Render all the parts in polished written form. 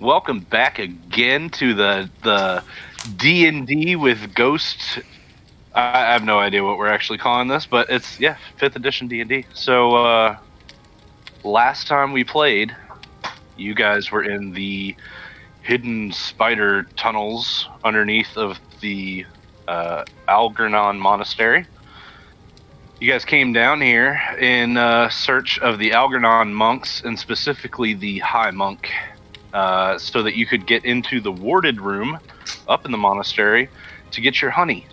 Welcome back again to the D&D with Ghost. I have no idea what we're actually calling this, but it's 5th edition D&D. So last time we played, you guys were in the hidden spider tunnels underneath of the Algernon Monastery. You guys came down here in search of the Algernon monks, and specifically the High Monk, so that you could get into the warded room up in the monastery to get your honey.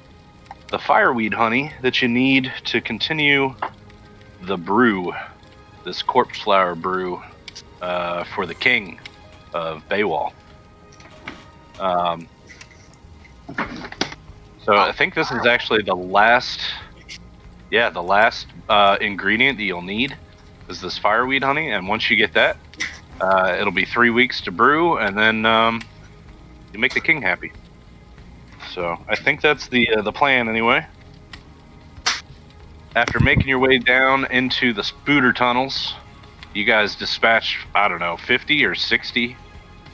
The fireweed honey that you need to continue the brew, this corpse flower brew, for the king of Baywall. So I think this is actually the last ingredient that you'll need is this fireweed honey, and once you get that, it'll be 3 weeks to brew, and then you make the king happy. So I think that's the plan anyway. After making your way down into the spooter tunnels, you guys dispatched, 50 or 60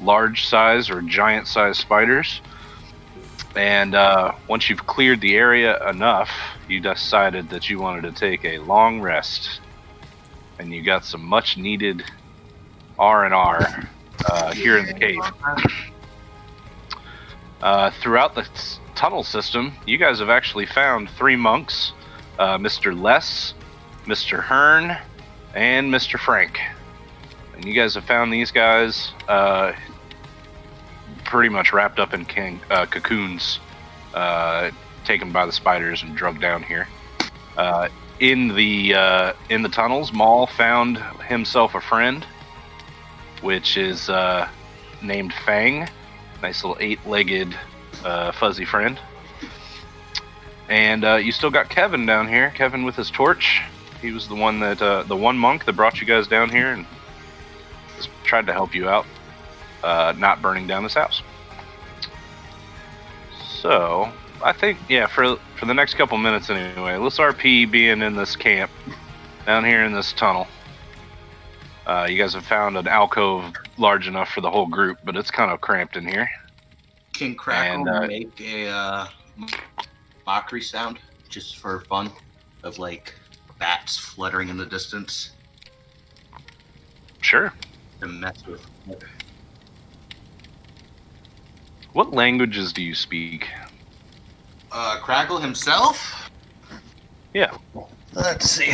large size or giant size spiders. And once you've cleared the area enough, you decided that you wanted to take a long rest. And you got some much needed R&R here in the cave. Throughout the tunnel system, you guys have actually found 3 monks, Mr. Les, Mr. Hearn, and Mr. Frank. And you guys have found these guys pretty much wrapped up in cocoons, taken by the spiders and drugged down here. In the tunnels, Maul found himself a friend, which is named Fang. Nice little 8-legged fuzzy friend. And you still got Kevin down here. Kevin with his torch. He was the one that the one monk that brought you guys down here and just tried to help you out, not burning down this house. So I think for the next couple minutes anyway, let's RP being in this camp down here in this tunnel. You guys have found an alcove large enough for the whole group, but it's kind of cramped in here. Can Crackle make a mockery sound just for fun of like bats fluttering in the distance? Sure. To mess with. What languages do you speak? Crackle himself? Yeah. Let's see.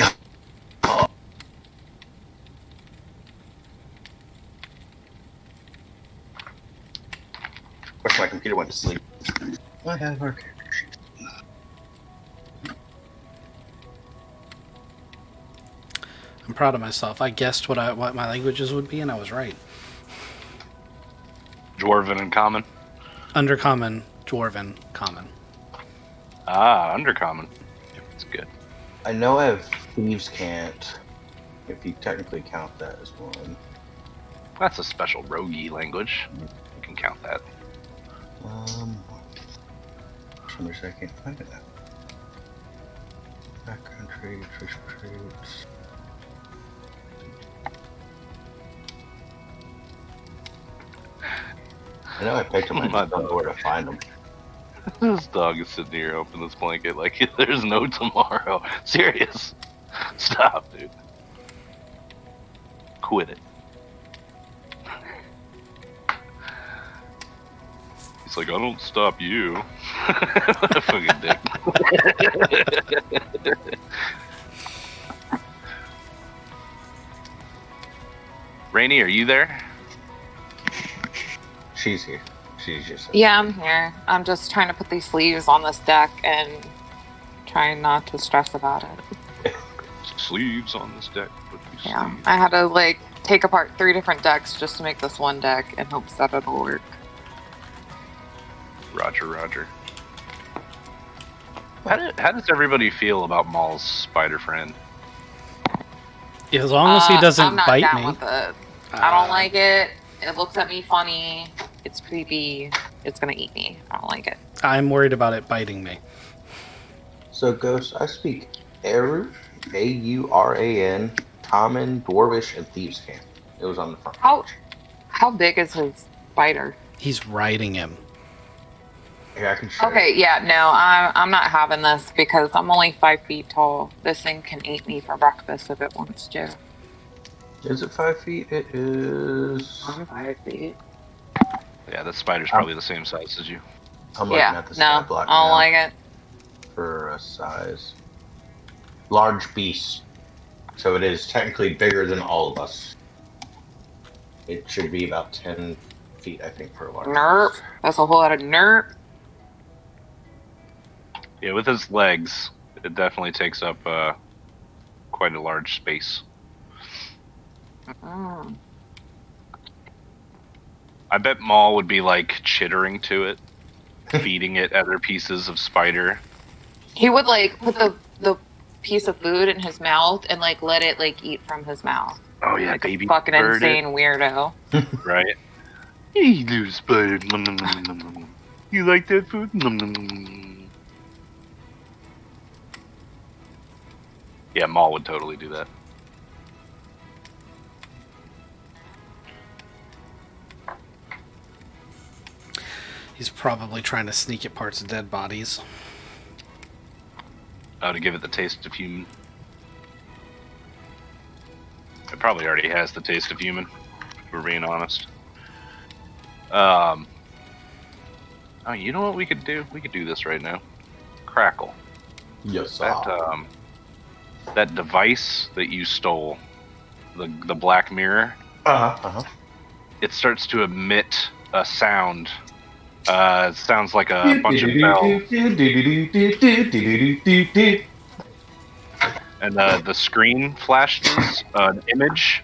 Wish my computer went to sleep. I have our character sheet. I'm proud of myself. I guessed what my languages would be, and I was right. Dwarven and Common? Undercommon, Dwarven, Common. Ah, Undercommon. That's good. I know I have Thieves' Cant, if you technically count that as one. That's a special roguey language. You can count that. For some reason I can't find it now. Backcountry, traits. I know I picked them, I just don't know where to find them. This dog is sitting here up in this blanket like there's no tomorrow. Serious. Stop, dude. Quit it. He's like, I don't stop you. What a fucking dick. Rainey, are you there? She's here. She's just... Yeah, I'm here. I'm just trying to put these sleeves on this deck and trying not to stress about it. Sleeves on this deck. Yeah, I had to take apart 3 different decks just to make this one deck in hopes that it'll work. Roger. How does everybody feel about Maul's spider friend? Yeah, as long as he doesn't I'm not bite down me. With it. I don't like it. It looks at me funny. It's creepy. It's gonna eat me. I don't like it. I'm worried about it biting me. So, Ghost, I speak Eru, A-U-R-A-N, common, dwarvish, and thieves' camp. It was on the front. How big is his spider? He's riding him. Yeah, I can show Okay, you. yeah, no, I'm not having this because I'm only 5 feet tall. This thing can eat me for breakfast if it wants to. Is it 5 feet? It is. I'm 5 feet. Yeah, that spider's probably the same size as you. I'm looking at the no, stat block I don't now like it. for a size. Large beast. So it is technically bigger than all of us. It should be about 10 feet, I think, for a large Nerp. beast. That's a whole lot of nerp. Yeah, with his legs, it definitely takes up quite a large space. Mm. I bet Maul would be like chittering to it, feeding it other pieces of spider. He would like put the piece of food in his mouth and like let it like eat from his mouth. Oh yeah, Like baby a fucking bird insane weirdo. right? Hey, little spider. Nom, nom, nom, nom, nom. You like that food? Nom, nom, nom, nom. Yeah, Maul would totally do that. He's probably trying to sneak at parts of dead bodies. Oh, to give it the taste of human. It probably already has the taste of human, if we're being honest. Oh, you know what we could do? We could do this right now. Crackle. Yes, That device that you stole, the black mirror, it starts to emit a sound. It sounds like a bunch of bells. And the screen flashes an image.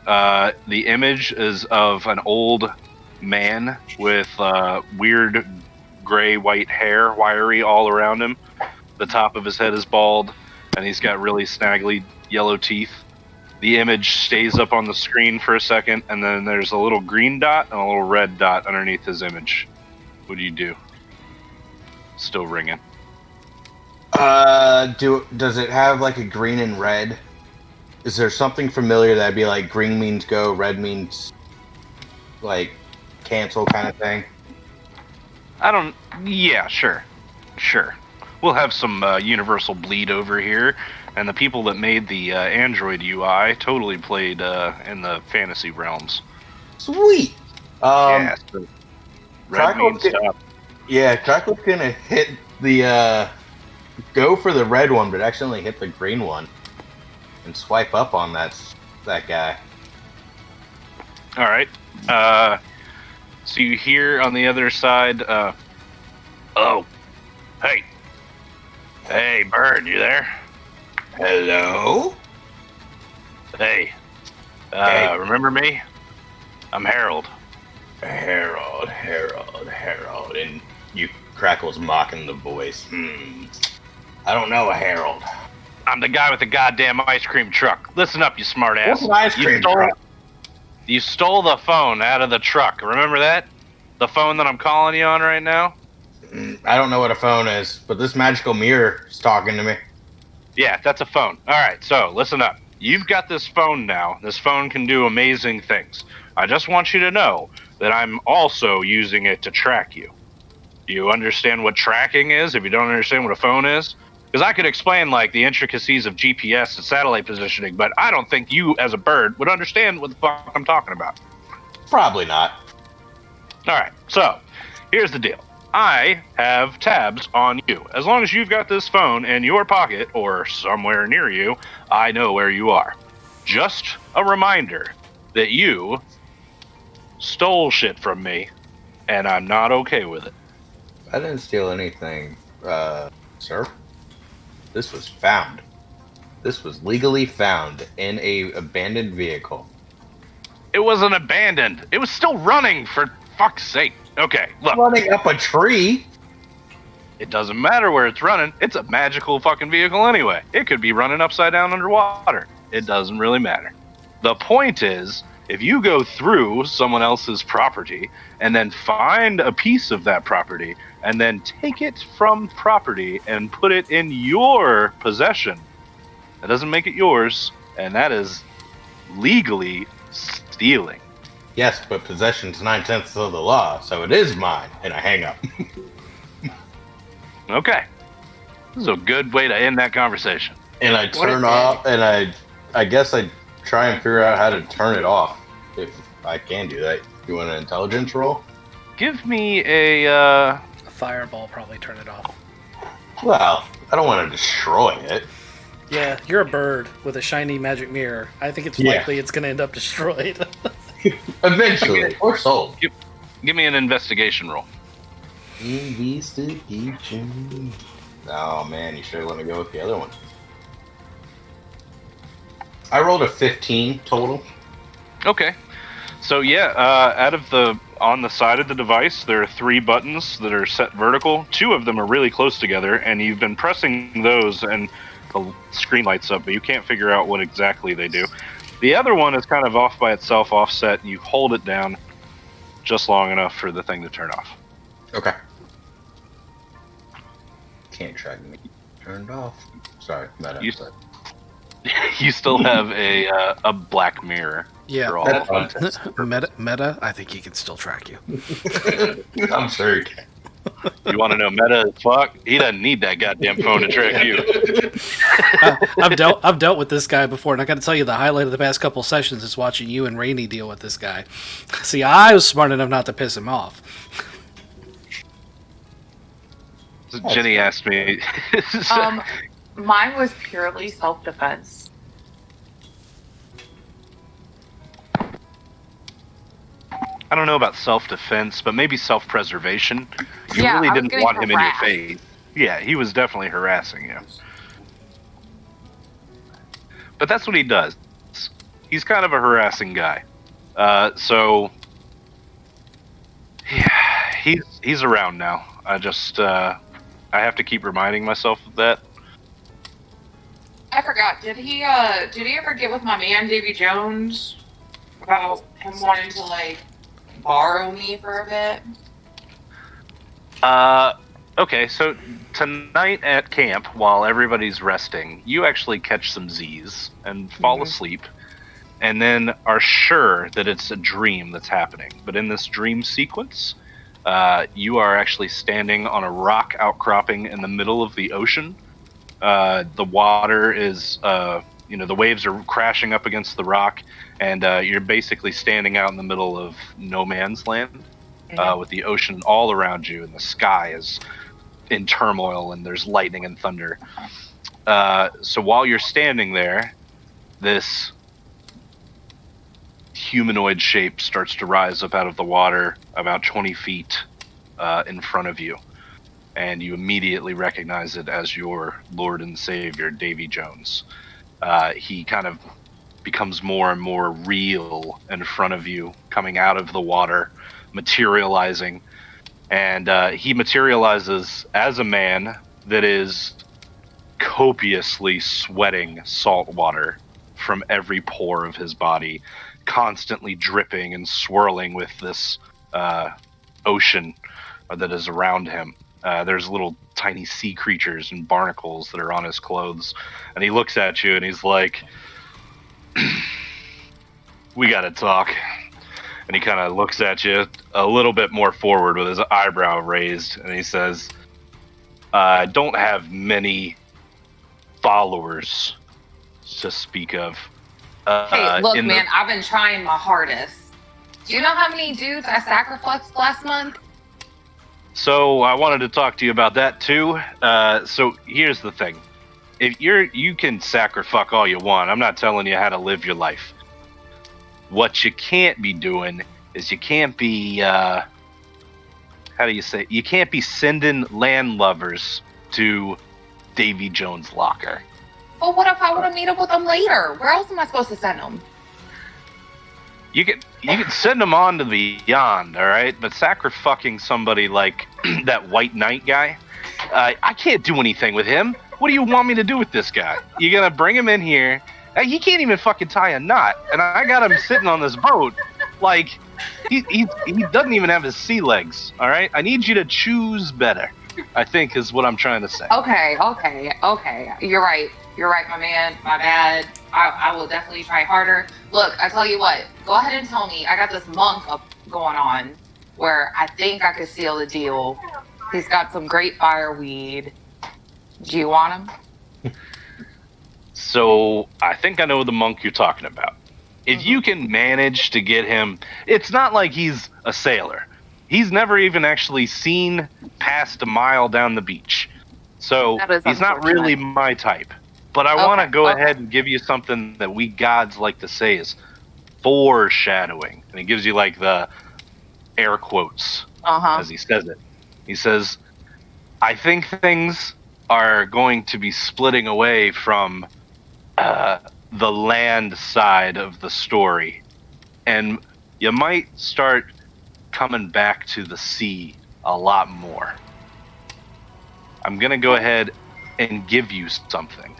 The image is of an old man with weird gray-white hair, wiry all around him. The top of his head is bald, and he's got really snaggly yellow teeth. The image stays up on the screen for a second, and then there's a little green dot and a little red dot underneath his image. What do you do? Still ringing. Does it have like a green and red? Is there something familiar that'd be like green means go, red means like cancel kind of thing? Yeah, sure. We'll have some universal bleed over here, and the people that made the Android UI totally played in the fantasy realms. Sweet. Yeah, so red means stop. Yeah, Crackle's gonna hit the go for the red one, but accidentally hit the green one and swipe up on that guy. All right. So you hear on the other side, oh, hey, bird, you there? Hello? Hey, Hey. remember me? I'm Harold. Harold, and you Crackle's mocking the voice. I don't know a Harold. I'm the guy with the goddamn ice cream truck. Listen up, you smartass. What's an ice cream truck? You stole the phone out of the truck. Remember that? The phone that I'm calling you on right now? I don't know what a phone is, but this magical mirror is talking to me. Yeah, that's a phone. All right, so listen up. You've got this phone now. This phone can do amazing things. I just want you to know that I'm also using it to track you. Do you understand what tracking is if you don't understand what a phone is? Because I could explain like the intricacies of GPS and satellite positioning, but I don't think you as a bird would understand what the fuck I'm talking about. Probably not. All right, so here's the deal. I have tabs on you. As long as you've got this phone in your pocket or somewhere near you, I know where you are. Just a reminder that you stole shit from me, and I'm not okay with it. I didn't steal anything, sir. This was found. This was legally found in a abandoned vehicle. It wasn't abandoned. It was still running, for fuck's sake. Okay, look. Running up a tree? It doesn't matter where it's running. It's a magical fucking vehicle anyway. It could be running upside down underwater. It doesn't really matter. The point is, if you go through someone else's property and then find a piece of that property and then take it from property and put it in your possession, that doesn't make it yours. and that is legally stealing. Yes, but possession's 9/10 of the law, so it is mine. And I hang up. Okay. This is a good way to end that conversation. And I turn off, and I guess I try and figure out how to turn it off. If I can do that. You want an intelligence roll? Give me a A fireball probably turn it off. Well, I don't want to destroy it. Yeah, you're a bird with a shiny magic mirror. I think it's Yeah. likely it's going to end up destroyed. Eventually, or sold. give me an investigation roll. Investigation. Oh man, you should have let me go with the other one. I rolled a 15 total. Okay. So yeah, on the side of the device, there are 3 buttons that are set vertical. 2 of them are really close together, and you've been pressing those, and the screen lights up, but you can't figure out what exactly they do. The other one is kind of off by itself, offset. You hold it down just long enough for the thing to turn off. Okay. Can't track me. Turned off. Sorry, meta. You still have a black mirror. Yeah. For all That's intents. Meta, I think he can still track you. I'm sure you can. You want to know meta as fuck? He doesn't need that goddamn phone to track you. I've dealt with this guy before, and I got to tell you, the highlight of the past couple sessions is watching you and Rainey deal with this guy. See, I was smart enough not to piss him off. So Jenny asked me. Mine was purely self-defense. I don't know about self-defense, but maybe self-preservation. You Yeah, really I was didn't getting want him in your harassed. face. Yeah, he was definitely harassing you. But that's what he does. He's kind of a harassing guy. So yeah, he's around now. I have to keep reminding myself of that. I forgot. Did he ever get with my man Davy Jones about him wanting to like borrow me for a bit? Okay, so tonight at camp, while everybody's resting, you actually catch some Z's and fall asleep, and then are sure that it's a dream that's happening. But in this dream sequence, you are actually standing on a rock outcropping in the middle of the ocean. The water is, the waves are crashing up against the rock, and you're basically standing out in the middle of no man's land, with the ocean all around you, and the sky is in turmoil, and there's lightning and thunder. So while you're standing there, this humanoid shape starts to rise up out of the water about 20 feet in front of you. And you immediately recognize it as your Lord and Savior, Davy Jones. He kind of becomes more and more real in front of you, coming out of the water, materializing. And he materializes as a man that is copiously sweating salt water from every pore of his body, constantly dripping and swirling with this ocean that is around him. There's little tiny sea creatures and barnacles that are on his clothes. And he looks at you and he's like, we gotta talk. And he kind of looks at you a little bit more forward with his eyebrow raised. And he says, I don't have many followers to speak of. Hey, look, man, I've been trying my hardest. Do you know how many dudes I sacrificed last month? So I wanted to talk to you about that too. So here's the thing: if you can sacrifice all you want. I'm not telling you how to live your life. What you can't be doing is you can't be how do you say? You can't be sending landlubbers to Davy Jones' locker. Well, what if I want to meet up with them later? Where else am I supposed to send them? You can send them on to the beyond, all right? But sacrificing somebody like that White Knight guy, I can't do anything with him. What do you want me to do with this guy? You're gonna bring him in here? He can't even fucking tie a knot, and I got him sitting on this boat, like he doesn't even have his sea legs. All right, I need you to choose better, I think is what I'm trying to say. Okay. You're right, my man. My bad. I will definitely try harder. Look, I tell you what, go ahead and tell me. I got this monk up going on where I think I could seal the deal. He's got some great fireweed. Do you want him? So I think I know the monk you're talking about. If you can manage to get him, it's not like he's a sailor. He's never even actually seen past a mile down the beach. So That is he's not really unfortunate. my type. But I want to go Okay. ahead and give you something that we gods like to say is foreshadowing. And he gives you like the air quotes Uh-huh. as he says it. He says, I think things are going to be splitting away from the land side of the story. And you might start coming back to the sea a lot more. I'm going to go ahead and give you something.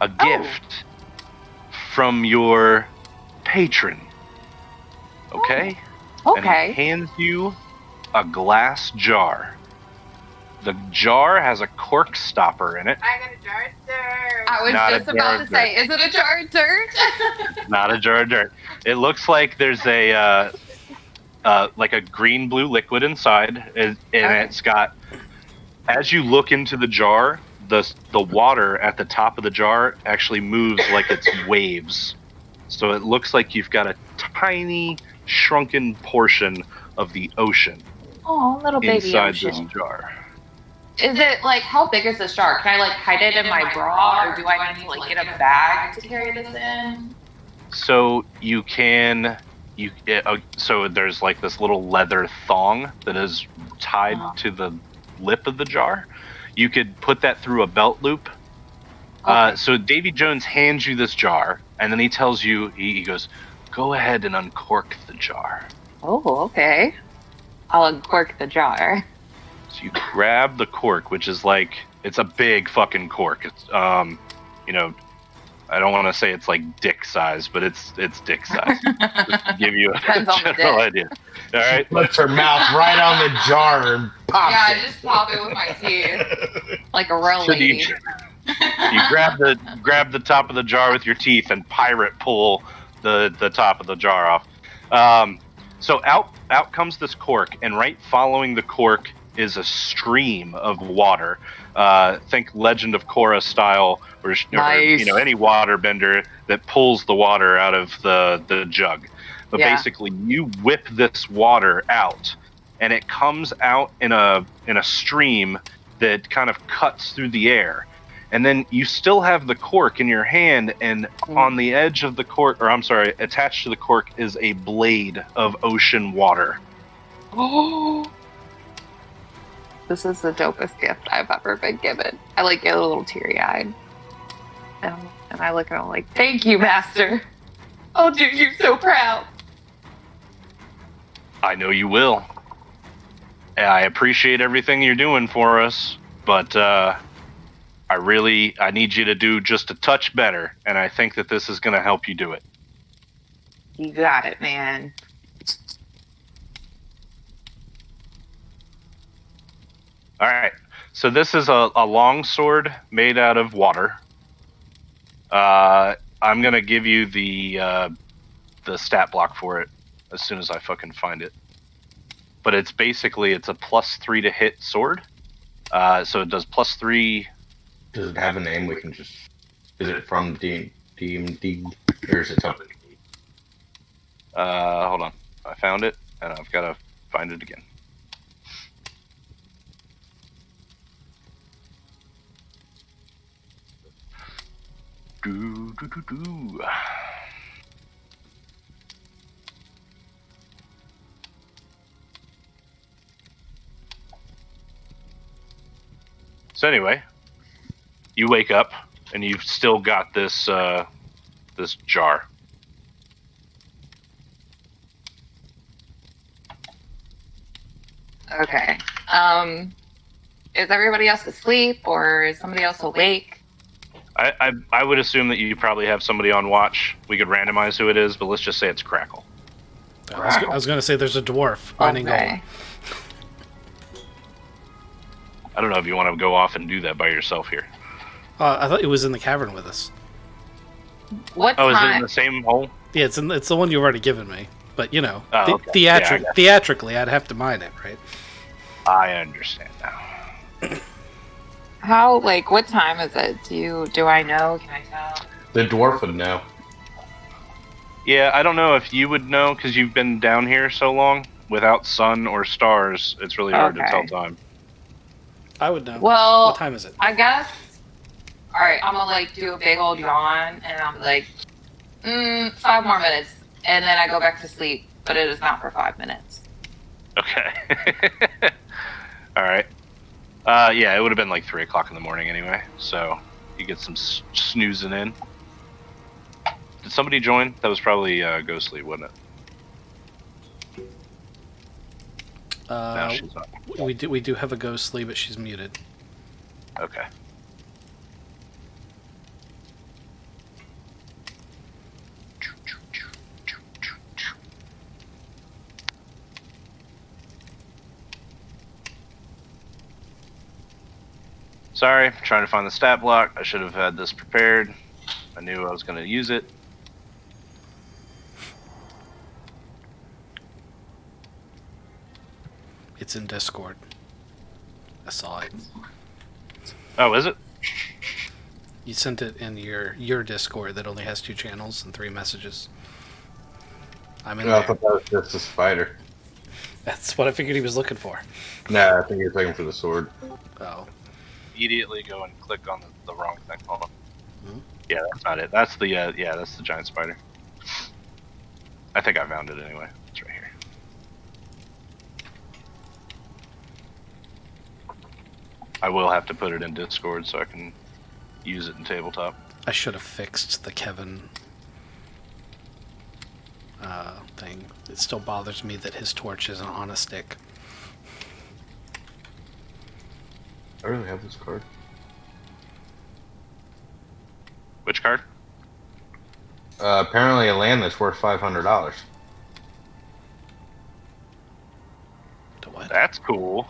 A gift from your patron. Okay? And Okay. he hands you a glass jar. The jar has a cork stopper in it. I got a jar of dirt. I was Not a just jar about of to say, is it a jar of dirt? Not a jar of dirt. It looks like there's a like a green-blue liquid inside, and it's got. As you look into the jar, the water at the top of the jar actually moves like it's waves. So it looks like you've got a tiny, shrunken portion of the ocean Oh, little baby inside ocean. this jar. Is it like, how big is this jar? Can I like hide it in my bra, or do I need to like get a bag to carry this in? So you can so there's like this little leather thong that is tied to the lip of the jar. You could put that through a belt loop. Okay. So Davy Jones hands you this jar, and then he tells you, he goes, go ahead and uncork the jar. Oh, okay. I'll uncork the jar. So you grab the cork, which is like, it's a big fucking cork. It's you know, I don't want to say it's like dick size, but it's dick size. Just to give you a Depends on the general dick. idea. All right. Puts her mouth right on the jar and pops Yeah, I it. just pop it with my teeth, like a real So do lady. you grab the top of the jar with your teeth and pirate pull the top of the jar off. So out comes this cork, and right following the cork is a stream of water. Think Legend of Korra style, or Nice. you know, any water bender that pulls the water out of the jug. But Yeah. basically, you whip this water out, and it comes out in a stream that kind of cuts through the air. And then you still have the cork in your hand, and on the edge of the cork, or I'm sorry, attached to the cork is a blade of ocean water. Oh, this is the dopest gift I've ever been given. I like get a little teary-eyed, and I look at him like, "Thank you, Master. I'll do you so proud." I know you will. And I appreciate everything you're doing for us, but I need you to do just a touch better, and I think that this is going to help you do it. You got it, man. All right. So this is a long sword made out of water. I'm going to give you the stat block for it as soon as I fucking find it. But it's basically, it's a +3 to hit sword. So it does +3. Does it have a name? We can just. Is it from DnD? Or is it something? Hold on. I found it, and I've got to find it again. Do, do, do, do. So anyway, you wake up and you've still got this this jar. Okay. Is everybody else asleep, or is somebody else awake? I would assume that you probably have somebody on watch. We could randomize who it is, but let's just say it's Crackle. I was going to say there's a dwarf finding gold. Okay. I don't know if you want to go off and do that by yourself here. I thought he was in the cavern with us. What Oh, is it in time? the same hole? Yeah, it's the one you've already given me. But, you know, Oh, okay. Yeah, I got it. theatrically, I'd have to mine it, right? I understand now. How, like, what time is it? Do I know? Can I tell? The dwarf would know. Yeah, I don't know if you would know because you've been down here so long. Without sun or stars, it's really hard to tell Okay. time. I would know. Well, What time is it? I guess. All right, I'm gonna like do a big old yawn, and I'm like, 5 more minutes, and then I go back to sleep. But it is not for 5 minutes. Okay. All right. Yeah, it would have been like 3 o'clock in the morning anyway, so you get some snoozing in. Did somebody join? That was probably Ghostly, wasn't it? No, she's not. We do have a ghostly, but she's muted. Okay. Sorry, trying to find the stat block. I should have had this prepared. I knew I was going to use it. It's in Discord. I saw it. Oh, is it? You sent it in your Discord that only has 2 channels and 3 messages. I'm in No, I there. thought that was just a spider. That's what I figured he was looking for. No, I think you're looking for the sword. Oh. Immediately go and click on the wrong thing. Hold on. Hmm? Yeah, that's not it. That's the that's the giant spider. I think I found it anyway. It's right here. I will have to put it in Discord so I can use it in tabletop. I should have fixed the Kevin thing. It still bothers me that his torch isn't on a stick. I really have this card. Which card? Apparently a land that's worth $500. To what? That's cool.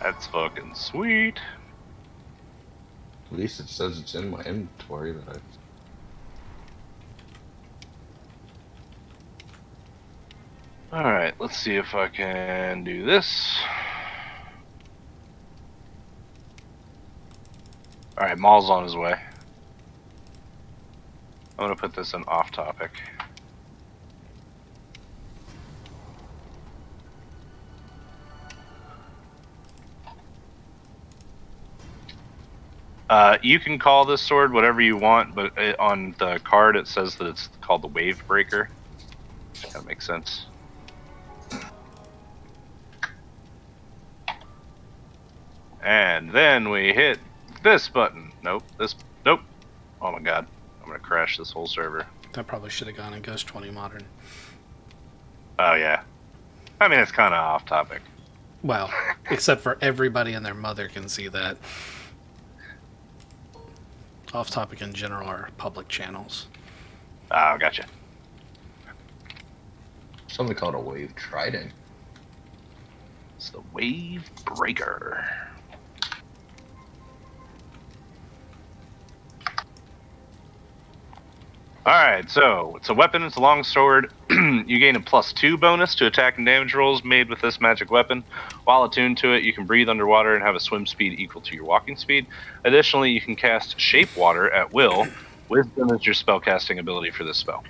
That's fucking sweet. At least it says it's in my inventory that I... Alright, let's see if I can do this. Alright, Maul's on his way. I'm gonna put this in off topic. You can call this sword whatever you want, but on the card it says that it's called the Wave Breaker. That makes sense. And then we hit this button. Nope. Nope. Oh my god. I'm gonna crash this whole server. That probably should have gone in Ghost 20 Modern. Oh yeah. I mean, it's kind of off topic. Well, except for everybody and their mother can see that. Off topic in general are public channels. Oh, gotcha. Something called a wave trident. It's the Wave Breaker. Alright, so it's a weapon, it's a long sword. You gain a +2 bonus to attack and damage rolls made with this magic weapon. While attuned to it, you can breathe underwater and have a swim speed equal to your walking speed. Additionally, you can cast Shape Water at will. Wisdom is your spellcasting ability for this spell.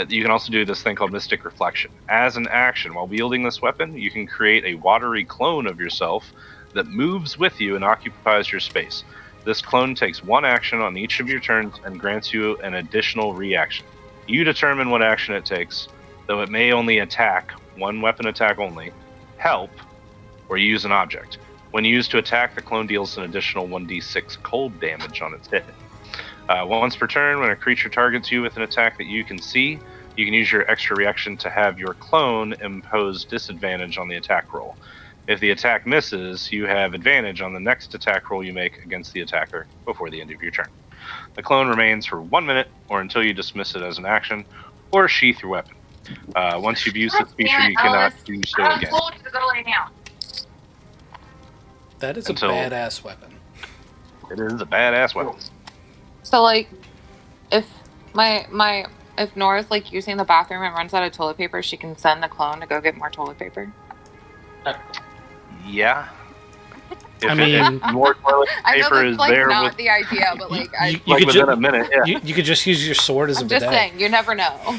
You can also do this thing called Mystic Reflection. As an action, while wielding this weapon, you can create a watery clone of yourself that moves with you and occupies your space. This clone takes 1 action on each of your turns and grants you an additional reaction. You determine what action it takes, though it may only attack, 1 weapon attack only, help, or use an object. When used to attack, the clone deals an additional 1d6 cold damage on its hit. Once per turn, when a creature targets you with an attack that you can see, you can use your extra reaction to have your clone impose disadvantage on the attack roll. If the attack misses, you have advantage on the next attack roll you make against the attacker before the end of your turn. The clone remains for 1 minute or until you dismiss it as an action or sheath your weapon. Once you've used this feature, you cannot do so again. told you to go lay down. That is Until- a badass weapon. It is a badass weapon. So like, if if Nora's like using the bathroom and runs out of toilet paper, she can send the clone to go get more toilet paper. Yeah. I mean, if more toilet I know paper that's is like there not with, the idea, but like you like could within ju- a minute, yeah. you could just use your sword as I'm a just bidet. saying, you never know.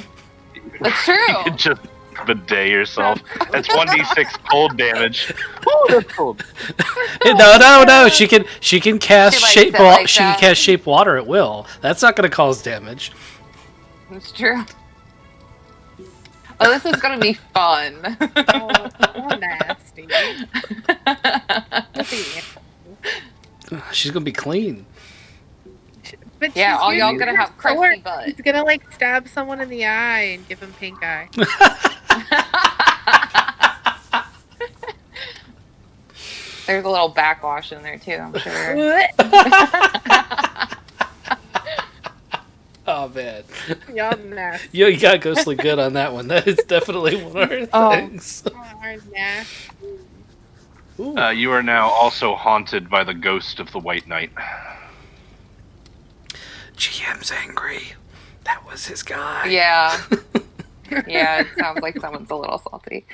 It's true. You could just bidet yourself. That's 1d6 cold damage. Ooh, that's cold. No. She can cast She likes shape it like she can that. cast shape water at will. That's not going to cause damage. It's true. Oh, this is gonna be fun. Oh, nasty. She's going to be clean. But Yeah, she's all y'all using gonna her have crispy sword. butt. She's gonna like stab someone in the eye and give him pink eye. There's a little backwash in there too, I'm sure. Oh, man. Y'all nasty. You got ghostly good on that one. That is definitely one of her Oh. things. Y'all are nasty. Ooh. You are now also haunted by the ghost of the White Knight. GM's angry. That was his guy. Yeah. Yeah, it sounds like someone's a little salty.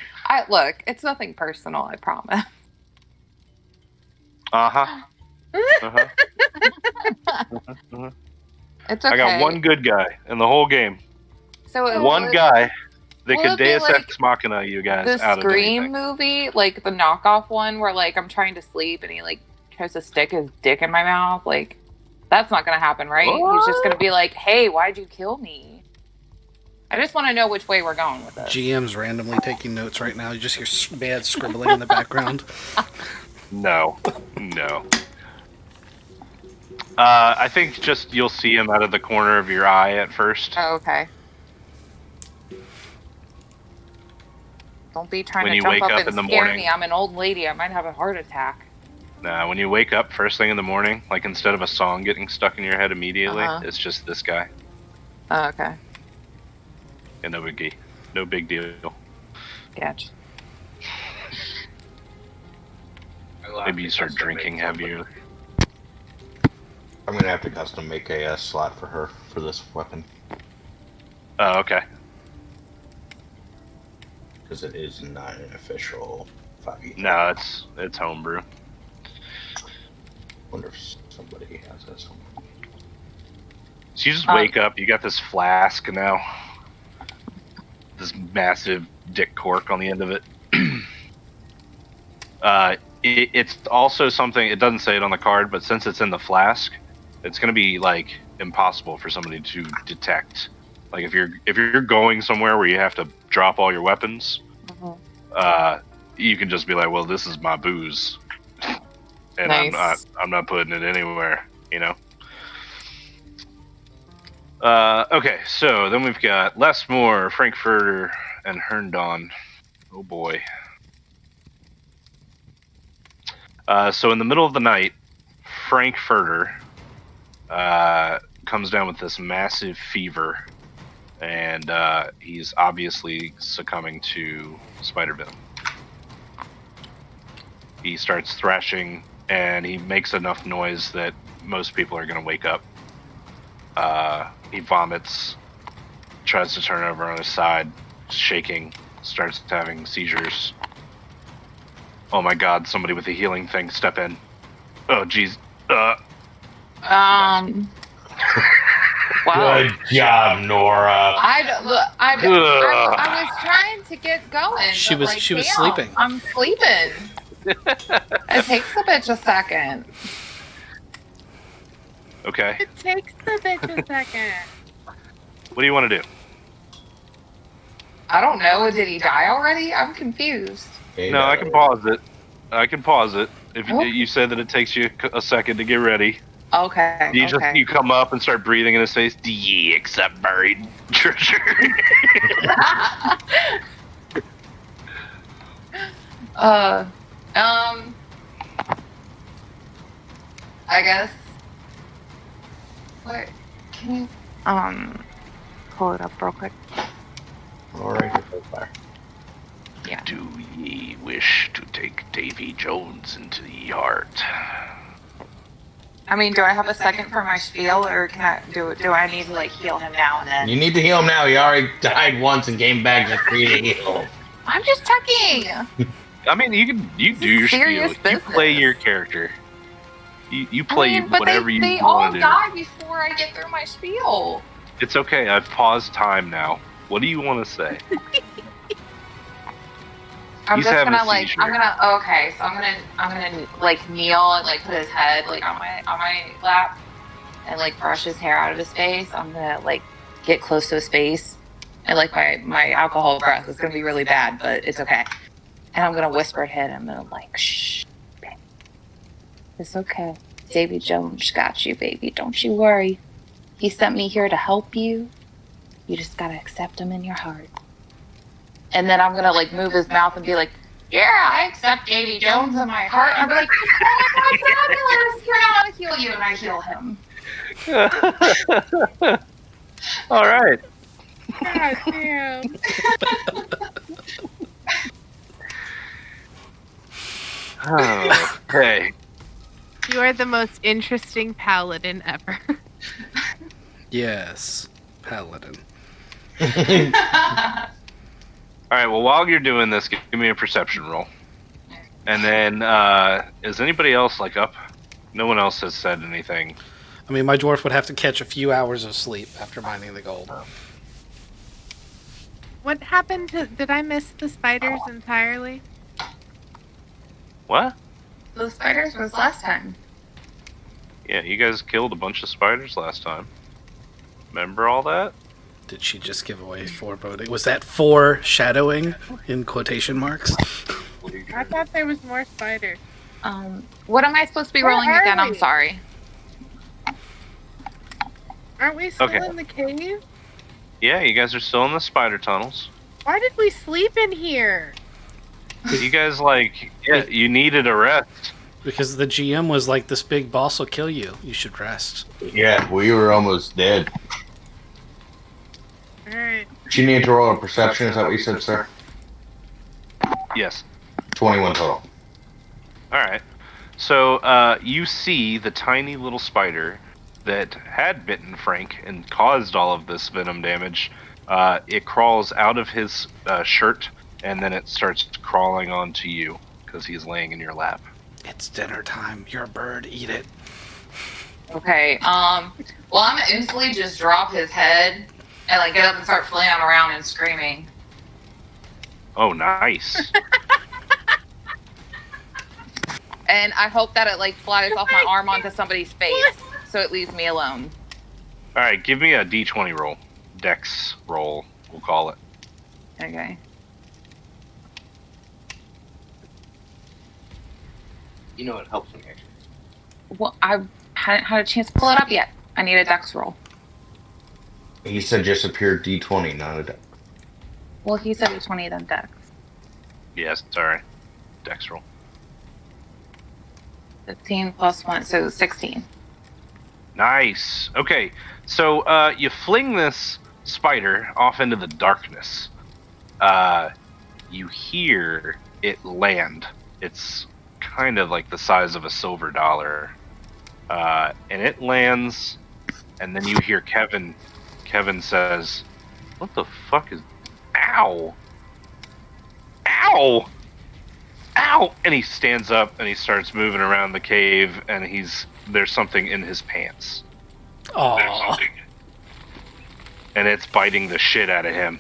Look, it's nothing personal, I promise. Uh-huh. Uh-huh. It's okay. I got one good guy in the whole game. So One guy that will could it be Deus like Ex Machina you guys the out of Scream anything. movie, like the knockoff one where like I'm trying to sleep and he like tries to stick his dick in my mouth. Like that's not gonna happen, right? He's just gonna be like, "Hey, why'd you kill me?" I just want to know which way we're going with this. GM's randomly taking notes right now. You just hear bad scribbling in the background. No. I think just you'll see him out of the corner of your eye at first. Oh, okay. Don't be trying When to you jump wake up up and in the scare morning. me. I'm an old lady. I might have a heart attack. Nah, when you wake up first thing in the morning, like instead of a song getting stuck in your head immediately, Uh-huh. it's just this guy. Oh, okay. And no biggie. No big deal. Gotcha. Maybe you start drinking heavier. I'm gonna have to custom make a slot for her for this weapon Oh, okay. because it is not an official 5e. No, it's homebrew. Wonder if somebody has this one. So you just wake up, you got this flask now. This massive dick cork on the end of it. It's also something, it doesn't say it on the card, but since it's in the flask, it's going to be like impossible for somebody to detect. Like if you're going somewhere where you have to drop all your weapons, you can just be like, well, this is my booze. And Nice. I'm not putting it anywhere, you know? Okay, so then we've got Lesmore, Frankfurter, and Herndon. Oh boy. So in the middle of the night, Frankfurter comes down with this massive fever, and he's obviously succumbing to spider venom. He starts thrashing, and he makes enough noise that most people are going to wake up. He vomits, tries to turn over on his side, shaking, starts having seizures. Oh my god, somebody with a healing thing, step in. Oh jeez. Wow. Good job, Nora. I was trying to get going. She but, was- like, she was damn, sleeping. I'm sleeping. It takes a bitch a second. Okay. It takes the bitch a second. What do you want to do? I don't know. Did he die already? I'm confused. No, I can pause it. I can pause it. If Okay. you said that it takes you a second to get ready. Okay. You come up and start breathing in his face. Do ye accept buried treasure? I guess. What? Can you pull it up real quick? Alright, fire. Do ye wish to take Davy Jones into the heart? I mean, do I have a second for my spiel, or can I do I need to like heal him now and then? You need to heal him now. He already died once and came back just for you to heal. I'm just checking. I mean, you do your serious spiel. You play business. your character. You play but whatever they you all want to do. die before I get through my spiel. It's okay. I've paused time now. What do you want to say? I'm He's just having gonna a like seizure. I'm gonna like kneel and like put his head like on my lap and like brush his hair out of his face. I'm gonna like get close to his face and like my alcohol breath is gonna be really bad, but it's okay. And I'm gonna whisper to him and I'm like, shh, baby. It's okay. Davy Jones got you, baby. Don't you worry. He sent me here to help you. You just gotta accept him in your heart. And then I'm gonna like move his mouth and be like, yeah, I accept Davy Jones in my heart. And I'm like, oh, fabulous. Here, I want to heal you. And I heal him. All right. God damn. Oh, okay. You are the most interesting paladin ever. Yes, paladin. All right. Well, while you're doing this, give me a perception roll. And then, is anybody else like up? No one else has said anything. I mean, my dwarf would have to catch a few hours of sleep after mining the gold. What happened to... Did I miss the spiders entirely? What? Those spiders was last time. Yeah, you guys killed a bunch of spiders last time. Remember all that? Did she just give away foreboding? Was that foreshadowing in quotation marks? I thought there was more spiders. What am I supposed to be Where rolling are again? I'm we? sorry. Aren't we still Okay. in the cave? Yeah, you guys are still in the spider tunnels. Why did we sleep in here? You guys yeah, you needed a rest. Because the GM was like, this big boss will kill you. You should rest. Yeah, we were almost dead. Alright. You need to roll a perception, is that what you said, sir? Yes. 21 total. All right. So you see the tiny little spider that had bitten Frank and caused all of this venom damage. It crawls out of his shirt, and then it starts crawling onto you because he's laying in your lap. It's dinner time. You're a bird. Eat it. Okay. Well, I'm gonna instantly just drop his head and like get up and start flailing around and screaming. Oh, nice. And I hope that it like flies off my arm onto somebody's face, so it leaves me alone. All right, give me a D20 roll. Dex roll, we'll call it. Okay. You know it helps me, actually. Well, I hadn't had a chance to pull it up yet. I need a dex roll. He said just appear D20, not a dex. Well, he said it's 20 then dex. Yes, sorry. Dex roll. 15 plus 1, so 16. Nice. Okay, so you fling this spider off into the darkness. You hear it land. It's kind of like the size of a silver dollar. And it lands, and then you hear Kevin. Kevin says, "What the fuck is... Ow! Ow! Ow!" And he stands up and he starts moving around the cave, and there's something in his pants. Aw. And it's biting the shit out of him.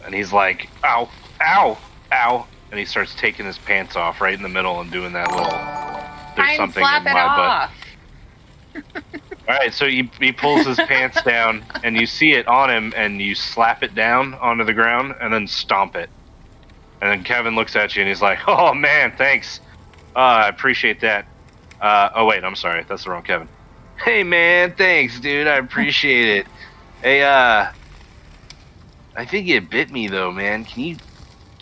And he's like, ow, ow, ow. And he starts taking his pants off right in the middle and doing that little, there's Try and something slap in it my off. butt. Alright, so he pulls his pants down, and you see it on him, and you slap it down onto the ground, and then stomp it. And then Kevin looks at you, and he's like, "Oh man, thanks. I appreciate that. Oh wait, I'm sorry, that's the wrong Kevin. Hey man, thanks dude, I appreciate it. Hey, I think it bit me though, man. Can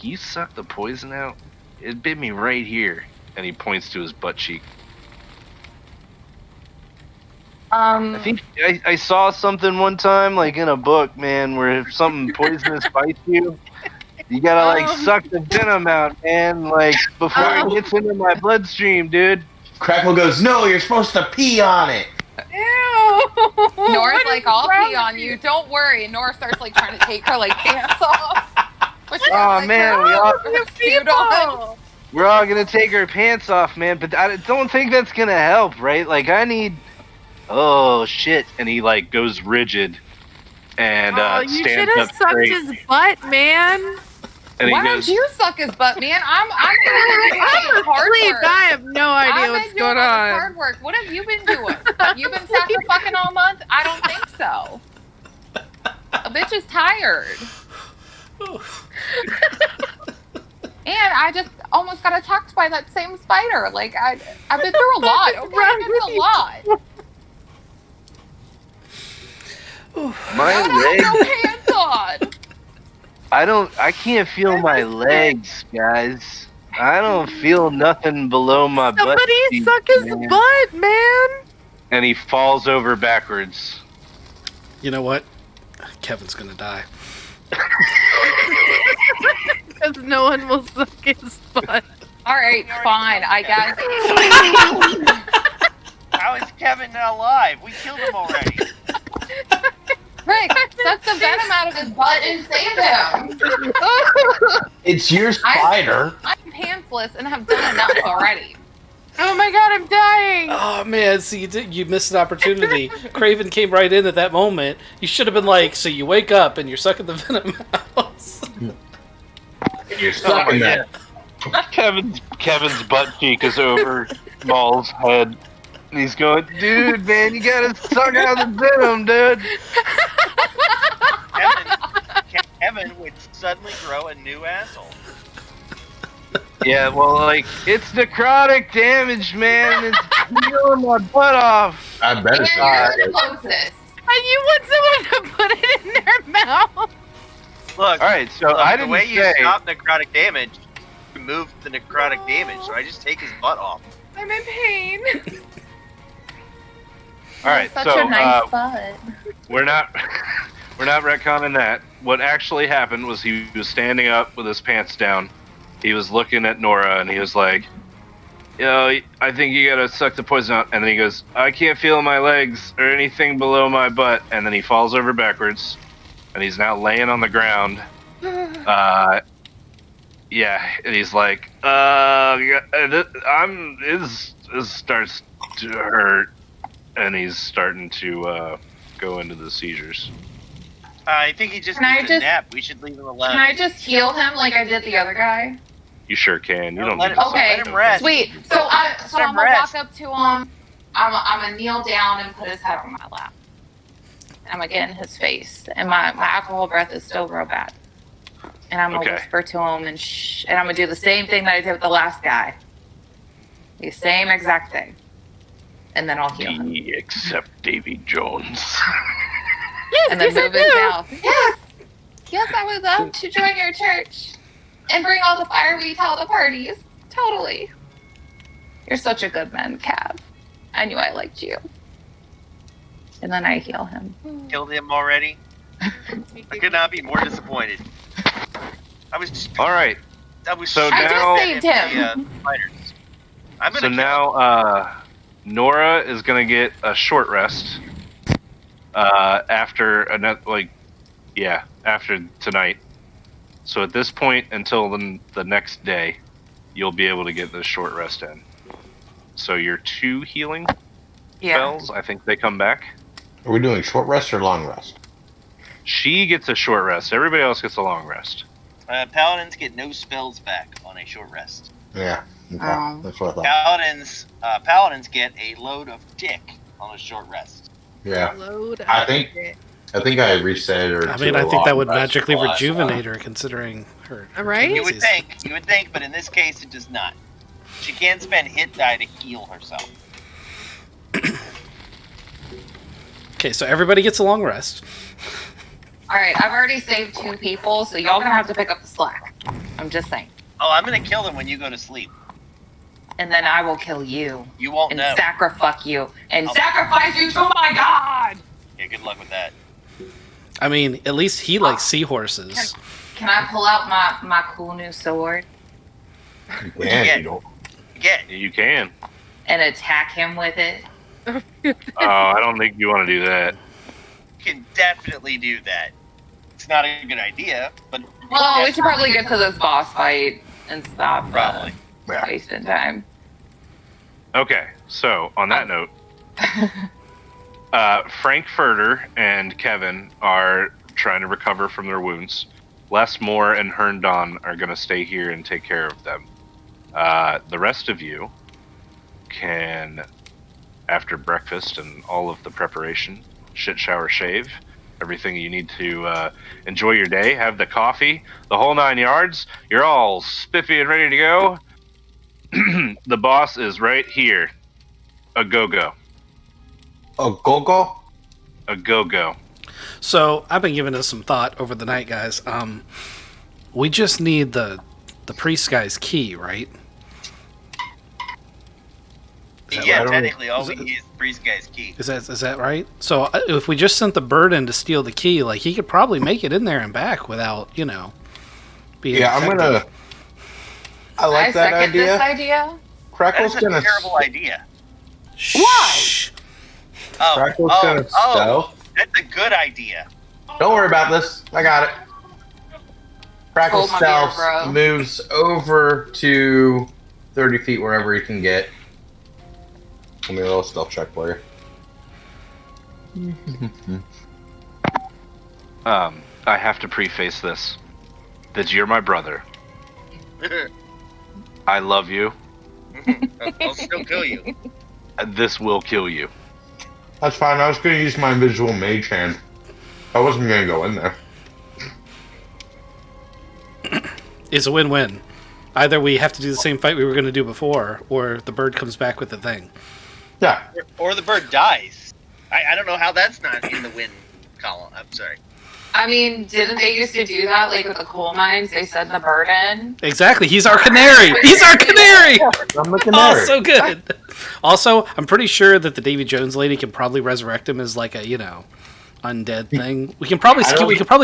you suck the poison out? It bit me right here." And he points to his butt cheek. I think I saw something one time, like in a book, man, where if something poisonous bites you, you gotta like suck the venom out, man, like before it gets into my bloodstream, dude. Crackle goes, no, you're supposed to pee on it. Ew. Nora's What like, is I'll wrong pee on with you. Don't worry. And Nora starts like trying to take her like pants off. But she Aw, has, like, man, her- we all- her You suit on. people. We're all gonna take our pants off, man. But I don't think that's gonna help, right? Like, I need. Oh shit! And he like goes rigid, and Oh, you should stands have up sucked straight. his butt, man. And he Why goes, don't you suck his butt, man? I'm I'm asleep. I have no idea I've what's been doing going all this on. hard work. What have you been doing? You been fucking all month? I don't think so. A bitch is tired. And I just almost got attacked by that same spider. Like I've been through a lot. What's Okay, wrong it's with a you? lot. my I legs. have no pants on. I can't feel my legs, guys. I don't feel nothing below my butt. Somebody cheeks, suck his man. butt, man. And he falls over backwards. You know what? Kevin's gonna die. Because no one will suck his butt. All right, fine. I guess. How is Kevin not alive? We killed him already. Rick, suck the venom out of his butt and save him. It's your spider. I'm pantsless and have done enough already. Oh my god, I'm dying. Oh man, see you missed an opportunity. Craven came right in at that moment. You should have been like, so you wake up and you're sucking the venom out. You're sucking that. Kevin's butt cheek is over Maul's head. And he's going, dude, man, you gotta suck out the venom, dude. Kevin would suddenly grow a new asshole. Yeah, well, like, it's necrotic damage, man. It's peeling my butt off. I bet And it's you're the closest. And you want someone to put it in their mouth. Look, All right, so look, I the didn't way you say. stop necrotic damage, you remove the necrotic damage, so I just take his butt off. I'm in pain. All right, Such so a nice butt. we're not retconning that. What actually happened was he was standing up with his pants down. He was looking at Nora, and he was like, I think you gotta suck the poison out. And then he goes, I can't feel my legs or anything below my butt. And then he falls over backwards, and he's now laying on the ground. Yeah, and he's like, it starts to hurt, and he's starting to go into the seizures. I think he just Can I needs a just- nap. We should leave him alone. Can I just heal him like I did the other guy? You sure can. You No, don't let need him- to Okay, let him rest. Sweet. So I'm gonna rest. walk up to him. I'm gonna kneel down and put his head on my lap. I'm gonna get in his face, and my alcohol breath is still real bad. And I'm gonna Okay. whisper to him and shh, and I'm gonna do the same thing that I did with the last guy. The same exact thing. And then I'll heal him. We accept Davy Jones. Yes, And then yes, I move his do. mouth. Yes! Yes, I would love to join your church. And bring all the fireweed to all the parties. Totally. You're such a good man, Cav. I knew I liked you. And then I heal him. Killed him already. I could not be more disappointed. I was just. All right. I was. So I just now- saved him. The, spiders. I'm gonna So kill now, Nora is gonna get a short rest. After after tonight. So at this point, until the next day, you'll be able to get this short rest in. So your 2 healing spells, I think they come back. Are we doing short rest or long rest? She gets a short rest. Everybody else gets a long rest. Paladins get no spells back on a short rest. Yeah. Okay. Oh. That's what I thought. Paladins get a load of dick on a short rest. Yeah. Load I up think- it. I think I reset her. I to mean, a I think that long would rest magically for last rejuvenate her, considering her. Right? You would tendencies. think, but in this case, it does not. She can't spend hit die to heal herself. Okay, so everybody gets a long rest. Alright, I've already saved 2 people, so y'all gonna have to pick up the slack. I'm just saying. Oh, I'm gonna kill them when you go to sleep. And then I will kill you. You won't And know. sacrifice you. And Oh. sacrifice you to my god! Yeah, good luck with that. I mean, at least he likes seahorses. Can I pull out my cool new sword? Yeah, Yeah. you don't. Get. You can. and attack him with it? Oh, I don't think you want to do that. You can definitely do that. It's not a good idea, but Well, we should probably get to this boss fight and stop Probably. wasting time. Okay, so on that note, Frankfurter and Kevin are trying to recover from their wounds. Les Moore and Herndon are going to stay here and take care of them. The rest of you can, after breakfast and all of the preparation, shit, shower, shave, everything you need to enjoy your day, have the coffee, the whole 9 yards. You're all spiffy and ready to go. The boss is right here. A go-go. A go-go? A go-go. So I've been giving this some thought over the night, guys. We just need the priest guy's key, right? Yeah, technically, all we need is the priest guy's key. Is that right? So if we just sent the bird in to steal the key, like he could probably make it in there and back without, being. Yeah, detected. I like that second idea. this idea. Crackle's That's a gonna. terrible idea. Why? Crackle's gonna stealth. That's a good idea. Don't worry about this. I got it. Crackle Hold my beer, stealth bro. moves over to 30 feet wherever he can get. Let me roll a stealth check for you. I have to preface this. That you're my brother. I love you. I'll still kill you. And this will kill you. That's fine. I was going to use my invisible mage hand. I wasn't going to go in there. It's a win-win. Either we have to do the same fight we were going to do before, or the bird comes back with the thing. Yeah. Or the bird dies. I don't know how that's not in the win column. I'm sorry. I mean, didn't they used to do that, like with the coal mines? They sent the bird in. Exactly. He's our canary. He's our canary. I'm the Oh, canary. so good. Also, I'm pretty sure that the Davy Jones lady can probably resurrect him as like a, undead thing. We can probably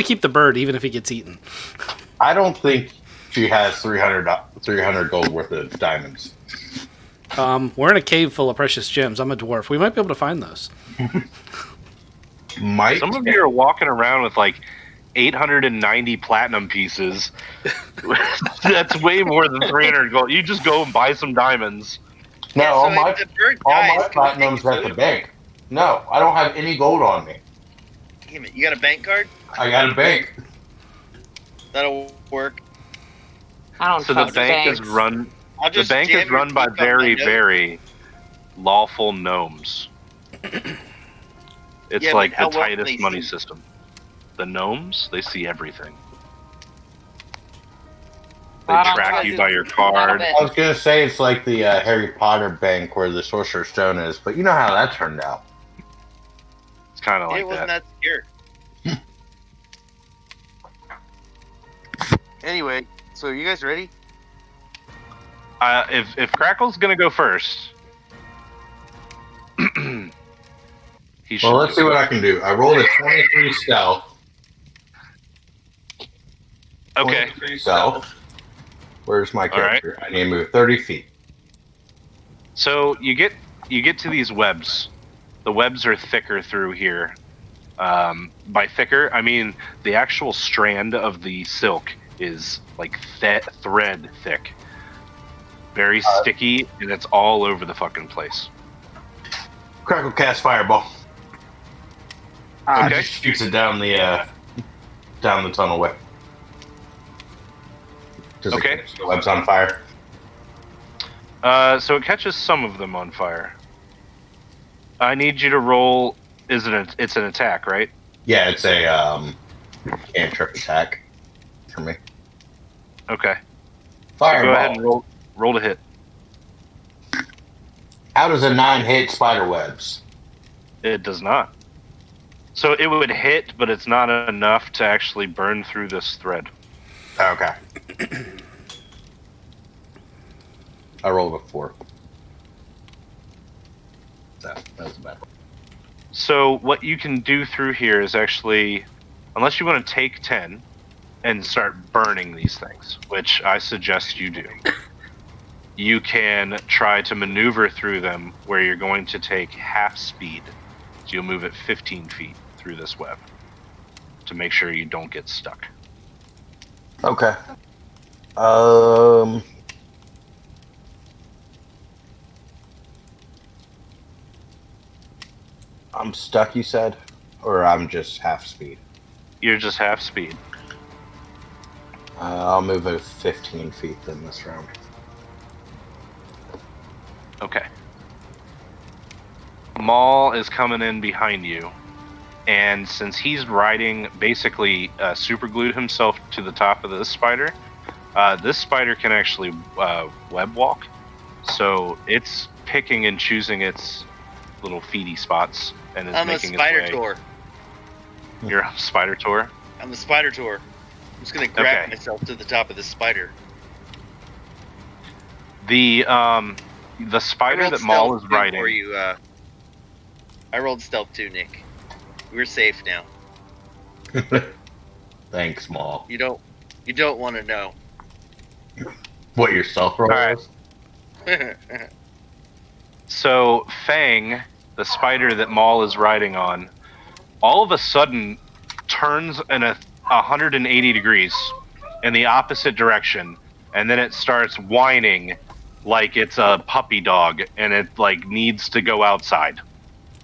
keep the bird even if he gets eaten. I don't think she has 300 gold worth of diamonds. We're in a cave full of precious gems. I'm a dwarf. We might be able to find those. Might. Some of you are walking around with like 890 platinum pieces. That's way more than 300 gold. You just go and buy some diamonds. No, Yeah, so all my if the bird all dies, my can we take platinum's his at the food? bank. No, I don't have any gold on me. Damn it, you got a bank card? I got a bank. That'll work. I don't So the trust bank banks. is run. I'll The just bank jam is run your by teeth on my very, nose. very lawful gnomes. It's Yeah, like but how the well do tightest they money see? system. The gnomes, they see everything. They I don't track trust you by your none of card. it. I was gonna say it's like the Harry Potter bank where the Sorcerer's Stone is, but you know how that turned out. It's kind of like It wasn't that. that scared. Anyway, so you guys ready? If Crackle's gonna go first, he should. Well, let's do see it. what I can do. I rolled a 23 stealth. Okay. 23 stealth. Where's my All right. character? I need to move 30 feet. So you get to these webs. The webs are thicker through here. By thicker, I mean the actual strand of the silk is like thread thick, very sticky, and it's all over the fucking place. Crackle cast fireball. Okay. Just shoots it down the tunnel way. Does it Okay. catch the webs on fire? So it catches some of them on fire. I need you to roll. It's an attack, right? Yeah, it's a cantrip attack for me. Okay. Fireball. Go ahead and roll to hit. How does a 9 hit spider webs? It does not. So it would hit, but it's not enough to actually burn through this thread. Okay. I rolled a 4. That was a bad one. So what you can do through here is actually, unless you want to take 10 and start burning these things, which I suggest you do. you can try to maneuver through them where you're going to take half speed. So you'll move at 15 feet through this web to make sure you don't get stuck. Okay. I'm stuck, you said? Or I'm just half speed? You're just half speed. I'll move at 15 feet then this round. Okay. Maul is coming in behind you, and since he's riding, basically super glued himself to the top of this spider can actually web walk, so it's picking and choosing its little feety spots and is I'm a making spider its way. tour. You're a spider tour? I'm a spider tour. I'm just gonna grab Okay. myself to the top of this spider. The I spider rolled that Maul is stealth too riding. for you. I rolled stealth too, Nick. We're safe now. Thanks, Maul. You don't want to know. What your self roll Alright. is? So Fang, the spider that Maul is riding on, all of a sudden turns in 180 degrees in the opposite direction, and then it starts whining like it's a puppy dog, and it like needs to go outside,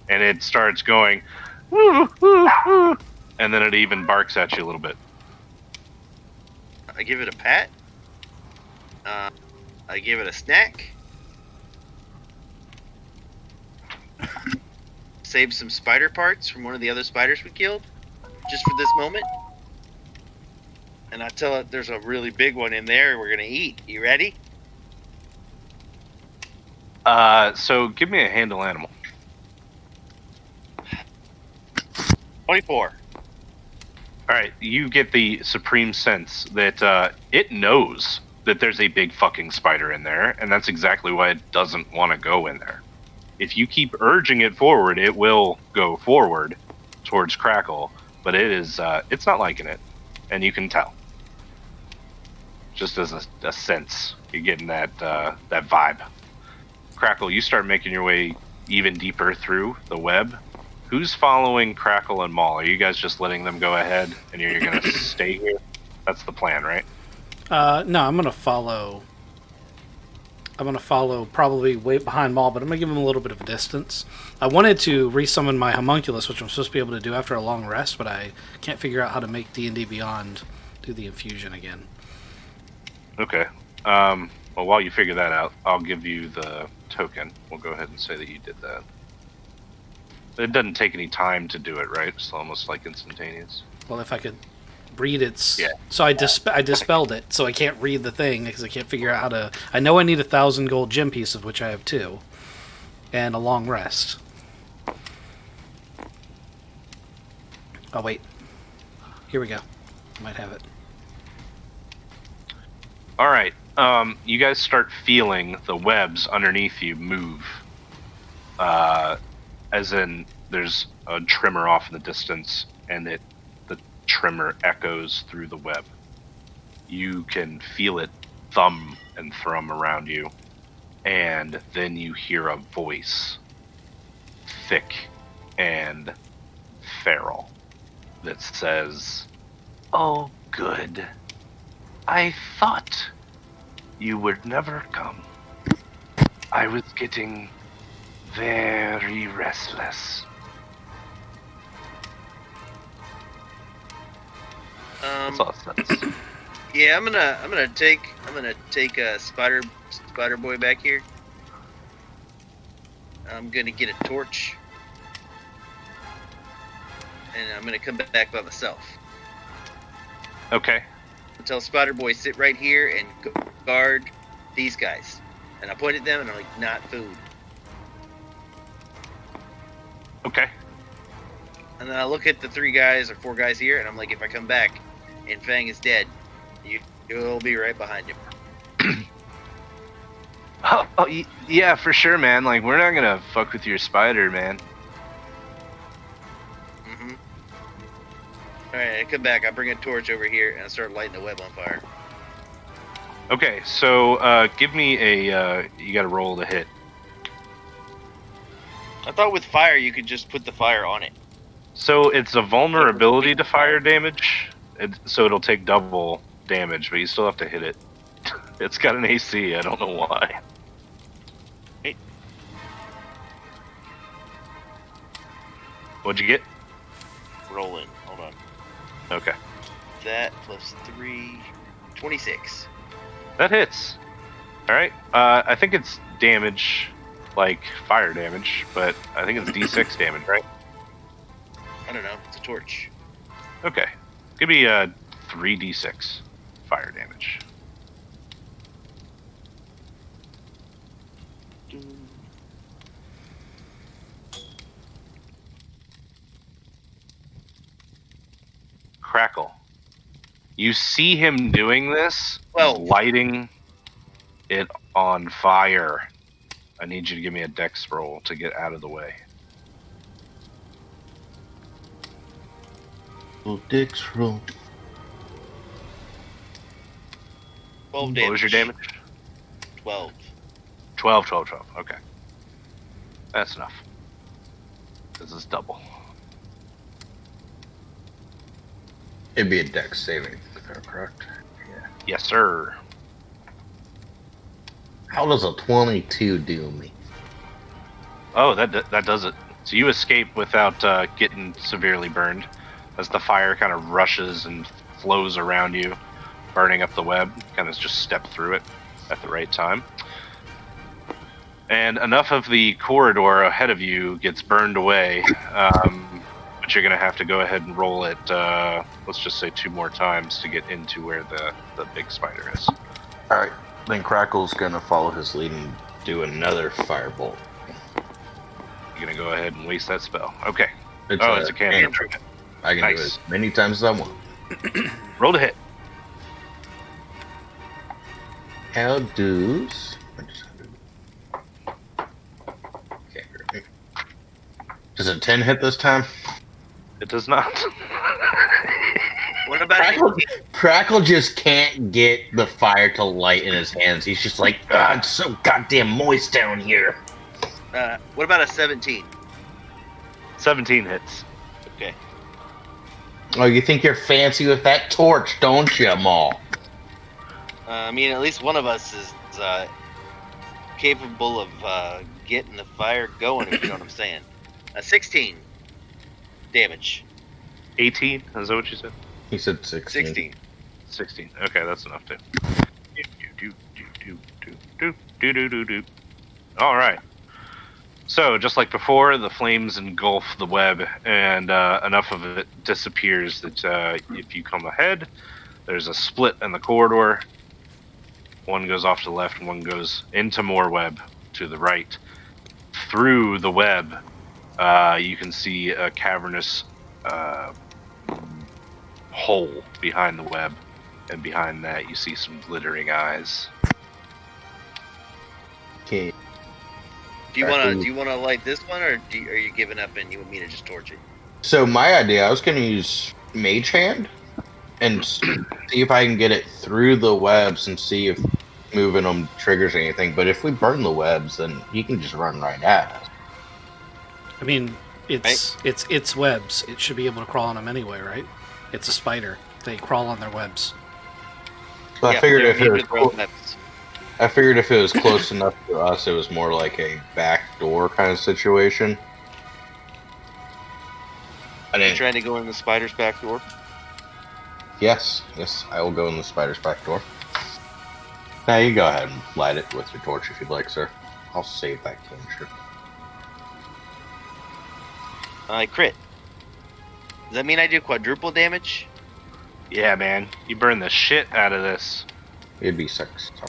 and it starts going, woo, woo, woo, and then it even barks at you a little bit. I give it a pat. I give it a snack. Save some spider parts from one of the other spiders we killed, just for this moment. And I tell it there's a really big one in there we're gonna eat. You ready? So give me a handle animal. 24. All right, you get the supreme sense that it knows that there's a big fucking spider in there, and that's exactly why it doesn't want to go in there. If you keep urging it forward, it will go forward towards Crackle, but it's not liking it, and you can tell. Just as a sense, you're getting that vibe. Crackle, you start making your way even deeper through the web. Who's following Crackle and Maul? Are you guys just letting them go ahead, and you're gonna stay here? That's the plan, right? No, I'm gonna follow probably way behind Maul, but I'm gonna give him a little bit of a distance. I wanted to resummon my homunculus, which I'm supposed to be able to do after a long rest, but I can't figure out how to make D&D Beyond do the infusion again. Okay. Well, while you figure that out, I'll give you the token. We'll go ahead and say that you did that. It doesn't take any time to do it, right? It's almost like instantaneous. Well, if I could read its... Yeah. So I dispelled it, so I can't read the thing, because I can't figure out how to... I know I need 1,000 gold gem piece, of which I have 2. And a long rest. Oh, wait. Here we go. I might have it. All right. You guys start feeling the webs underneath you move. As in, there's a trimmer off in the distance, and the trimmer echoes through the web. You can feel it thumb and thrum around you, and then you hear a voice, thick and feral, that says, "Oh, good. I thought you would never come. I was getting very restless." That's all it says. Yeah, I'm gonna take Spider Boy back here. I'm gonna get a torch, and I'm gonna come back by myself. Okay. I'll tell Spider Boy sit right here and guard these guys, and I point at them and I'm like, not food. Okay. And then I look at the 3 guys or 4 guys here, and I'm like, if I come back and Fang is dead, you'll be right behind him. Yeah, for sure, man. Like, we're not gonna fuck with your spider, man. Mm-hmm. Alright, I come back, I bring a torch over here, and I start lighting the web on fire. Okay, so give me a. You got to roll to hit. I thought with fire you could just put the fire on it. So it's a vulnerability to fire damage, so it'll take double damage, but you still have to hit it. It's got an AC. I don't know why. Hey. What'd you get? Rolling. Hold on. Okay, That plus 3, 26. that hits. All right. I think it's damage, like fire damage, but I think it's D6 damage, right? I don't know. It's a torch. Okay. Give me 3d6 fire damage. Crackle. You see him doing this, Well, lighting it on fire. I need you to give me a dex roll to get out of the way. Little dicks roll. 12 damage. What was your damage? 12. 12. Okay. That's enough. This is double. It'd be a dex saving, if I'm correct. Yeah. Yes, sir. How does a 22 do me? Oh, that does it. So you escape without getting severely burned, as the fire kind of rushes and flows around you, burning up the web. Kind of just step through it at the right time. And enough of the corridor ahead of you gets burned away, but you're going to have to go ahead and roll it, let's just say 2 more times to get into where the big spider is. Alright, then Crackle's gonna follow his lead and do another firebolt. You're going to go ahead and waste that spell. Okay. It's It's a cantrip. I can do it Nice. as many times as I want. Roll to hit. How does... Does a 10 hit this time? It does not. What about Crackle just can't get the fire to light in his hands. He's just like, ah, it's so goddamn moist down here. what about a 17? 17 hits. Okay. Oh, you think you're fancy with that torch, don't you, Maul? I mean, at least one of us is capable of getting the fire going, if you know what I'm saying. 16 damage. 18? Is that what you said? He said 16. 16. 16. Okay, that's enough to. All right. So, just like before, the flames engulf the web, and enough of it disappears that if you come ahead, there's a split in the corridor. One goes off to the left, one goes into more web to the right. Through the web, you can see a cavernous hole behind the web, and behind that you see some glittering eyes. Okay. Do you wanna light this one, or are you giving up and you want me to just torch it? So my idea, I was going to use Mage Hand and see if I can get it through the webs and see if moving them triggers anything. But if we burn the webs, then he can just run right at us. I mean, it's webs. It should be able to crawl on them anyway, right? It's a spider. They crawl on their webs. So Yeah, I figured they're if it was immune to their own clo- weapons. I figured if it was close enough to us, it was more like a back door kind of situation. I You didn't. trying to go in the spider's back door? Yes, I will go in the spider's back door. Now you go ahead and light it with your torch if you'd like, sir. I'll save that cantrip. I crit. Does that mean I do quadruple damage? Yeah, man, you burn the shit out of this. It'd be 6. So.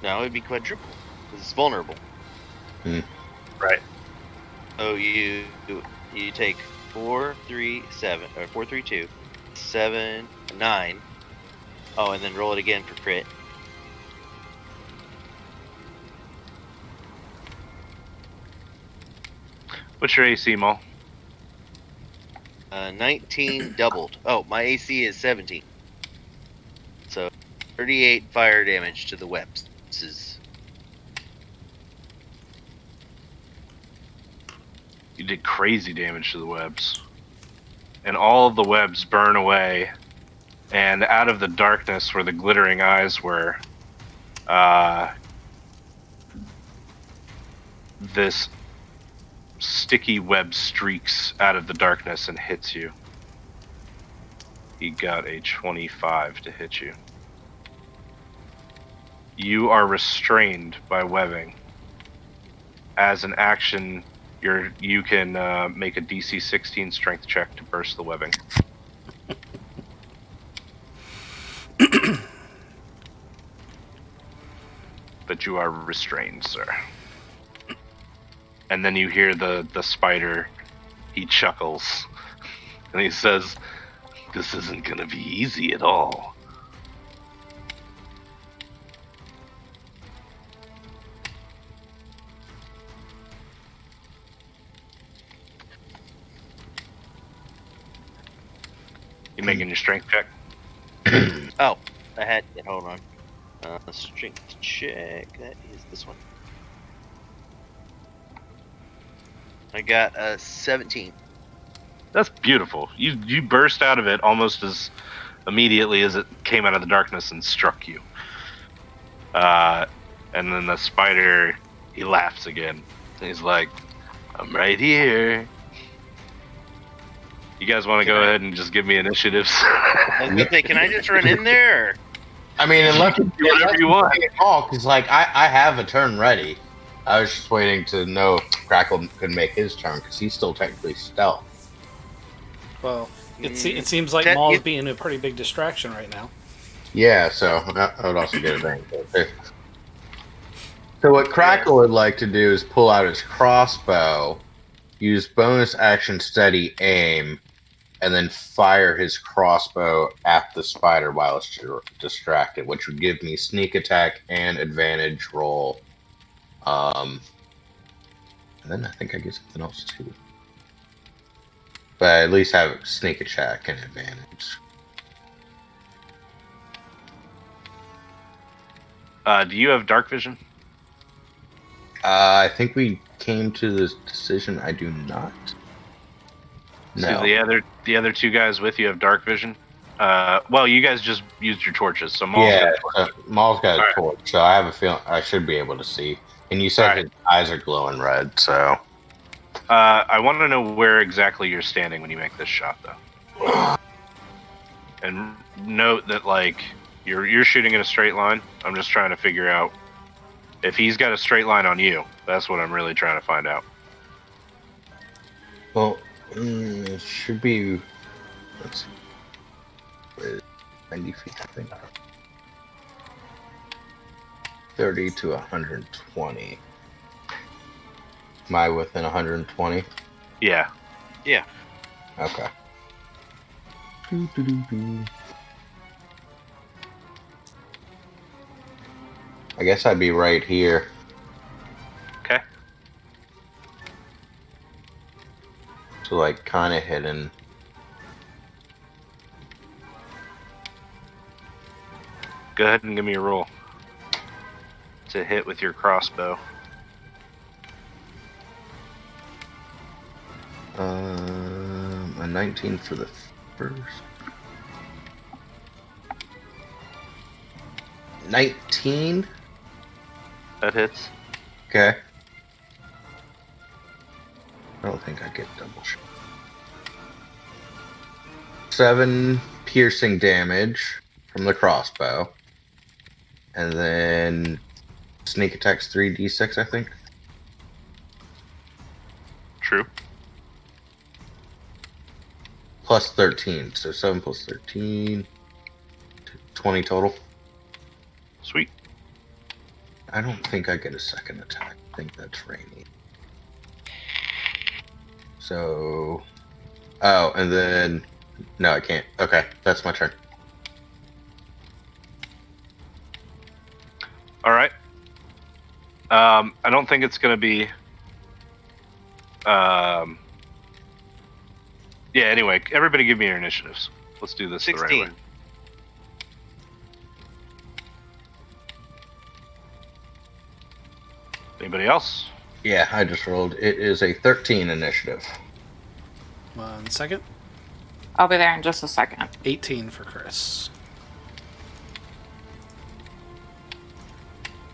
No, it'd be quadruple. Because it's vulnerable. Right. So you take 4, 3, 7, or 4, 3, 2, 7, 9. Oh, and then roll it again for crit. What's your AC, Mo? 19 doubled. Oh, my AC is 17. So 38 fire damage to the webs. You did crazy damage to the webs. And all of the webs burn away. And out of the darkness where the glittering eyes were, this sticky web streaks out of the darkness and hits you. He got a 25 to hit you. You are restrained by webbing. As an action, you can make a DC 16 strength check to burst the webbing. But you are restrained, sir. And then you hear the spider. He chuckles. And he says, "This isn't going to be easy at all." You making your strength check? Oh, I had it. Hold on. Strength check. That is this one. I got a 17. That's beautiful. You burst out of it almost as immediately as it came out of the darkness and struck you. And then the spider, he laughs again. He's like, "I'm right here." You guys want to go ahead and just give me initiatives? I was gonna say, can I just run in there? Or? I mean, unless do whatever you want. Because, like, I have a turn ready. I was just waiting to know if Crackle could make his turn, because he's still technically stealth. Well, it seems like That- Maul's it- being a pretty big distraction right now. Yeah, so I would also get advantage there, too. So what Crackle would like to do is pull out his crossbow, use bonus action steady aim, and then fire his crossbow at the spider while it's distracted, which would give me sneak attack and advantage roll. And then I think I get something else too. But I at least have sneak attack and advantage. Do you have dark vision? I think we came to this decision. I do not. No. So the other two guys with you have dark vision. Well, you guys just used your torches, so Maul's Yeah, got Maul's got a Alright. torch, so I have a feeling I should be able to see. And you said Alright. his eyes are glowing red, so. I want to know where exactly you're standing when you make this shot, though. And note that, like, you're shooting in a straight line. I'm just trying to figure out if he's got a straight line on you. That's what I'm really trying to find out. Well, it should be. Let's see. Where is it? 90 feet, I think. 30 to 120. Am I within 120? Yeah. Okay. I guess I'd be right here. Okay. So, like, kind of hidden. Go ahead and give me a roll to hit with your crossbow. A 19 for the first. 19? That hits. Okay. I don't think I get double shot. 7 piercing damage from the crossbow. And then sneak attacks 3d6, I think. True. Plus 13. So 7 plus 13. 20 total. Sweet. I don't think I get a second attack. I think that's rainy. So. Oh, and then. No, I can't. Okay, that's my turn. All right. I don't think it's going to be. Yeah. Anyway, everybody, give me your initiatives. Let's do this the right 16. way. Anybody else? Yeah, I just rolled. It is a 13 initiative. 1 second. I'll be there in just a second. 18 for Chris.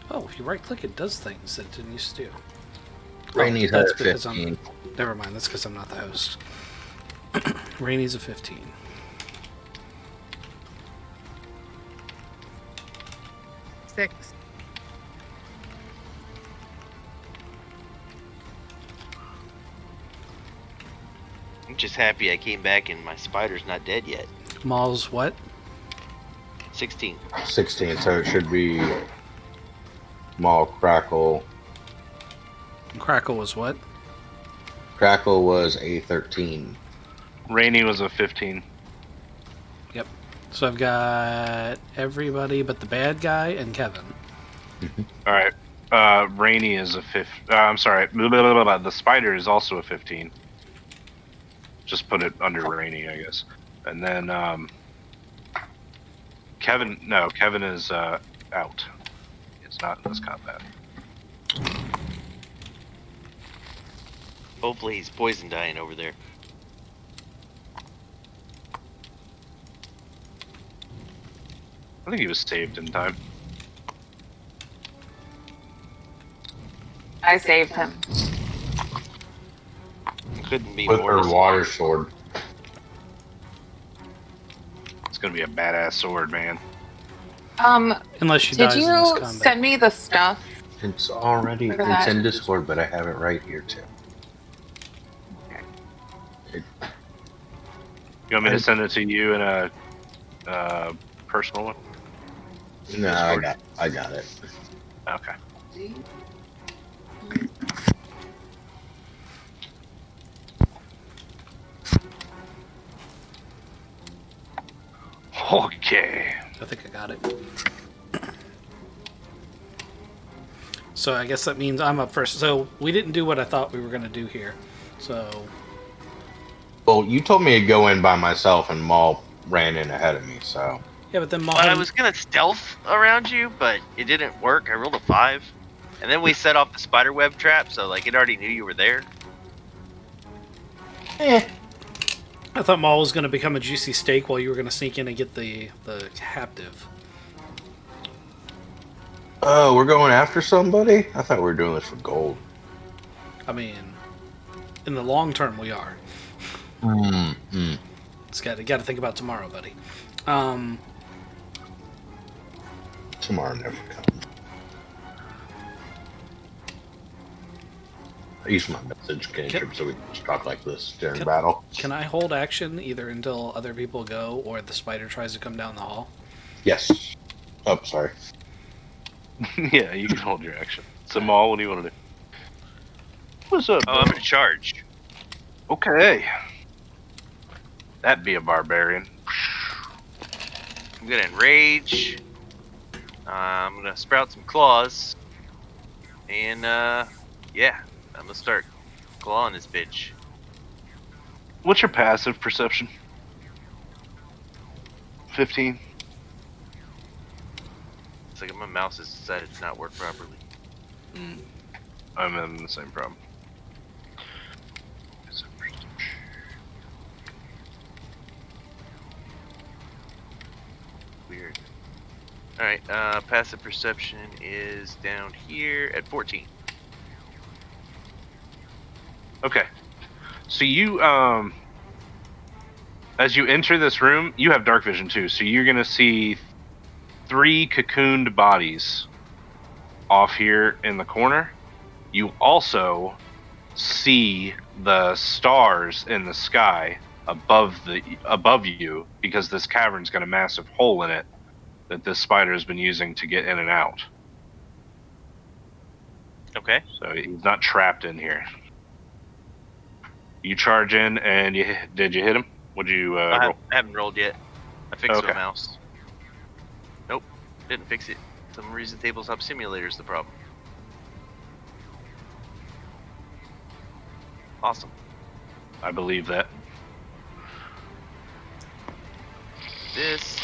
Oh, if you right click, it does things that it didn't used to do. Rainy's that's at because 15. Never mind, that's because I'm not the host. Rainy's a 15. Six. I'm just happy I came back and my spider's not dead yet. Maul's what? 16. 16, so it should be Maul, Crackle. Crackle was what? Crackle was a 13. Rainy was a 15. Yep. So I've got everybody but the bad guy and Kevin. All right. Rainy is a 15. I'm sorry. Blah, blah, blah, blah. The spider is also a 15. Just put it under Rainy, I guess. And then Kevin. No, Kevin is out. It's not in this combat. Hopefully he's poison dying over there. I think he was saved in time. I saved him. Couldn't be With more her disappointed. water sword. It's gonna be a badass sword, man. Unless she Did dies in this you combat. send me the stuff? It's already, Look at it's that. in Discord, but I have it right here too. You want me to send it to you in a personal one? No, I got it. Okay. Okay. I think I got it. So I guess that means I'm up first. So we didn't do what I thought we were going to do here. So Well, you told me to go in by myself, and Maul ran in ahead of me, so. yeah, but then Maul. Well, I was gonna stealth around you, but it didn't work. I rolled a 5, and then we set off the spider web trap, so like it already knew you were there. I thought Maul was going to become a juicy steak while you were going to sneak in and get the captive. Oh, we're going after somebody? I thought we were doing this for gold. I mean, in the long term, we are. It's got to think about tomorrow, buddy. Tomorrow never comes. I use my message cantrip so we can just talk like this during battle. Can I hold action either until other people go or the spider tries to come down the hall? Yes. Oh, sorry. Yeah, you can hold your action. So, Maul, what do you want to do? What's up? Oh, I'm gonna charge. Okay. That'd be a barbarian. I'm gonna enrage. I'm gonna sprout some claws, and yeah, I'm gonna start clawing this bitch. What's your passive perception? 15. It's like my mouse has decided to not work properly. I'm in the same problem. Weird. All right, passive perception is down here at 14. Okay. So you, as you enter this room, you have dark vision too. So you're gonna see 3 cocooned bodies off here in the corner. You also see the stars in the sky above you, because this cavern's got a massive hole in it that this spider has been using to get in and out. Okay. So he's not trapped in here. You charge in, and did you hit him? Would you I roll? haven't rolled yet. I fixed Okay. my mouse. Nope, didn't fix it. Some reason tabletop simulator's the problem. Awesome. I believe that. This.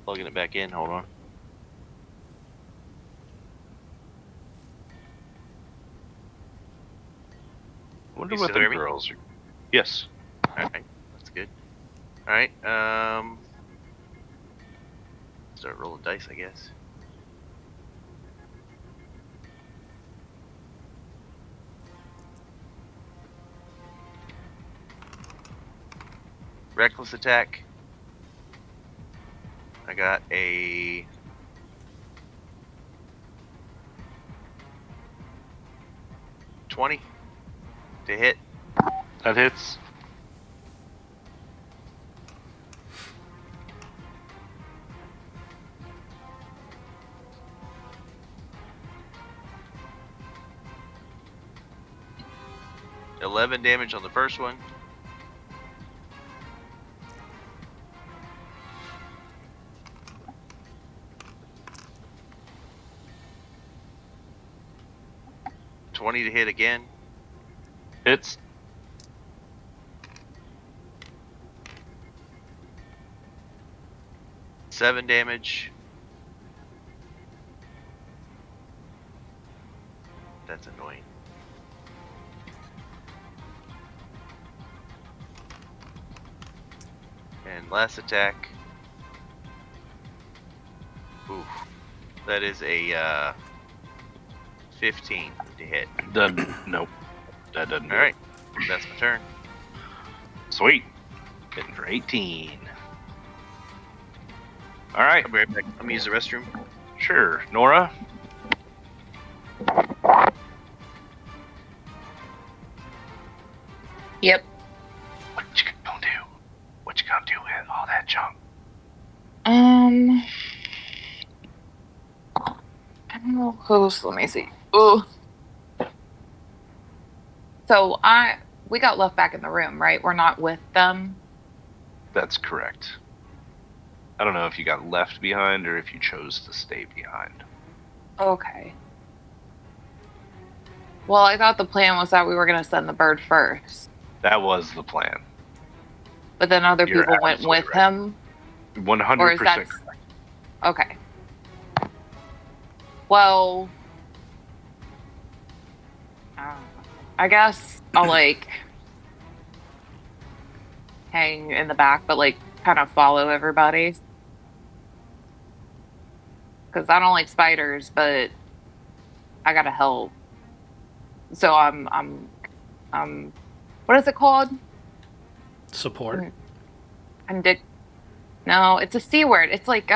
Plugging it back in. Hold on. I wonder You what still the hear me? girls are. Yes. All right, that's good. All right. Start rolling dice, I guess. Reckless attack. I got a 20 to hit. That hits. $11 damage on the first one. $20 to hit again. Hits. $7 damage. That's annoying. And last attack. Oof. That is a 15 to hit. Nope. That doesn't do All right. That's my turn. it. Sweet. Hitting for 18. All right. I'll be right back. I'm gonna use the restroom. Sure. Nora? Yep. What you gonna do? What you gonna do with all that junk? I don't know who's. Let me see. Ooh. So we got left back in the room, right? We're not with them. That's correct. I don't know if you got left behind or if you chose to stay behind. Okay. Well, I thought the plan was that we were gonna send the bird first, That was the plan. but then other You're people went absolutely with right. him. 100%. Or is that okay? Well, I guess I'll like hang in the back, but like kind of follow everybody because I don't like spiders, but I gotta help. So what is it called? Support. No, it's a C word. It's like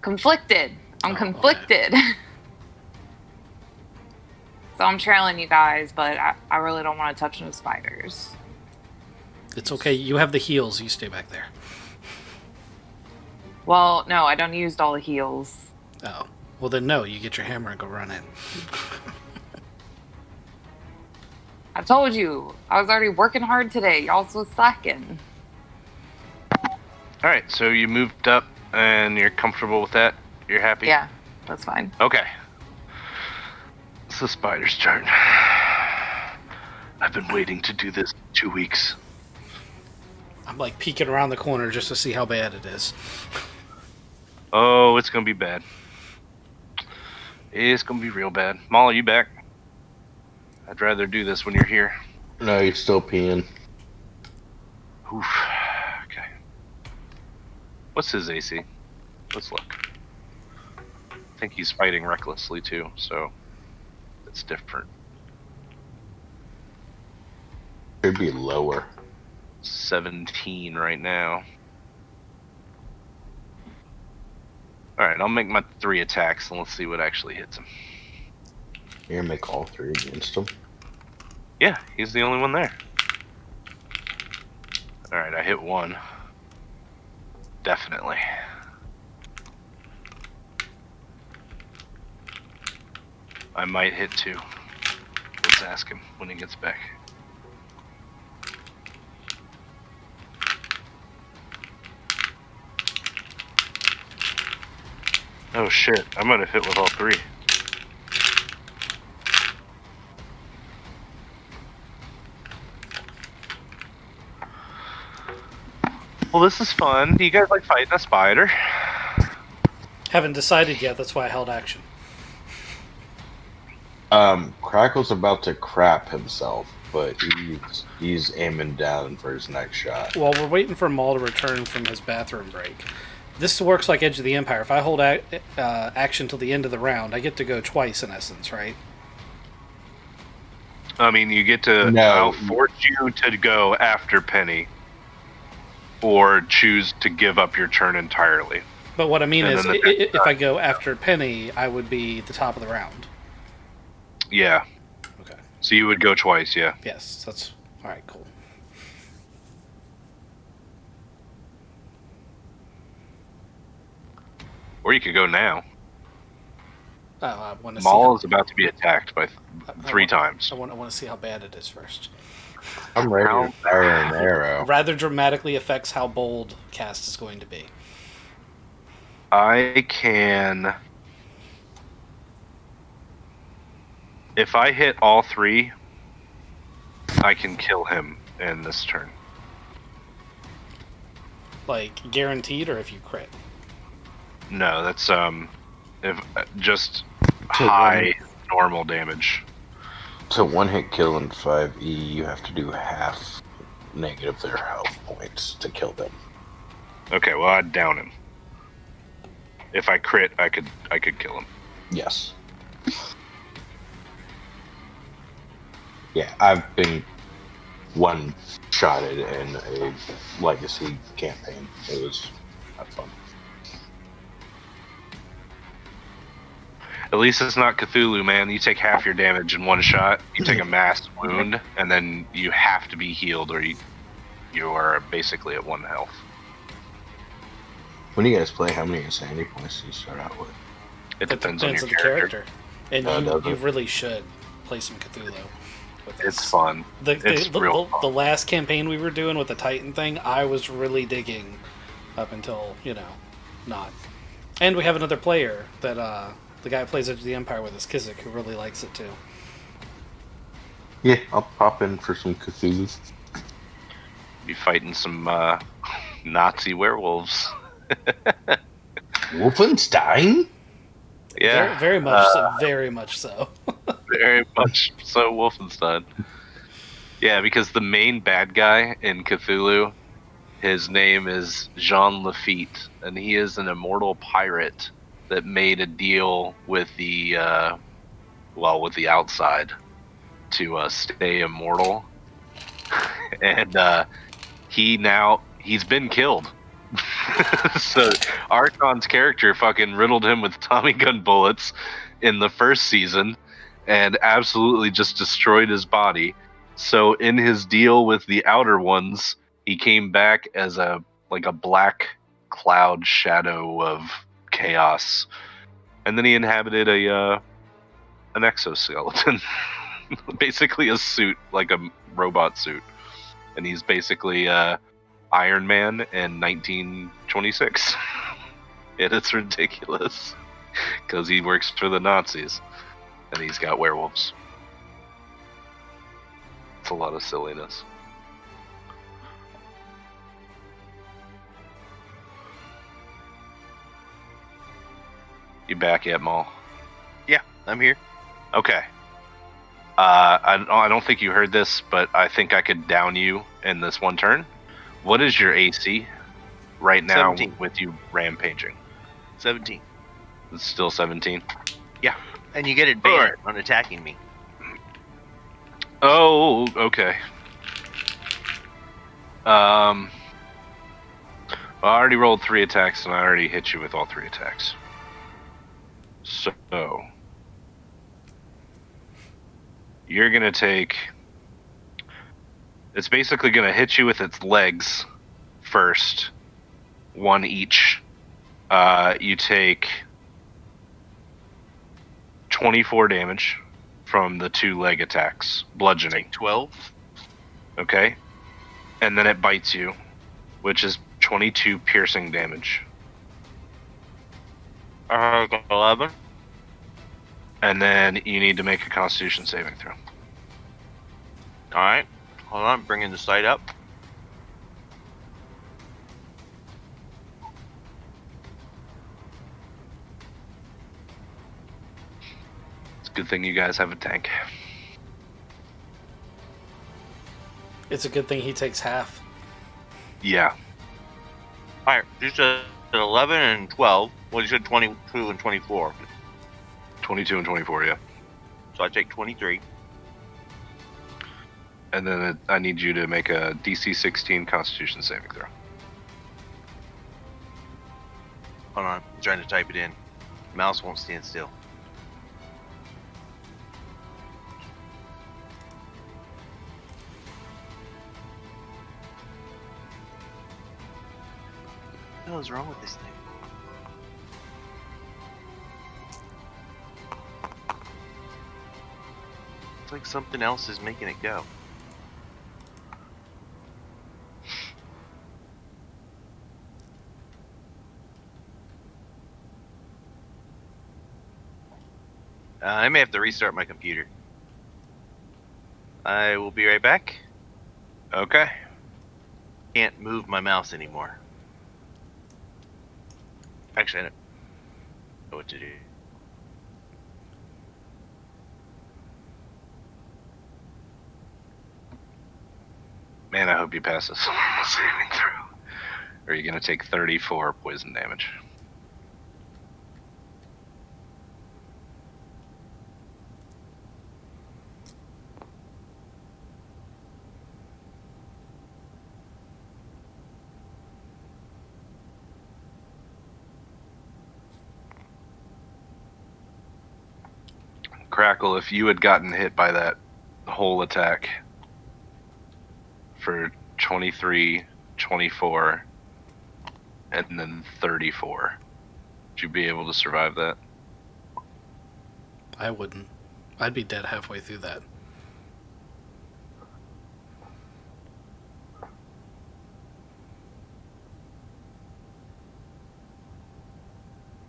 conflicted. I'm Oh, okay. conflicted. So I'm trailing you guys, but I really don't want to touch no spiders. It's okay. You have the heals. You stay back there. Well, no, I don't used all the heals. Oh. Well, then no. You get your hammer and go run in. I told you, I was already working hard today. Y'all was slacking. All right, so you moved up and you're comfortable with that? You're happy? Yeah, that's fine. Okay. It's the spider's turn. I've been waiting to do this 2 weeks. I'm like peeking around the corner just to see how bad it is. Oh, it's gonna be bad. It's gonna be real bad. Molly, you back? I'd rather do this when you're here. No, you're still peeing. Oof. Okay. What's his AC? Let's look. I think he's fighting recklessly too, so it's different. Should be lower. 17 right now. Alright, I'll make my 3 attacks and let's see what actually hits him. You're gonna make all 3 against him. Yeah, he's the only one there. Alright, I hit 1. Definitely. I might hit 2. Let's ask him when he gets back. Oh shit, I might have hit with all 3. Well, this is fun. Do you guys like fighting a spider? Haven't decided yet. That's why I held action. Crackle's about to crap himself, but he's aiming down for his next shot. While we're waiting for Maul to return from his bathroom break, this works like Edge of the Empire. If I hold action till the end of the round, I get to go twice in essence, right? I mean, you get to. No. I'll force you to go after Penny, or choose to give up your turn entirely. But what I mean And is, then the if I go after Penny, I would be the top of the round. Yeah. Okay. So you would go twice, yeah. Yes, that's all right. Cool. Or you could go now. I want to Maul see. is about to be attacked by three times. I want to see how bad it is first. I'm ready to fire an arrow. Rather dramatically affects how bold cast is going to be. I can. If I hit all three, I can kill him in this turn. Like guaranteed, or if you crit. No, that's if just high normal damage. To one-hit kill in 5e, you have to do half negative their health points to kill them. Okay, well I'd down him. If I crit, I could kill him. Yes. Yeah, I've been one-shotted in a legacy campaign. It was not fun. At least it's not Cthulhu, man. You take half your damage in one shot. You take a mass wound, and then you have to be healed, or you are basically at 1 health. When you guys play, how many insanity points do you start out with? It depends on your the character. And does you it? really should play some Cthulhu. With this. It's fun. The last campaign we were doing with the Titan thing, I was really digging up until, not. And we have another player that, the guy who plays Edge of the Empire with us, Kizik, who really likes it too. Yeah, I'll pop in for some Cthulhu. Be fighting some Nazi werewolves. Wolfenstein? Yeah, Very much so. Very much so. very much so. Wolfenstein. Yeah, because the main bad guy in Cthulhu, his name is Jean Lafitte, and he is an immortal pirate that made a deal with the with the outside to stay immortal, and he's been killed. So Archon's character fucking riddled him with Tommy gun bullets in the first season, and absolutely just destroyed his body. So in his deal with the Outer Ones, he came back as a black cloud shadow of chaos, and then he inhabited an exoskeleton, basically a suit, like a robot suit, and he's basically Iron Man in 1926. And it's ridiculous because he works for the Nazis and he's got werewolves. It's a lot of silliness. You back yet, Maul? Yeah, I'm here. Okay. I don't think you heard this, but I think I could down you in this one turn. What is your AC right now 17. with you rampaging? 17. It's still 17? Yeah, and you get advantage Alright. on attacking me. Oh, okay. Well, I already rolled 3 attacks, and I already hit you with all 3 attacks. So, you're going to take... It's basically going to hit you with its legs first. 1 each. You take 24 damage from the 2 leg attacks. Bludgeoning. 12. Okay. And then it bites you, which is 22 piercing damage. 11. And then you need to make a Constitution saving throw. Alright. Hold on, bringing the sight up. Good thing you guys have a tank. It's a good thing he takes half. Yeah. All right, you said 11 and 12. Well, you said 22 and 24. 22 and 24, yeah. So I take 23. And then I need you to make a DC 16 Constitution saving throw. Hold on, I'm trying to type it in. Mouse won't stand still. What the hell is wrong with this thing? It's like something else is making it go. I may have to restart my computer. I will be right back. Okay. Can't move my mouse anymore. Actually, I don't know what to do. Man, I hope you pass this saving throw. Or are you going to take 34 poison damage? Crackle, if you had gotten hit by that whole attack for 23, 24, and then 34, would you be able to survive that? I wouldn't. I'd be dead halfway through that.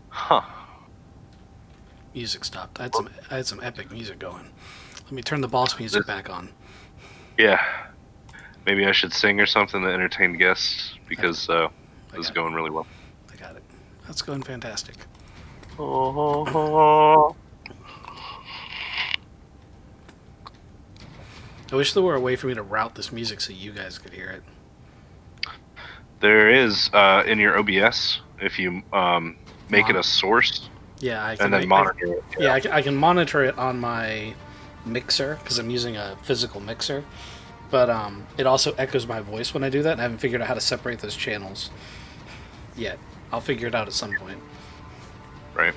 Huh. Music stopped. I had some epic music going. Let me turn the boss music back on. Yeah. Maybe I should sing or something to entertain guests, because this is going really well. I got it. That's going fantastic. Oh. I wish there were a way for me to route this music so you guys could hear it. There is, in your OBS, if you make it a source, Yeah, I can and then monitor it. Yeah, I can monitor it on my mixer because I'm using a physical mixer. But it also echoes my voice when I do that, and I haven't figured out how to separate those channels yet. I'll figure it out at some point. Right.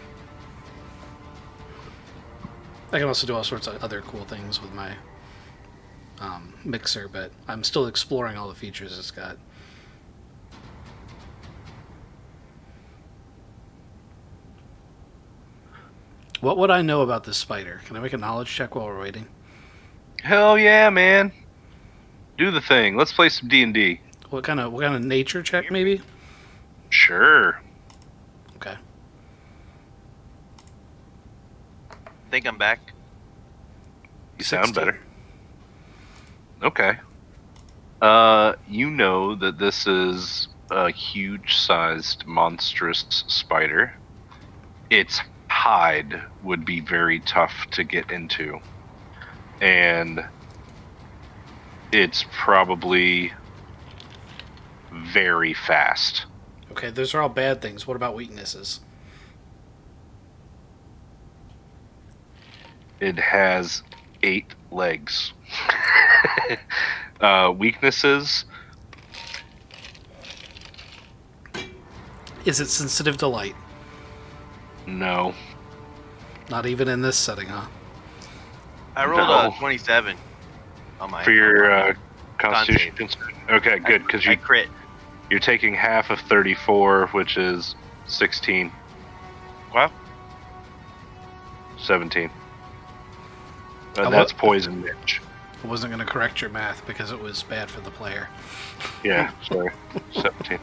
I can also do all sorts of other cool things with my mixer, but I'm still exploring all the features it's got. What would I know about this spider? Can I make a knowledge check while we're waiting? Hell yeah, man. Do the thing. Let's play some D&D. What kind of nature check, maybe? Sure. Okay. Think I'm back. You sound 16. better. Okay. You know that this is a huge-sized, monstrous spider. Its hide would be very tough to get into. And it's probably very fast. Okay, those are all bad things. What about weaknesses? It has 8 legs. Weaknesses. Is it sensitive to light? No. Not even in this setting, huh? I rolled No. a 27 on my For your Constitution. Okay, good, because I crit. you're taking half of 34, which is 16. Well, 17. Oh, That's what? poison damage. I wasn't going to correct your math because it was bad for the player. Yeah, sorry. 17.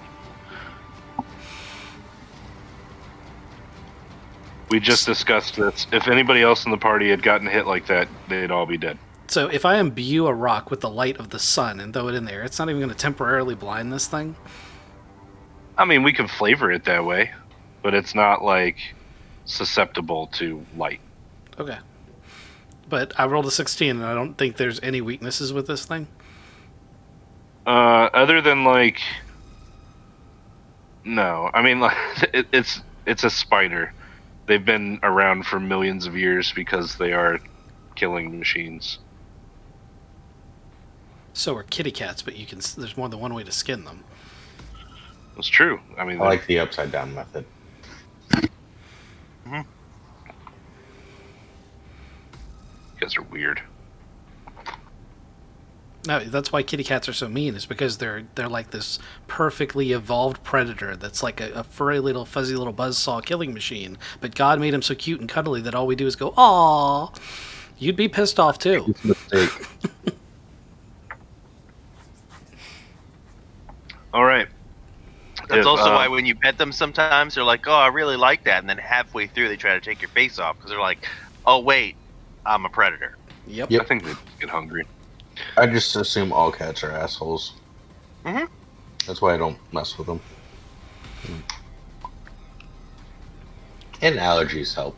We just discussed this. If anybody else in the party had gotten hit like that, they'd all be dead. So if I imbue a rock with the light of the sun and throw it in there, it's not even going to temporarily blind this thing? I mean, we can flavor it that way, but it's not, like, susceptible to light. Okay. But I rolled a 16, and I don't think there's any weaknesses with this thing. Other than like, no. I mean, like it's a spider. They've been around for millions of years because they are killing machines. So are kitty cats, but there's more than one way to skin them. It's true. I mean, I like the upside down method. you guys are weird. No, that's why kitty cats are so mean. Is because they're like this perfectly evolved predator that's like a furry little fuzzy little buzzsaw killing machine. But God made him so cute and cuddly that all we do is go, "Aw." You'd be pissed off too. It's a mistake. All right. That's also why when you pet them, sometimes they're like, "Oh, I really like that," and then halfway through they try to take your face off because they're like, "Oh wait, I'm a predator." Yep. I think they get hungry. I just assume all cats are assholes. Mhm. That's why I don't mess with them. And allergies help.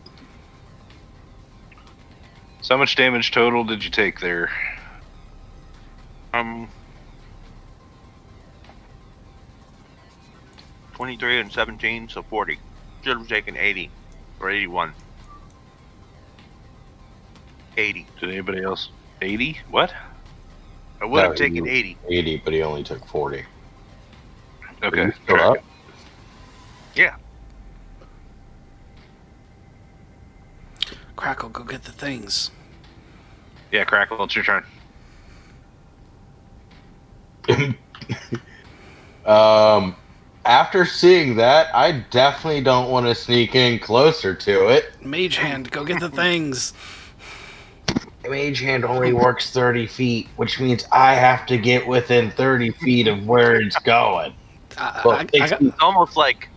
So how much damage total did you take there? 23 and 17, so 40. Should have taken 80 or 81. 80. Did anybody else? 80? What? I would have No, taken he- 80. 80, but he only took 40. Okay. Are you still up? Yeah. Crackle, go get the things. Yeah, Crackle, it's your turn. After seeing that, I definitely don't want to sneak in closer to it. Mage hand, go get the things. Mage hand only works 30 feet, which means I have to get within 30 feet of where it's going. Well, I got, It's almost like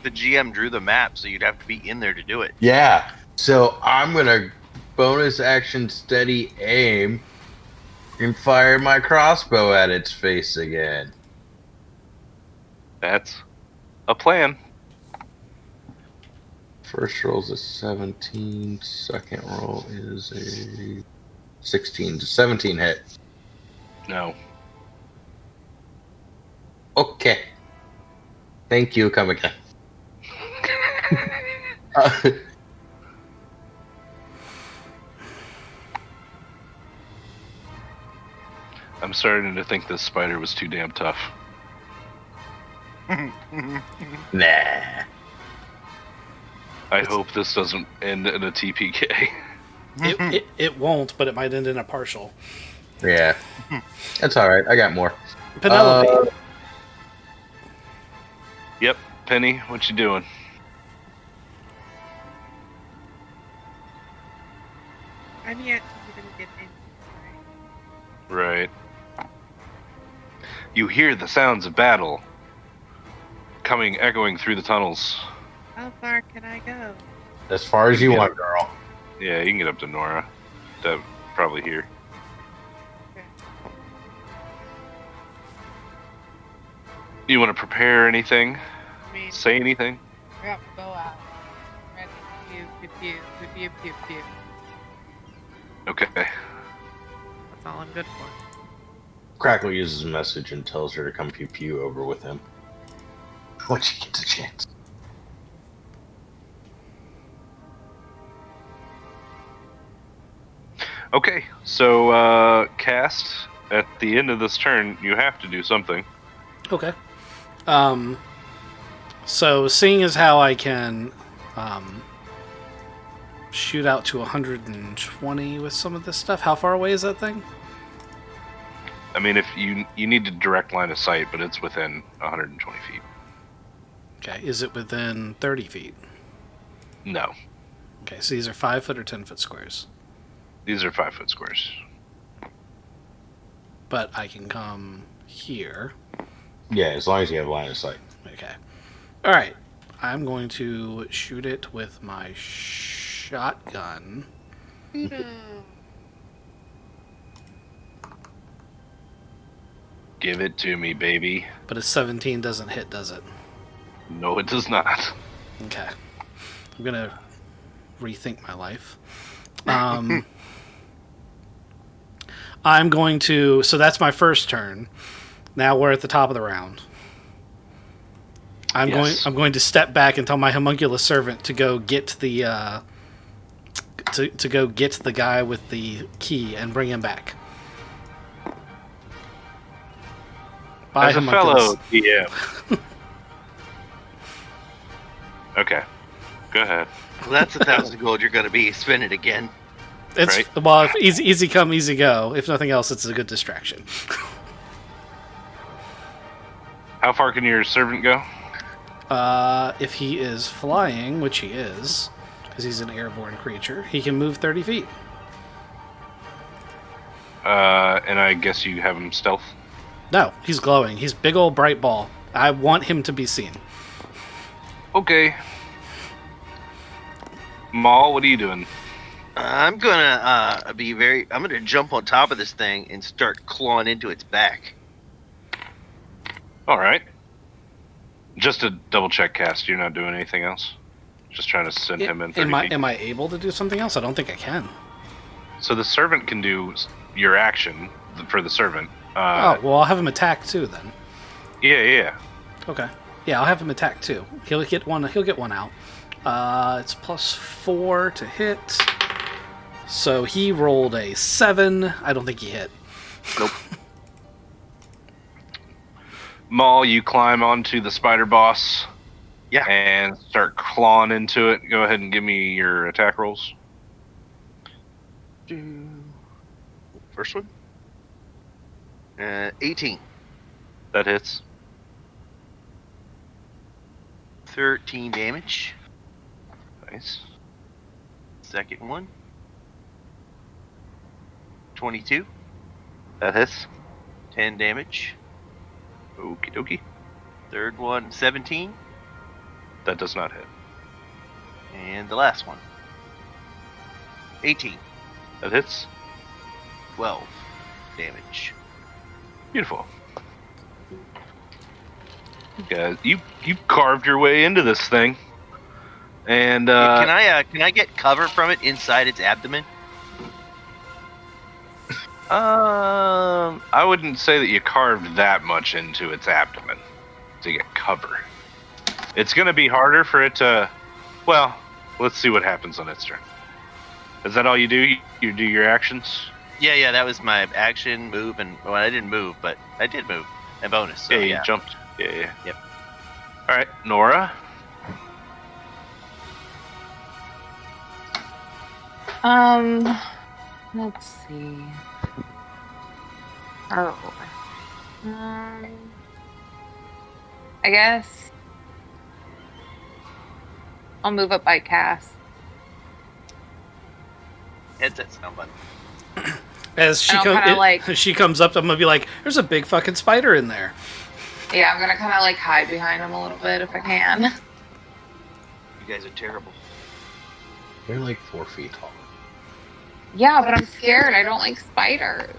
the GM drew the map, so you'd have to be in there to do it. Yeah, so I'm gonna bonus action steady aim and fire my crossbow at its face again. That's a plan. First roll's a 17, second roll is a 16 to 17 hit. No. Okay. Thank you, come again. I'm starting to think this spider was too damn tough. Nah. I hope this doesn't end in a TPK. it won't, but it might end in a partial. Yeah. That's alright, I got more. Penelope. Yep, Penny, what you doing? I'm yet to even get in. Right. You hear the sounds of battle echoing through the tunnels. How far can I go? As far as you want, girl. Yeah, you can get up to Nora. Probably here. Okay. You want to prepare anything? I mean, Say anything? yep, go out. Ready. Pew, pew, pew, pew, pew, pew. Okay. That's all I'm good for. Crackle uses a message and tells her to come pew pew over with him. When she gets a chance. Okay, so cast at the end of this turn, you have to do something. Okay. So seeing as how I can shoot out to 120 with some of this stuff, how far away is that thing? I mean, if you need a direct line of sight, but it's within 120 feet. Okay, is it within 30 feet? No, Okay, so these are 5 foot or 10 foot squares. these are 5 foot squares. But I can come here. Yeah, as long as you have line of sight. Okay. Alright. I'm going to shoot it with my shotgun. Give it to me, baby. But a 17 doesn't hit, does it? No, it does not. Okay. I'm going to rethink my life. I'm going to. So that's my first turn. Now we're at the top of the round. I'm going to step back and tell my homunculus servant to go get the to go get the guy with the key and bring him back. Bye, As a homunculus. fellow DM. Okay, go ahead. Well, that's 1,000 gold you're going to be spending again. It's Right. well, if easy come, easy go. If nothing else, it's a good distraction. How far can your servant go? If he is flying, which he is, because he's an airborne creature, he can move 30 feet. And I guess you have him stealth. No, he's glowing. He's big old bright ball. I want him to be seen. Okay. Maul, what are you doing? I'm gonna I'm gonna jump on top of this thing and start clawing into its back. All right. Just a double check cast. You're not doing anything else. Just trying to send him in 30 feet. Am I able to do something else? I don't think I can. So the servant can do your action for the servant. Oh, well, I'll have him attack too then. Yeah. Okay. Yeah, I'll have him attack too. He'll get one out. It's +4 to hit. So he rolled a 7. I don't think he hit. Nope. Maul, you climb onto the spider boss. Yeah. And start clawing into it. Go ahead and give me your attack rolls. First one. 18. That hits. 13 damage. Nice. Second one. 22. That hits. 10 damage. Okie dokie. Third one, 17. That does not hit. And the last one. 18. That hits. 12 damage. Beautiful. You guys, you carved your way into this thing. And Can I get cover from it inside its abdomen? I wouldn't say that you carved that much into its abdomen to get cover. It's going to be harder for it to. Well, let's see what happens on its turn. Is that all you do? You do your actions? Yeah, that was my action, move, and well, I didn't move, but I did move. A bonus. So, Yeah, you jumped. Yeah. Yep. All right, Nora. Let's see. Oh. I guess I'll move up by Cass. Headset sound button. As she, And I'll kinda, like- she comes up, I'm going to be like, there's a big fucking spider in there. Yeah, I'm gonna kind of like hide behind him a little bit if I can. You guys are terrible. You're like 4 feet tall. Yeah, but I'm scared. I don't like spiders.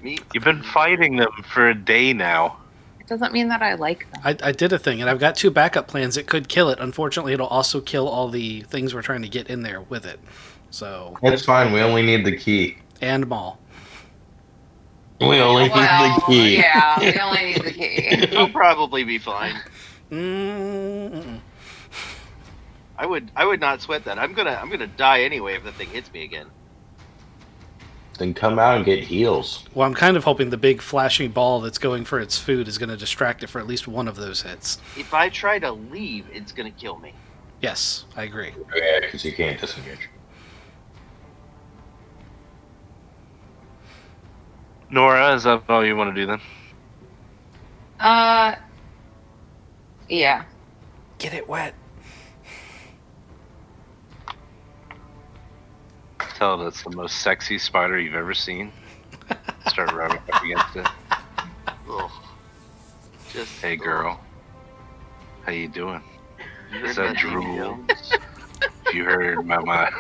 Me? You've been fighting them for a day now. It doesn't mean that I like them. I did a thing, and I've got 2 backup plans. It could kill it. Unfortunately, it'll also kill all the things we're trying to get in there with it. So, That's fine. We only need the key. and Maul. We only need the key. Yeah, we only need the key. I'll probably be fine. Mm-mm. I would not sweat that. I'm gonna die anyway if that thing hits me again. Then come out and get heals. Well, I'm kind of hoping the big flashing ball that's going for its food is going to distract it for at least one of those hits. If I try to leave, it's gonna kill me. Yes, I agree. Yeah, because you can't disengage. Nora, is that all you want to do then? Yeah. Get it wet. Tell it it's the most sexy spider you've ever seen. Start rubbing up against it. Ugh. Just Hey, girl. How you doing? You Is heard that about Davy drool? Jones? If you heard about my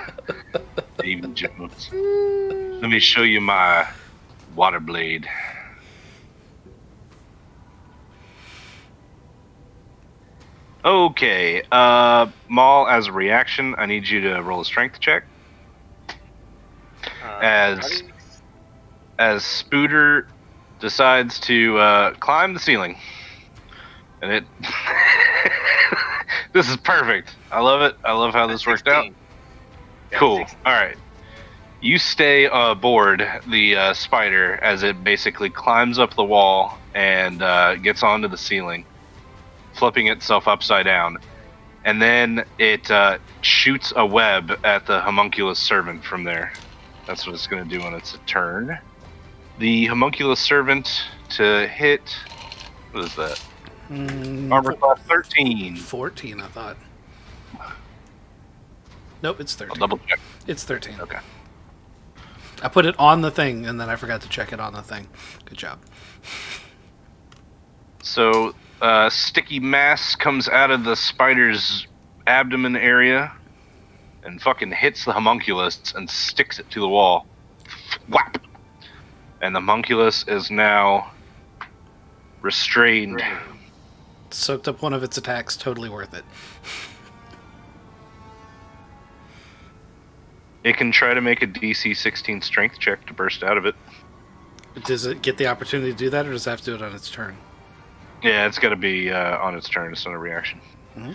Davy Jones, let me show you my water blade. Okay, Maul, as a reaction, I need you to roll a strength check. How As do you as Spooter decides to climb the ceiling. And it... This is perfect. I love it. I love how this worked out. 16. Yeah, Cool. 16. All right. You stay aboard the spider as it basically climbs up the wall and gets onto the ceiling, flipping itself upside down. And then it shoots a web at the homunculus servant from there. That's what it's going to do on its turn. The homunculus servant to hit... What is that? Armor class 13. 14, I thought. Nope, it's 13. I'll double check. It's 13. Okay. I put it on the thing, and then I forgot to check it on the thing. Good job. So, sticky mass comes out of the spider's abdomen area and fucking hits the homunculus and sticks it to the wall. Whap! And the homunculus is now restrained. Soaked up one of its attacks. Totally worth it. It can try to make a DC 16 strength check to burst out of it. Does it get the opportunity to do that, or does it have to do it on its turn? Yeah, it's got to be on its turn. It's not a reaction. Mhm.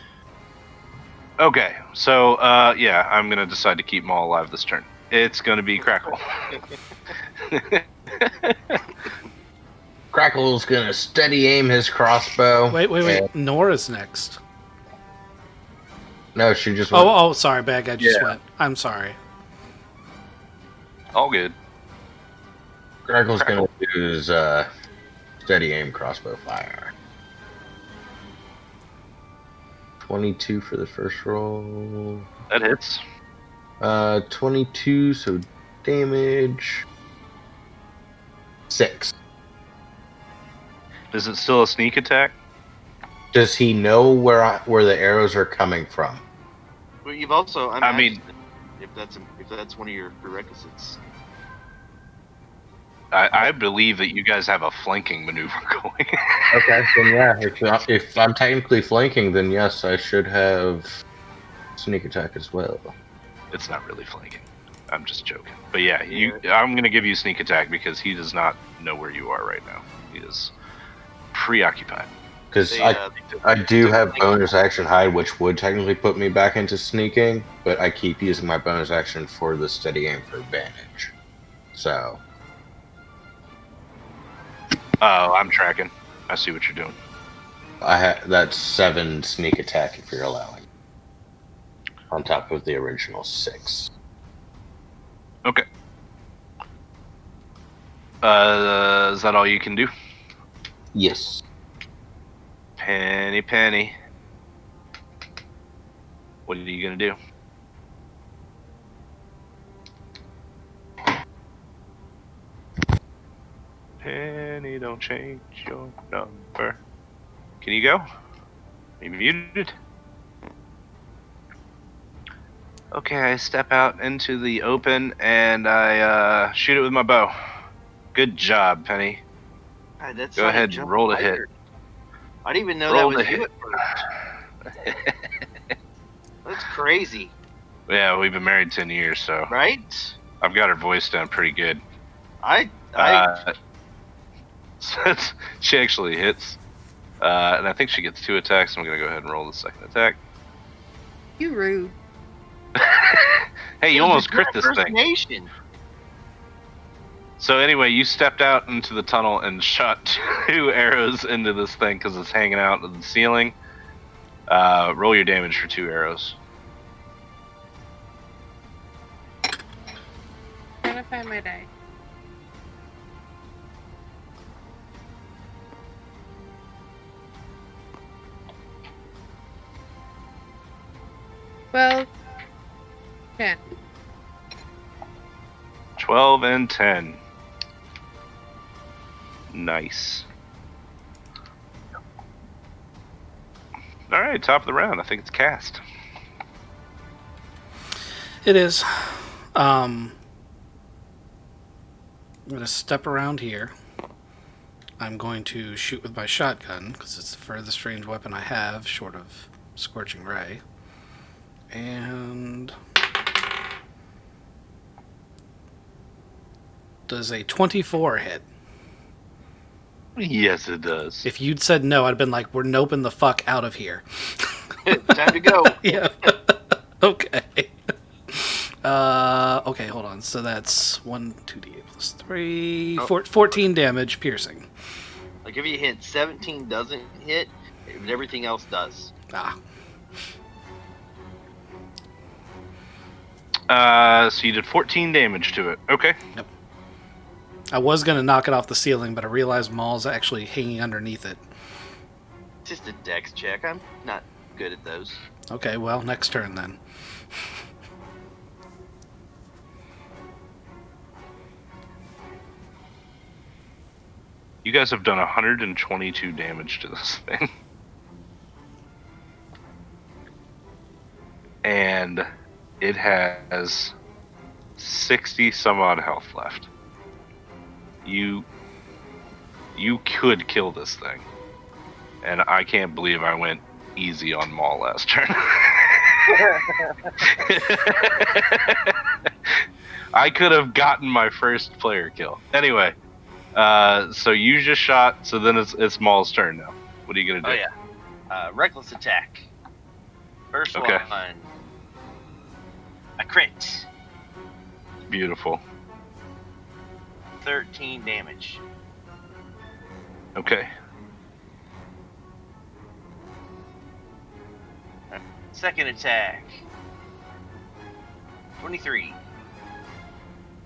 Okay, so yeah, I'm gonna decide to keep them all alive this turn. It's gonna be Crackle. Crackle's gonna steady aim his crossbow. Wait. and- Nora's next. No, she just went. Oh, sorry, bad guy just Yeah. went. I'm sorry. All good. Crackle's gonna use steady aim crossbow fire. 22 for the first roll. That hits. 22, so damage 6. Is it still a sneak attack? Does he know where the arrows are coming from? Well, you've also. I mean- if that's one of your prerequisites. I believe that you guys have a flanking maneuver going. Okay, then yeah. If I'm technically flanking, then yes, I should have sneak attack as well. It's not really flanking. I'm just joking. But yeah, I'm going to give you sneak attack because he does not know where you are right now. He is preoccupied. Because They, I do have bonus action hide, which would technically put me back into sneaking, but I keep using my bonus action for the steady aim for advantage. So, Oh, I'm tracking. I see what you're doing. that's 7 sneak attack if you're allowing, on top of the original 6. Okay. Is that all you can do? Yes. Penny. What are you going to do? Penny, don't change your number. Can you go? Are you muted? Okay, I step out into the open and I shoot it with my bow. Good job, Penny. God, that's Go not a ahead and jump roll to hit. either. I didn't even know Roll that was to you hit. at first. That's crazy, Yeah, we've been married 10 years, so right? I've got her voice down pretty good. I So she actually hits. And I think she gets 2 attacks. I'm going to go ahead and roll the second attack. You rude. Hey, you almost crit this thing. Impersonation. So anyway, you stepped out into the tunnel and shot 2 arrows into this thing because it's hanging out of the ceiling. Roll your damage for 2 arrows. Trying to find my die. Well, 10. 12 and 10. Nice. Alright, top of the round. I think it's cast. It is. I'm going to step around here. I'm going to shoot with my shotgun, because it's the furthest range weapon I have, short of Scorching Ray. And... Does a 24 hit? Yes, it does. If you'd said no, I'd have been like, we're noping the fuck out of here. Time to go. Yeah. Okay. Okay, hold on. So that's 2d8 plus 3. 14 damage, piercing. Like if you hit 17 doesn't hit, everything else does. Ah. So you did 14 damage to it. Okay. Yep. I was going to knock it off the ceiling, but I realized Maul's actually hanging underneath it. Just a dex check. I'm not good at those. Okay, well, next turn then. You guys have done 122 damage to this thing. And it has 60 some odd health left. You could kill this thing. And I can't believe I went easy on Maul last turn. I could have gotten my first player kill. Anyway, so you just shot, so then it's Maul's turn now. What are you gonna do? Oh yeah. Reckless attack. First Okay. one. A crit. Beautiful. 13 damage. Okay. Second attack. 23.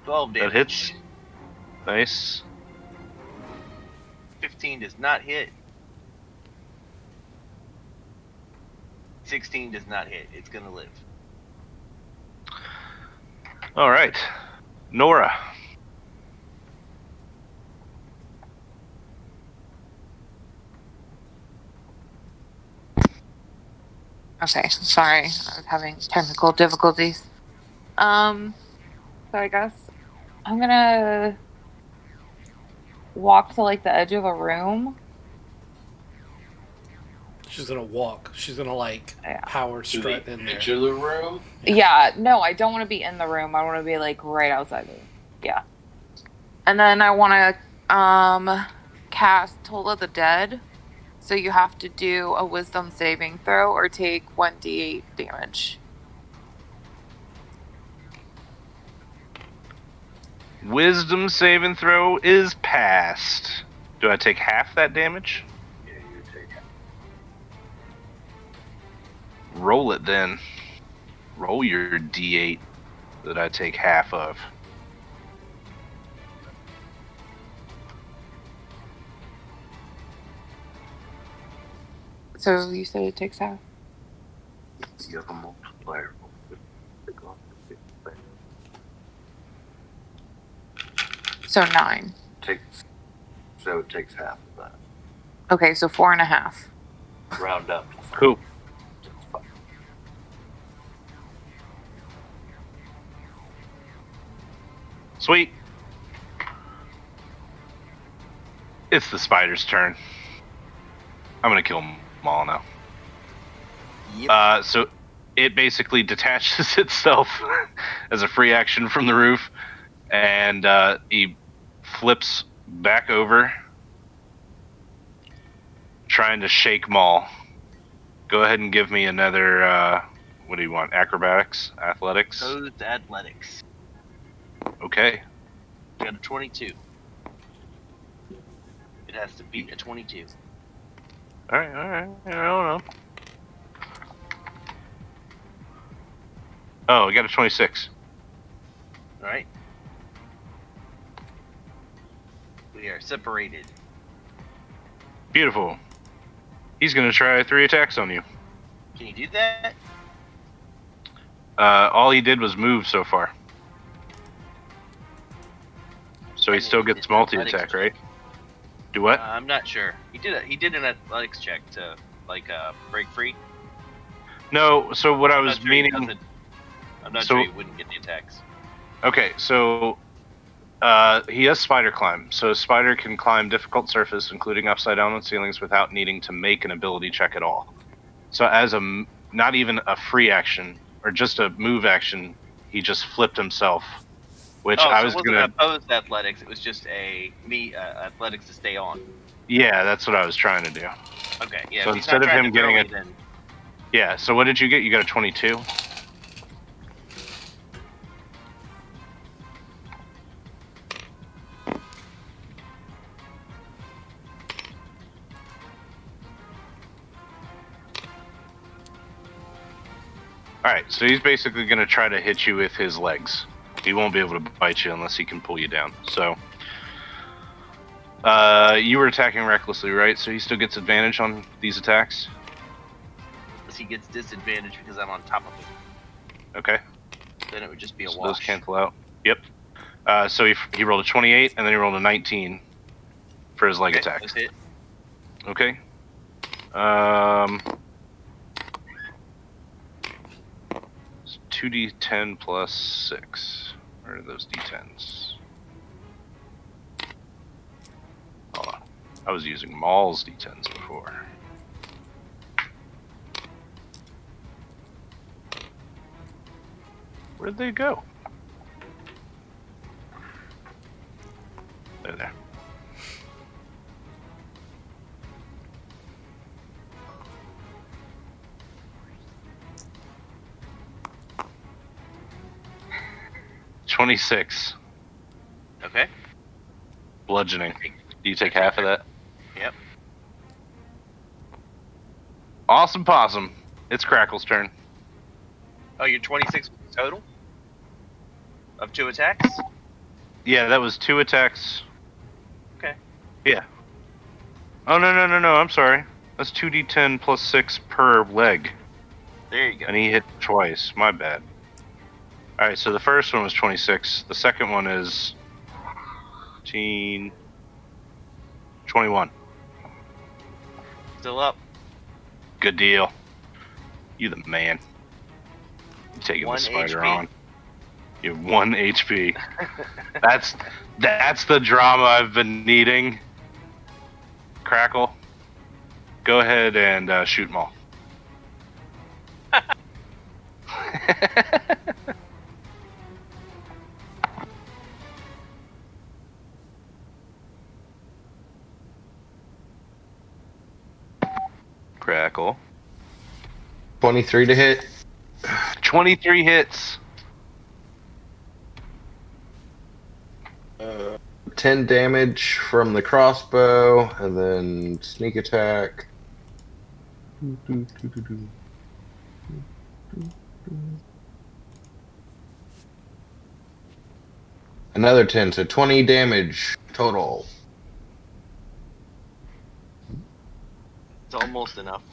12 damage. That hits. Nice. 15 does not hit. 16 does not hit. It's gonna live. All right. Nora. Okay, sorry. I was having technical difficulties. So I guess I'm gonna walk to like the edge of a room. She's going to walk. She's going to, like, Yeah. power To strut the in there. edge of the room. Yeah, no, I don't want to be in the room. I want to be like right outside the room. Yeah. And then I want to cast Toll of the Dead. So you have to do a wisdom saving throw or take 1d8 damage. Wisdom saving throw is passed. Do I take half that damage? Yeah, you take it. Roll it then. Roll your d8 that I take half of. So you said it takes half? You have a multiplier. So 9. So it takes half of that. Okay, so 4.5. Round up. Cool. Sweet. It's the spider's turn. I'm gonna kill them all now. Yep. So it basically detaches itself as a free action from the roof, and he flips back over, trying to shake Maul. Go ahead and give me another. What do you want? Acrobatics, athletics. Opposed athletics. Okay. Got a 22. It has to beat a 22. All right. I don't know. Oh, I got a 26. All right. We are separated. Beautiful. He's gonna try 3 attacks on you. Can you do that? All he did was move so far. So he still gets multi-attack, right? Do what? I'm not sure. He did an athletics check to break free. No, so what I I'm was not sure he meaning... doesn't- I'm not So- sure he wouldn't get the attacks. Okay, so he has spider climb. So a spider can climb difficult surface, including upside down on ceilings, without needing to make an ability check at all. So as not even a free action, or just a move action, he just flipped himself which Oh, I so was it wasn't gonna. opposed athletics. It was just athletics to stay on. Yeah, that's what I was trying to do. Okay, yeah. So if he's instead not of trying him to throw getting me, a then yeah. So what did you get? You got a 22. All right, so he's basically going to try to hit you with his legs. He won't be able to bite you unless he can pull you down. So, you were attacking recklessly, right? So he still gets advantage on these attacks. he gets disadvantage because I'm on top of him. Okay. Then it would just be a So wash. those cancel out. Yep. So he rolled a 28 and then he rolled a 19 for his leg Okay, attack. that's it. Okay. It's 2d10 plus 6. Where are those d10s? Oh, I was using Maul's d10s before. Where'd they go? They're there. $26 Okay. bludgeoning. Do you take half of that? Yep. Awesome possum. It's Crackle's turn. Oh, you're 26 total of 2 attacks. Yeah, that was 2 attacks. Okay. Yeah. Oh no. I'm sorry. That's 2d10 plus 6 per leg, There you go. and he hit twice. My bad. All right, so the first one was 26. The second one is 21. Still up. Good deal. You the man. You taking 1 the spider HP. on. You have 1 HP. That's the drama I've been needing. Crackle, go ahead and shoot them all. Crackle. 23 to hit. 23 hits. 10 damage from the crossbow, and then sneak attack. Another 10, so 20 damage total. It's almost enough.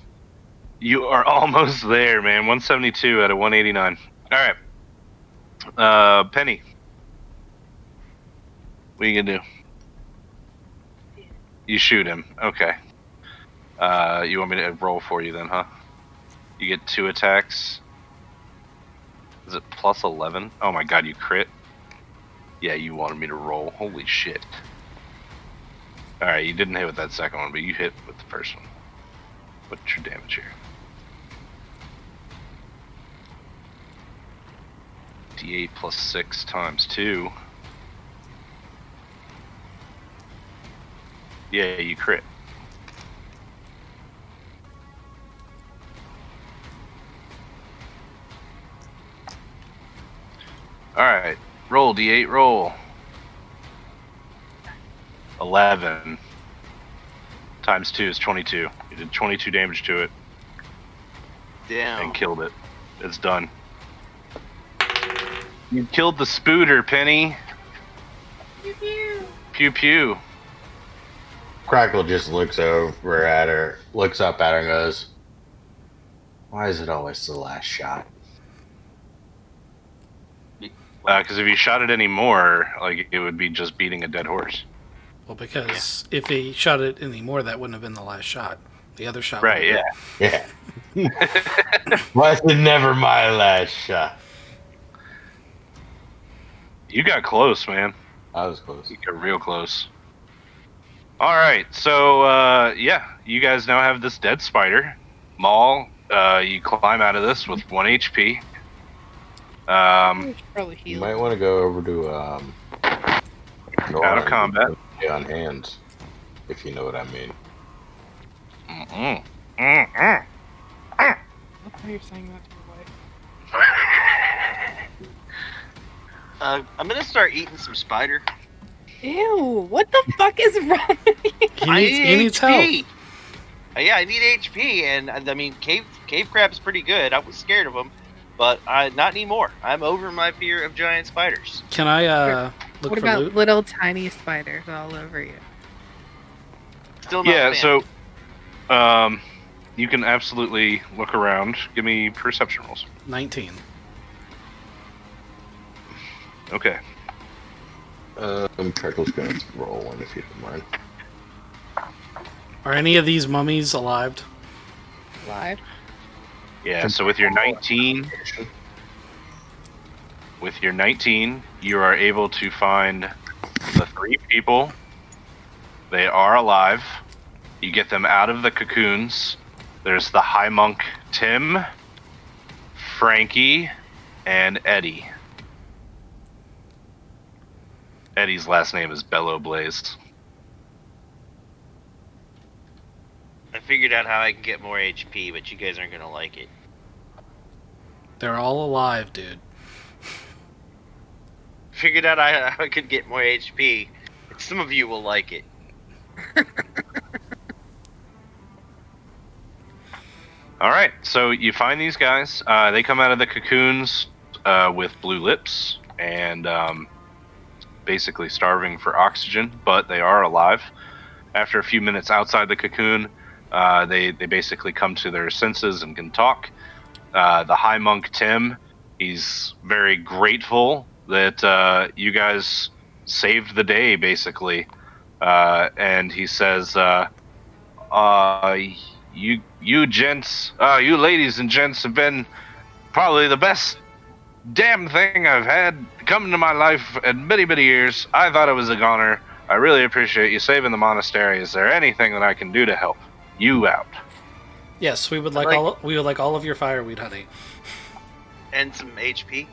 You are almost there, man. 172 out of 189. All right. Penny. What are you gonna do? You shoot him. Okay. You want me to roll for you then, huh? You get 2 attacks. Is it plus 11? Oh my god, you crit? Yeah, you wanted me to roll. Holy shit. Alright, you didn't hit with that second one, but you hit with the first one. What's your damage here? D8 plus 6 times 2. Yeah, you crit. Alright, roll D8, roll. 11 times 2 is 22. You did 22 damage to it Damn. and killed it. It's done. You killed the spooter, Penny. Pew pew. Pew pew. Crackle just looks over at her, looks up at her and goes, "Why is it always the last shot?" Because if you shot it anymore, like it would be just beating a dead horse. Well, because if he shot it anymore, that wouldn't have been the last shot. The other shot. Right, would have yeah. Yeah. Why is it never my last shot? You got close, man. I was close. You got real close. All right, so yeah, you guys now have this dead spider. Maul, you climb out of this with 1 HP. We should probably You heal. might want to go over to Out of combat. on hands, if you know what I mean. Mm-mm. Mm-mm. I love how you're saying that to your wife. I'm gonna start eating some spider. Ew, what the fuck is wrong with you? He needs help. Yeah, I need HP, and I mean, cave crab's pretty good. I was scared of them, but not anymore. I'm over my fear of giant spiders. Can I look What for about loot? little tiny spiders all over you? Still not Yeah, a fan. so you can absolutely look around. Give me perception rolls. 19. Okay. Treckle's gonna roll one if you don't mind. Are any of these mummies alive? Live? Yeah, so with your 19, you are able to find the 3 people. They are alive. You get them out of the cocoons. There's the High Monk Tim, Frankie, and Eddie. Eddie's last name is Bellow Blaze. I figured out how I can get more HP, but you guys aren't gonna like it. They're all alive, dude. Figured out how I could get more HP. And some of you will like it. All right, so you find these guys. They come out of the cocoons with blue lips and basically starving for oxygen, but they are alive. After a few minutes outside the cocoon, they basically come to their senses and can talk. The High Monk Tim, he's very grateful that you guys saved the day, basically. And he says, you gents, you ladies and gents have been probably the best damn thing I've had come into my life in many, many years. I thought it was a goner. I really appreciate you saving the monastery. Is there anything that I can do to help you out? Yes, we would like all of your fireweed, honey. And some HP.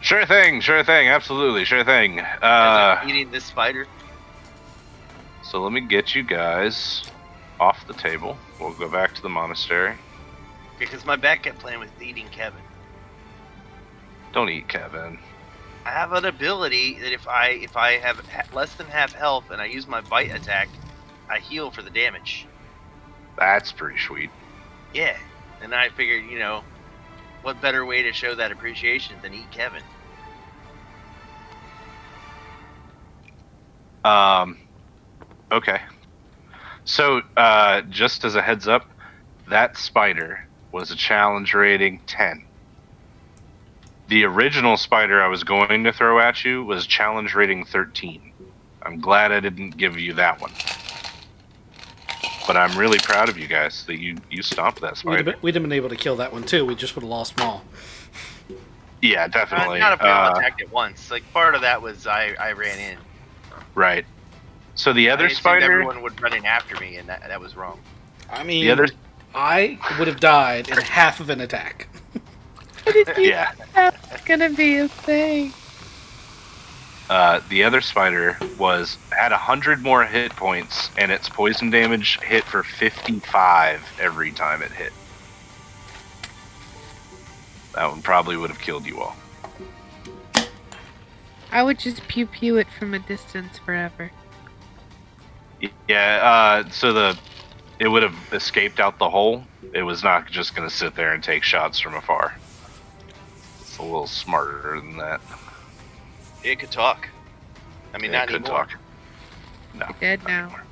Sure thing, absolutely, sure thing. As I'm eating this spider. So let me get you guys off the table. We'll go back to the monastery. Because my back kept playing with eating Kevin. Don't eat Kevin. I have an ability that if I have less than half health and I use my bite attack, I heal for the damage. That's pretty sweet. Yeah. And I figured, what better way to show that appreciation than eat Kevin? Okay. So, just as a heads up, that spider was a challenge rating 10. The original spider I was going to throw at you was challenge rating 13. I'm glad I didn't give you that one. But I'm really proud of you guys that you stomped that spider. We'd have been able to kill that one too. We just would have lost them all. Yeah, definitely. Not if we all attacked at once. Like, part of that was I ran in. Right. So the other I assumed spider... everyone would run in after me, and that was wrong. I mean, The other... I would have died in half of an attack. Yeah. That's gonna be a thing. The other spider had 100 more hit points, and its poison damage hit for 55 every time it hit. That one probably would have killed you all. I would just pew pew it from a distance forever. Yeah, so it would have escaped out the hole. It was not just going to sit there and take shots from afar. It's a little smarter than that. It could talk. I mean, not It could anymore. talk. No. Dead not now. anymore.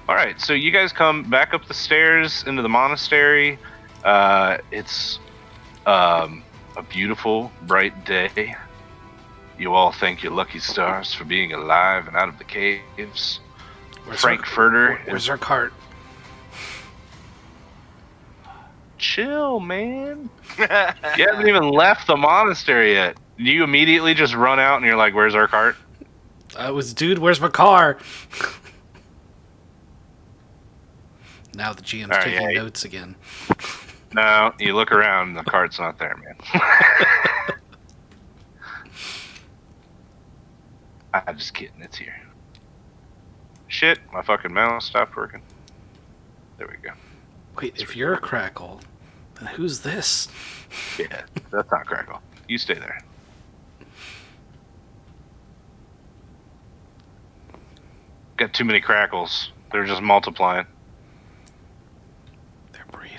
All right, so you guys come back up the stairs into the monastery. It's a beautiful, bright day. You all thank your lucky stars for being alive and out of the caves. Frankfurter. Where's our cart? Chill, man. You haven't even left the monastery yet. You immediately just run out and you're like, where's our cart? I was, dude, where's my car? Now the GM's taking notes again. No, you look around, the cart's not there, man. I'm just kidding, it's here. Shit, my fucking mouse stopped working. There we go. Wait, if you're a Crackle, then who's this? Yeah, that's not Crackle. You stay there. Got too many Crackles. They're just multiplying. They're breeding.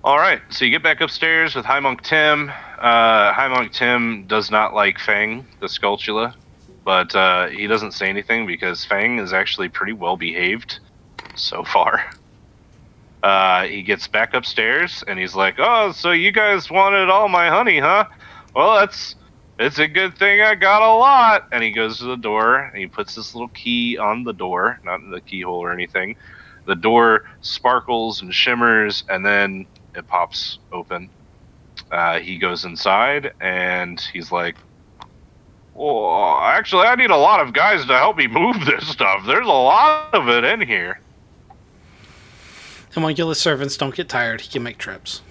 All right, so you get back upstairs with High Monk Tim. High Monk Tim does not like Fang, the Skulltula, but he doesn't say anything because Fang is actually pretty well behaved so far. He gets back upstairs and he's like, "Oh, so you guys wanted all my honey, huh? Well, it's a good thing I got a lot." And he goes to the door and he puts this little key on the door, not in the keyhole or anything. The door sparkles and shimmers, and then it pops open. He goes inside and he's like, "Well, actually, I need a lot of guys to help me move this stuff. There's a lot of it in here." Homunculus servants don't get tired. He can make trips.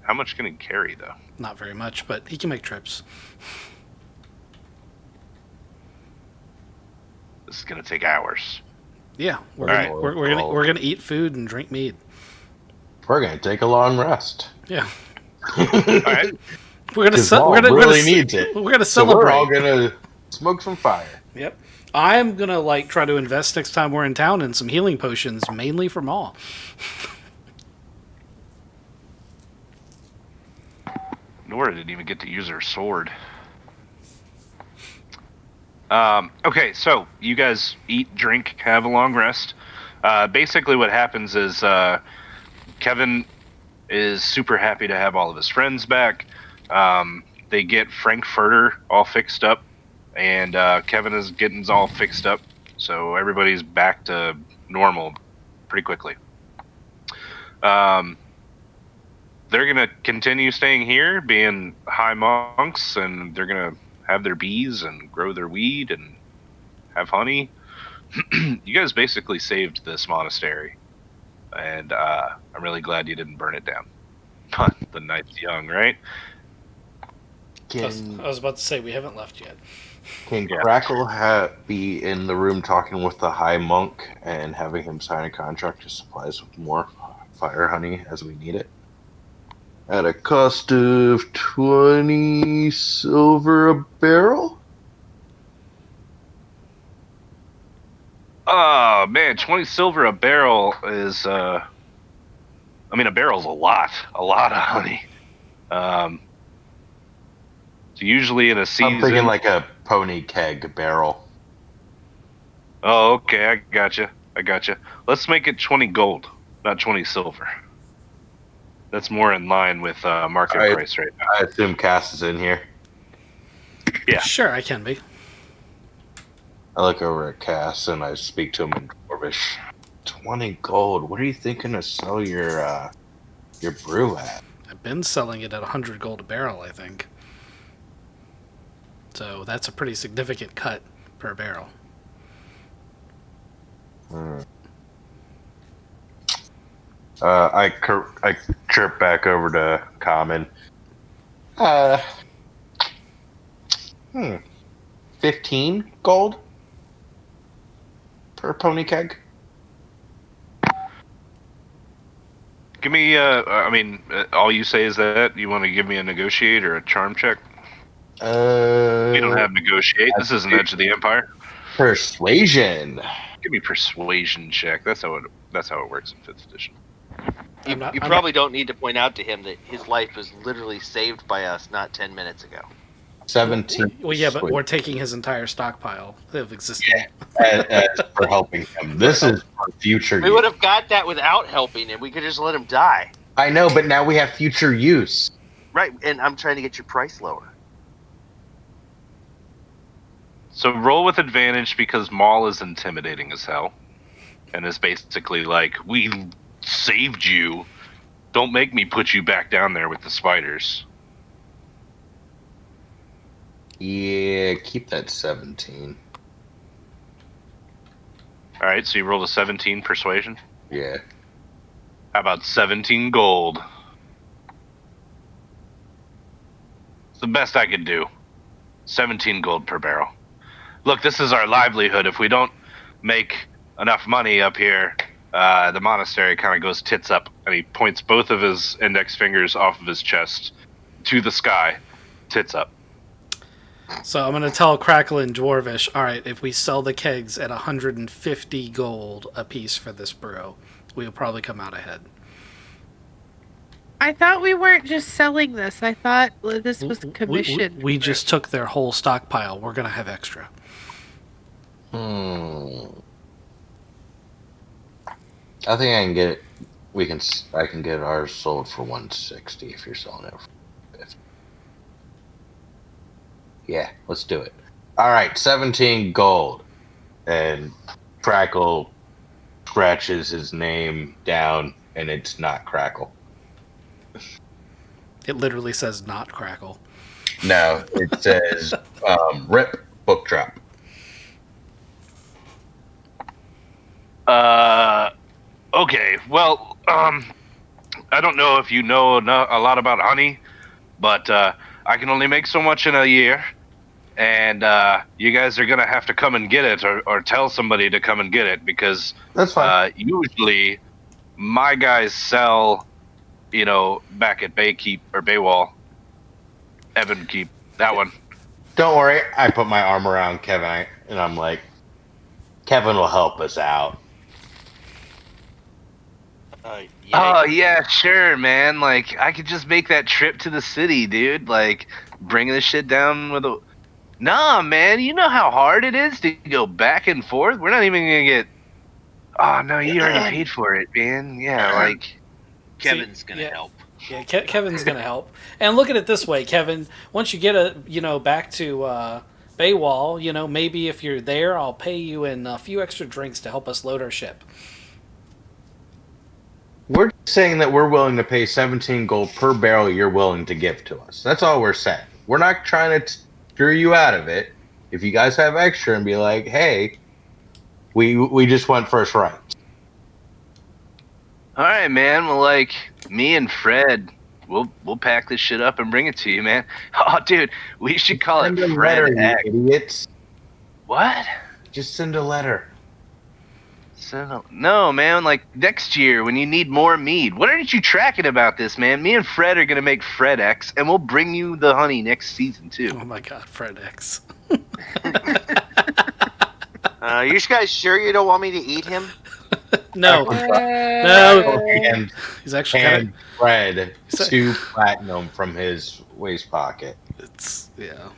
How much can he carry, though? Not very much, but he can make trips. This is gonna take hours. Yeah, we're All gonna, we're gonna eat food and drink mead. We're gonna take a long rest. Yeah, All right. we're gonna Maul really needs it. We're gonna So celebrate. we're all gonna smoke some fire. Yep. I'm gonna try to invest next time we're in town in some healing potions, mainly for Maul. Nora didn't even get to use her sword. Okay, so you guys eat, drink, have a long rest. Basically, what happens is Kevin is super happy to have all of his friends back. They get Frankfurter all fixed up, and Kevin is getting all fixed up, so everybody's back to normal pretty quickly. They're gonna continue staying here, being high monks, and they're gonna have their bees and grow their weed and have honey. You guys basically saved this monastery, and I'm really glad you didn't burn it down. The night's young, right? I was about to say we haven't left yet. Can Yeah. Crackle be in the room talking with the High Monk and having him sign a contract to supply us with more fire honey as we need it? At a cost of 20 silver a barrel? Oh man, 20 silver a barrel is I mean a barrel's a lot of honey. So usually in a season, I'm thinking like a pony keg barrel. Oh, okay, I gotcha. Let's make it 20 gold, not 20 silver. That's more in line with market price right now. I assume Cass is in here. Yeah. Sure, I can be. I look over at Cass and I speak to him in Dwarvish. 20 gold. What are you thinking to sell your brew at? I've been selling it at 100 gold a barrel, I think. So that's a pretty significant cut per barrel. I chirp back over to Common. 15 gold per pony keg. Give me, I mean, all you say is that you want to give me a negotiate or a charm check. We don't have negotiate. This isn't Edge of the Empire. Persuasion. Give me persuasion check. That's how it works in 5th edition. You probably don't need to point out to him that his life was literally saved by us not 10 minutes ago. 17. Well, yeah, but we're taking his entire stockpile of existing. as for helping him. This is for future We use. would have got that without helping him. We could just let him die. I know, but now we have future use. Right, and I'm trying to get your price lower. So roll with advantage because Maul is intimidating as hell. And is basically like, we saved you. Don't make me put you back down there with the spiders. Yeah, keep that 17. Alright, so you rolled a 17 persuasion. Yeah. How about 17 gold? It's the best I could do. 17 gold per barrel. Look, this is our livelihood. If we don't make enough money up here, the monastery kind of goes tits up, and he points both of his index fingers off of his chest to the sky. Tits up. So I'm going to tell Crackle and Dwarvish, all right, if we sell the kegs at 150 gold a piece for this brew, we'll probably come out ahead. I thought we weren't just selling this. I thought this was commission. We just took their whole stockpile. We're going to have extra. I think I can get it. I can get ours sold for 160 if you're selling it for 50. Yeah, let's do it. All right, 17 gold. And Crackle scratches his name down, and it's not Crackle. It literally says not Crackle. No, it says Rip Book Drop. Okay, well, I don't know if you know a lot about honey, but I can only make so much in a year, and you guys are gonna have to come and get it, or tell somebody to come and get it, because That's fine. usually my guys sell, back at Baykeep or Baywall, Evan Keep, that one. Don't worry, I put my arm around Kevin, and I'm like, Kevin will help us out. Oh yeah, sure, man. Like I could just make that trip to the city, dude. Like bring this shit down with a. Nah, man. You know how hard it is to go back and forth. We're not even gonna get. Oh no, you already paid for it, man. Yeah, like. Kevin's gonna help. Yeah, Kevin's gonna help. And look at it this way, Kevin. Once you get back to Baywall, maybe if you're there, I'll pay you in a few extra drinks to help us load our ship. We're saying that we're willing to pay 17 gold per barrel you're willing to give to us. That's all we're saying. We're not trying to screw you out of it. If you guys have extra and be like, hey, we just went first right. All right, man. Well, like me and Fred, we'll pack this shit up and bring it to you, man. Oh, dude, we should call it Send a Fred letter, X. you idiots. What? Just send a letter. No, man. Like next year when you need more mead. What aren't you tracking about this, man? Me and Fred are gonna make Fred X, and we'll bring you the honey next season too. Oh my God, Fred X. You guys sure you don't want me to eat him? No. And He's actually kind of. Fred 2 platinum from his waist pocket. Yeah.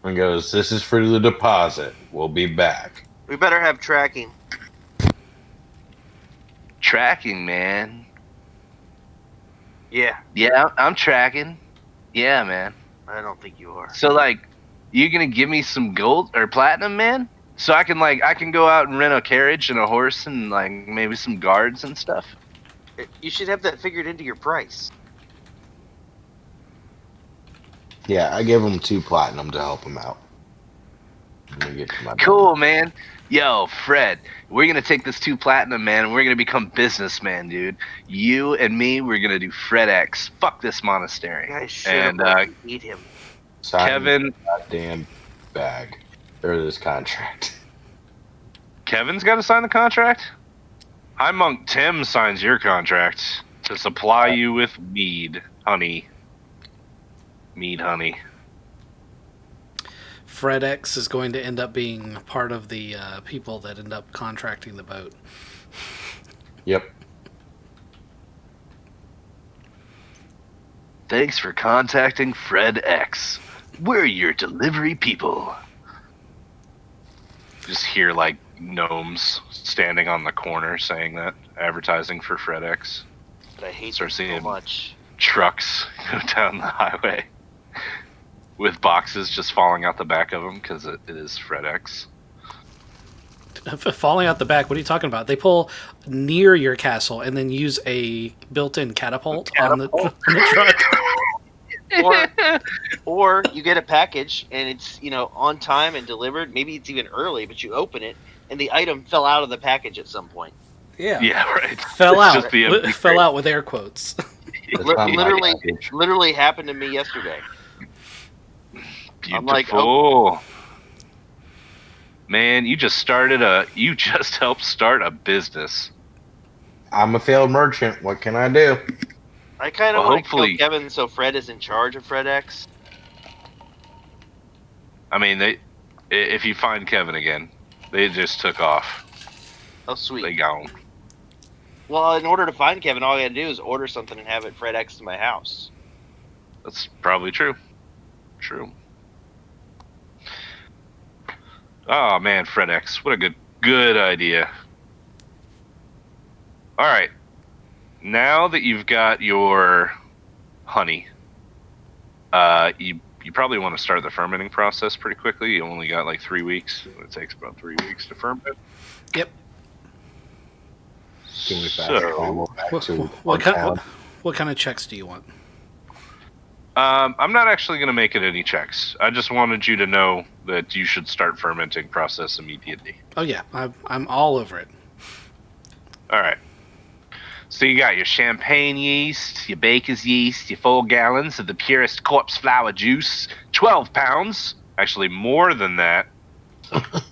And goes, this is for the deposit. We'll be back. We better have tracking. Tracking, man. Yeah, Yeah, I'm tracking. Yeah, man. I don't think you are. So like, you gonna give me some gold or platinum, man? So I can go out and rent a carriage and a horse and like maybe some guards and stuff. You should have that figured into your price. Yeah, I gave him 2 platinum to help him out. Let me get to my Cool, man. Yo, Fred, we're gonna take this 2 platinum, man, and we're gonna become businessmen, dude. You and me, we're gonna do Fred X. Fuck this monastery. You guys should And eat him. Sign Kevin, goddamn bag or this contract. Kevin's got to sign the contract. High Monk Tim signs your contract to supply you with mead, honey. Mead, honey. Fred X is going to end up being part of the people that end up contracting the boat. Yep. Thanks for contacting Fred X. We're your delivery people. Just hear like gnomes standing on the corner saying that, advertising for Fred X. But I hate Start them so seeing much. trucks go down the highway with boxes just falling out the back of them because it is Fred X. Falling out the back, what are you talking about? They pull near your castle and then use a built-in catapult. On the truck. Or you get a package and it's on time and delivered. Maybe it's even early, but you open it and the item fell out of the package at some point. Yeah. Yeah, right. Fell It's out. just the empty Fell crate. out with air quotes. That's not my literally, package. literally happened to me yesterday. I'm like, oh, Beautiful. Man, you just helped start a business. I'm a failed merchant. What can I do? I kind of Well, want to kill hopefully, Kevin so Fred is in charge of Fred X. I mean, if you find Kevin again, they just took off. Oh, They sweet. gone. Well, in order to find Kevin, all I got to do is order something and have it Fred X to my house. That's probably true. True. Oh man, Fred X, what a good idea. All right, now that you've got your honey, you probably want to start the fermenting process pretty quickly. You only got like 3 weeks. It takes about 3 weeks to ferment. Yep. Can we fast So, travel back to What town? kind of checks do you want? I'm not actually going to make it any checks. I just wanted you to know that you should start fermenting process immediately. Oh yeah, I'm all over it. All right. So you got your champagne yeast, your baker's yeast, your 4 gallons of the purest corpse flower juice, 12 pounds. Actually, more than that.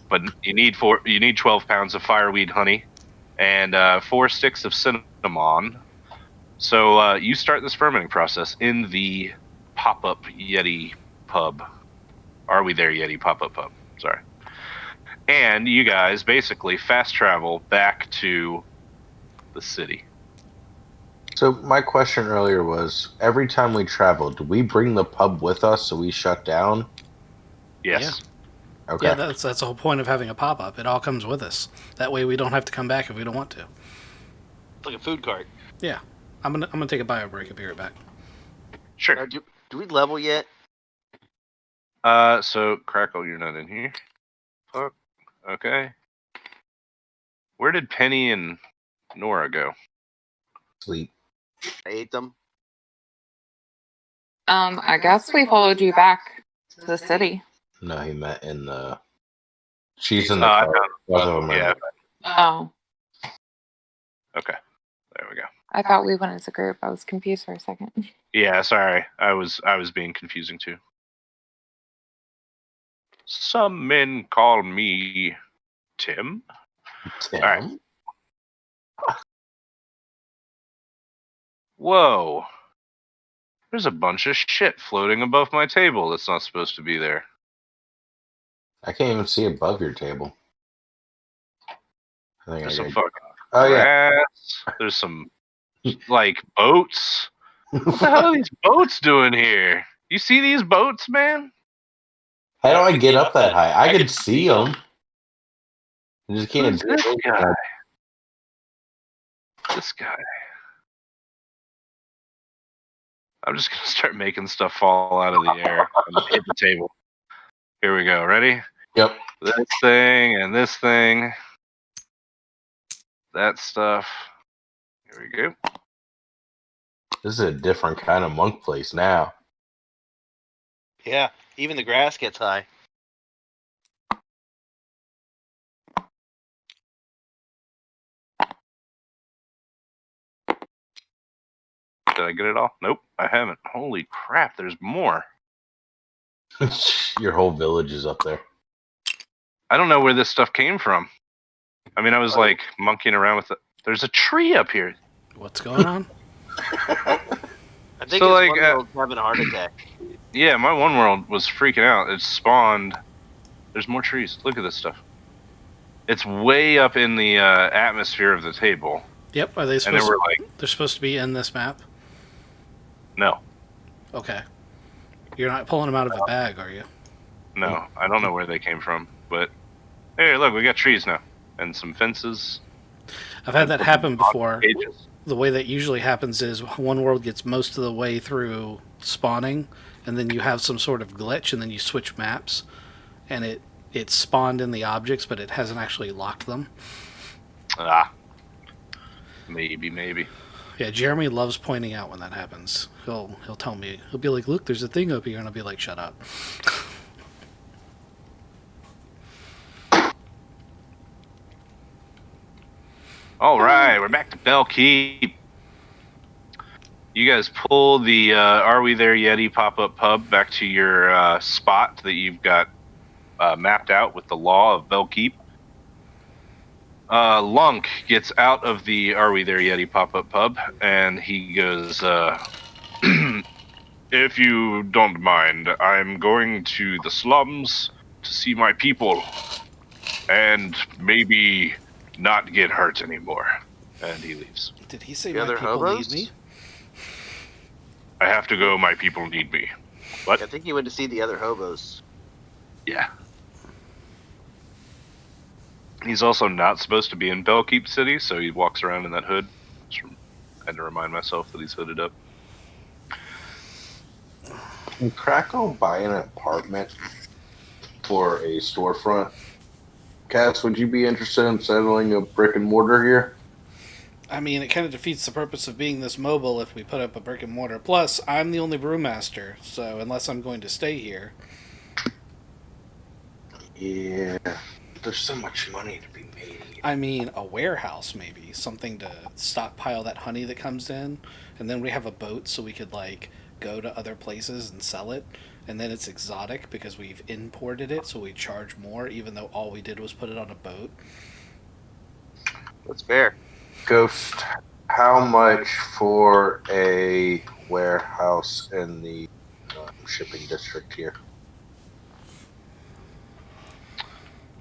But you need 12 pounds of fireweed honey, and 4 sticks of cinnamon. So you start this fermenting process in the pop-up Yeti pub. Are we there, Yeti pop-up pub? Sorry. And you guys basically fast travel back to the city. So my question earlier was: every time we travel, do we bring the pub with us so we shut down? Yes. Okay. Yeah, that's the whole point of having a pop up. It all comes with us. That way, we don't have to come back if we don't want to. It's like a food cart. Yeah, I'm gonna take a bio break. I'll be right back. Sure. Do we level yet? So Crackle, you're not in here. Fuck. Okay. Where did Penny and Nora go? Sleep. I ate them. I guess we followed you back to the city. No, he met in the. She's in the I car. found- Both of them are in yeah. the- Oh, Okay. There we go. I thought we went as a group. I was confused for a second. Yeah, sorry. I was being confusing too. Some men call me Tim. Tim. All right. Whoa. There's a bunch of shit floating above my table that's not supposed to be there. I can't even see above your table. I think There's I some got. fucking Oh yeah. grass. There's some like boats. What the hell are these boats doing here? You see these boats, man? How do I get up that high? I can see them. I just can't. Who's this guy? This guy. I'm just gonna start making stuff fall out of the air and hit the table. Here we go. Ready? Yep. This thing and this thing. That stuff. Here we go. This is a different kind of monk place now. Yeah, even the grass gets high. Did I get it all? Nope, I haven't. Holy crap, there's more. Your whole village is up there. I don't know where this stuff came from. I mean, I was Oh. like monkeying around with it. There's a tree up here. What's going on? I think So, it's like, one girl's having a heart attack. Yeah, my one world was freaking out. It spawned. There's more trees. Look at this stuff. It's way up in the atmosphere of the table. Yep. Are they And supposed? then we're like, They're supposed to be in this map. no, Okay. You're not pulling them out of a bag, are you? no, I don't know where they came from. But hey, look, we got trees now and some fences. I've had that happen before. Cages. The way that usually happens is one world gets most of the way through spawning, and then you have some sort of glitch, and then you switch maps, and it spawned in the objects, but it hasn't actually locked them. Ah, maybe. Yeah, Jeremy loves pointing out when that happens. He'll tell me. He'll be like, "Look, there's a thing up here," and I'll be like, "Shut up." All right, we're back to Bellkeep. You guys pull the Are We There Yeti pop-up pub back to your spot that you've got mapped out with the law of Bellkeep. Lunk gets out of the Are We There Yeti pop-up pub, and he goes, if you don't mind, I'm going to the slums to see my people and maybe not get hurt anymore. And he leaves. Did he say The my other people hobos? need me? I have to go, my people need me. What? I think he went to see the other hobos. Yeah. He's also not supposed to be in Bellkeep City, so he walks around in that hood. I had to remind myself that he's hooded up. Can Krakow buy an apartment for a storefront? Cass, would you be interested in settling a brick and mortar here? I mean, it kind of defeats the purpose of being this mobile if we put up a brick and mortar. Plus, I'm the only brewmaster, so unless I'm going to stay here. Yeah, there's so much money to be made. I mean, a warehouse maybe. Something to stockpile that honey that comes in. And then we have a boat so we could, like, go to other places and sell it. And then it's exotic because we've imported it, so we charge more, even though all we did was put it on a boat. That's fair. Ghost, how much for a warehouse in the shipping district here?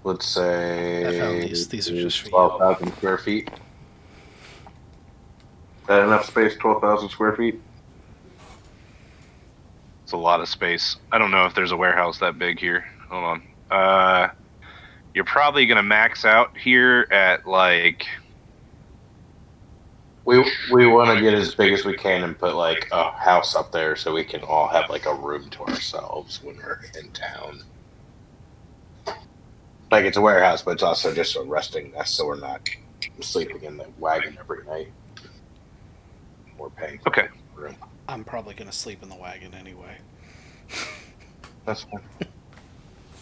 Let's say I found these. These are just for you. 12,000 square feet. That enough space? 12,000 square feet? It's a lot of space. I don't know if there's a warehouse that big here. Hold on. You're probably going to max out here at, like... We want to get as big as we can and put like a house up there so we can all have like a room to ourselves when we're in town. Like it's a warehouse, but it's also just a resting nest, so we're not sleeping in the wagon every night. We're paying for Okay. a room. I'm probably going to sleep in the wagon anyway. That's fine.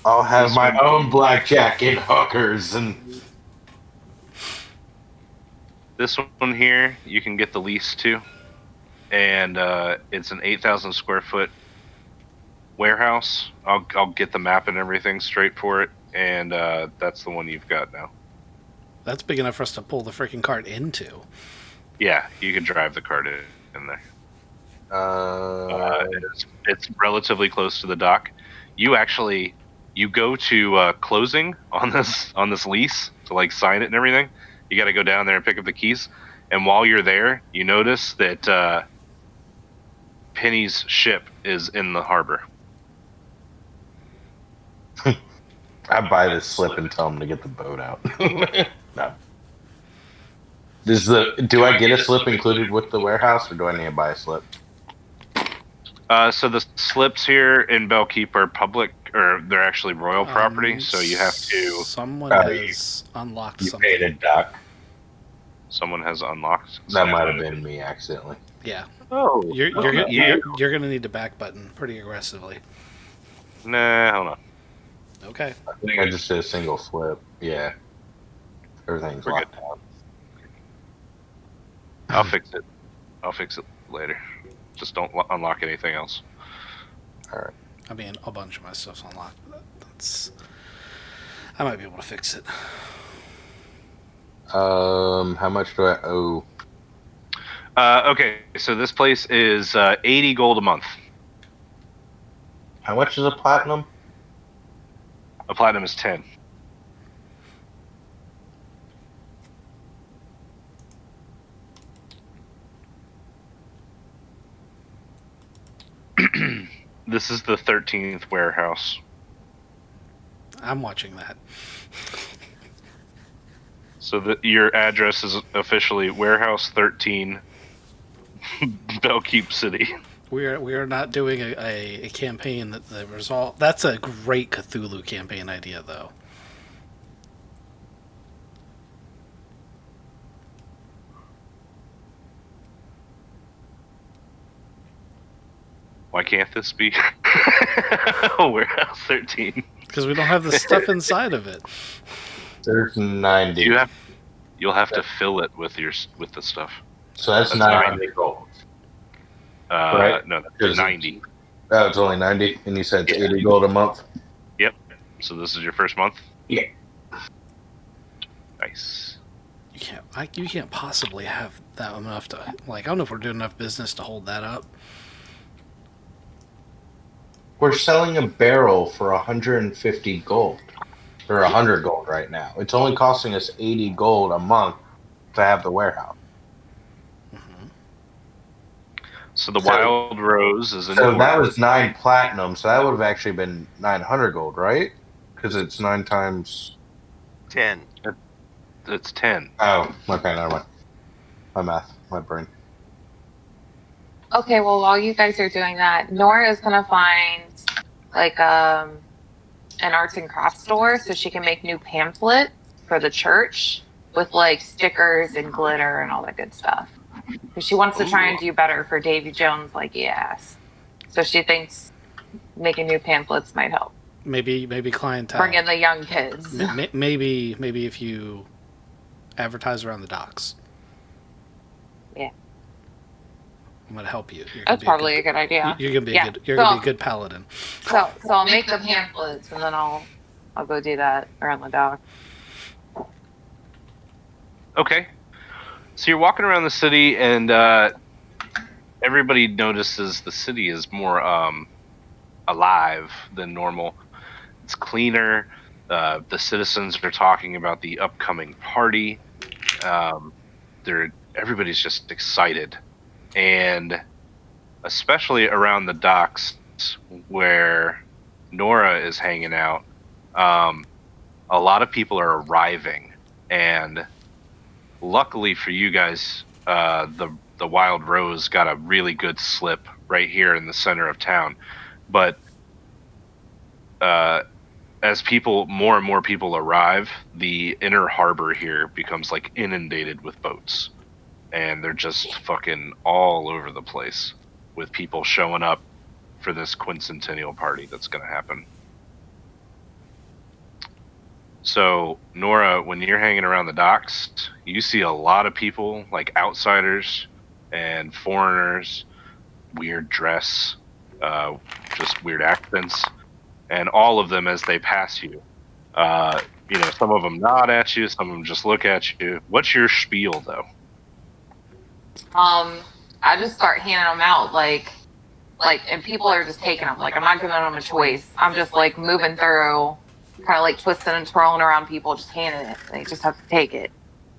I'll have my own blackjack and hookers and. This one here, you can get the lease to. And it's an 8,000 square foot warehouse. I'll get the map and everything straight for it. And that's the one you've got now. That's big enough for us to pull the freaking cart into. Yeah, you can drive the cart in there. It's relatively close to the dock. You go to closing on this lease to like sign it and everything. You got to go down there and pick up the keys. And while you're there, you notice that Penny's ship is in the harbor. I buy this slip and tell them to get the boat out. No. Do I get a slip included with the warehouse, or do I need to buy a slip? So the slips here in Bellkeep are public, or they're actually royal property. So you have to. Someone has unlocked You something. paid a dock. Someone has unlocked. That might have been me accidentally. Yeah. Oh, You're yeah. going to need the back button pretty aggressively. Nah, hold on. Okay. I think I just did a single flip. Yeah. Everything's We're locked out. I'll fix it. I'll fix it later. Just don't unlock anything else. Alright. I mean, a bunch of my stuff's unlocked. I might be able to fix it. How much do I owe? Okay, so this place is 80 gold a month. How much is a platinum? A platinum is 10. This is the 13th warehouse. I'm watching that. So your address is officially Warehouse 13, Bellkeep City. We are not doing a campaign that resolve. That's a great Cthulhu campaign idea, though. Why can't this be Warehouse 13? Because we don't have the stuff inside of it. There's 90. You'll You'll have to fill it with the stuff. So that's That's 900 gold. Right. No, that's 90. Oh, it's only 90, and you said it's Yeah. 80 gold a month. Yep. So this is your first month. Yeah. Nice. You can't possibly have that enough to I don't know if we're doing enough business to hold that up. We're selling a barrel for 150 gold, or 100 gold right now. It's only costing us 80 gold a month to have the warehouse. So the Wild Rose is in. So that was 9 platinum. So that would have actually been 900 gold, right? Because it's 9 times 10. It's 10. Oh, okay, never mind. My math, my brain. Okay, well, while you guys are doing that, Nora is gonna find like an arts and crafts store so she can make new pamphlets for the church with like stickers and glitter and all that good stuff. Because she wants to try and do better for Davy Jones, like yes. So she thinks making new pamphlets might help. Maybe clientele. Bring in the young kids. Maybe if you advertise around the docks. Yeah. I'm gonna help you. That's probably a good idea. You're gonna be a good paladin. So I'll make the pamphlets and then I'll go do that around the dock. Okay. So you're walking around the city, and everybody notices the city is more alive than normal. It's cleaner. The citizens are talking about the upcoming party. Everybody's just excited, and especially around the docks where Nora is hanging out, a lot of people are arriving, and luckily for you guys, the Wild Rose got a really good slip right here in the center of town. But as more and more people arrive, the inner harbor here becomes like inundated with boats, and they're just fucking all over the place with people showing up for this quincentennial party that's going to happen. So, Nora, when you're hanging around the docks, you see a lot of people, like outsiders and foreigners, weird dress, just weird accents, and all of them as they pass you. Some of them nod at you, some of them just look at you. What's your spiel, though? I just start handing them out, and people are just taking them. Like, I'm not giving them a choice. I'm just like moving through, kind of like twisting and twirling around people, just handing it. They just have to take it.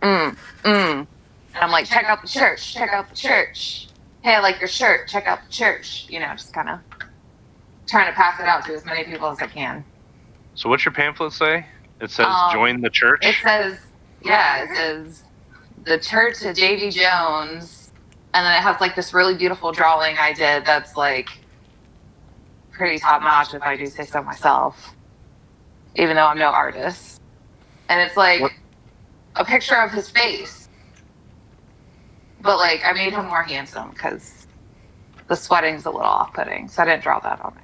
And I'm like, check out the church. Check out the church. Hey, I like your shirt. Check out the church. Just kind of trying to pass it out to as many people as I can. So what's your pamphlet say? It says join the church? It says the Church of Davy Jones. And then it has like this really beautiful drawing I did that's like pretty top notch, if I do say so myself, even though I'm no artist. And it's like a picture of his face, but like I made him more handsome because the sweating's a little off-putting, so I didn't draw that on there.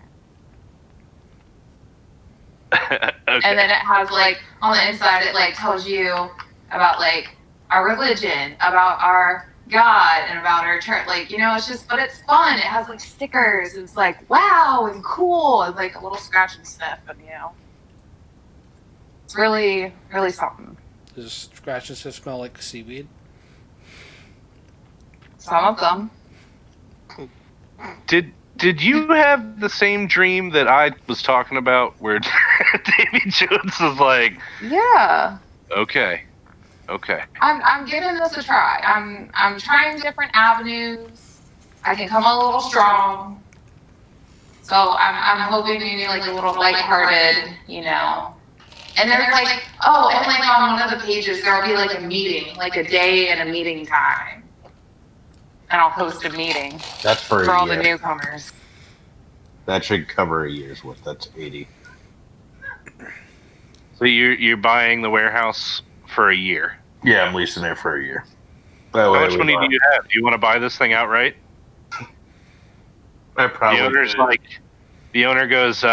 Okay. And then it has like on the inside, it like tells you about like our religion, about our God, and about our church. Like, it's just, but it's fun. It has like stickers. It's like wow and cool, and like a little scratch and sniff, and it's really, really something. Does scratches smell like seaweed? Some of them. Did you have the same dream that I was talking about, where Davy Jones was like, Yeah. Okay. I'm giving this a try. I'm trying different avenues. I can come a little strong. So I'm hoping to be like a little lighthearted, And there's like, and like on one of the pages there'll be like a meeting, like a day and a meeting time. And I'll host a meeting. That's for all year. The newcomers. That should cover a year's worth. That's 80. So you're buying the warehouse for a year? Yeah, I'm leasing it for a year. How much money do you have? Do you want to buy this thing outright? I probably. The owner goes,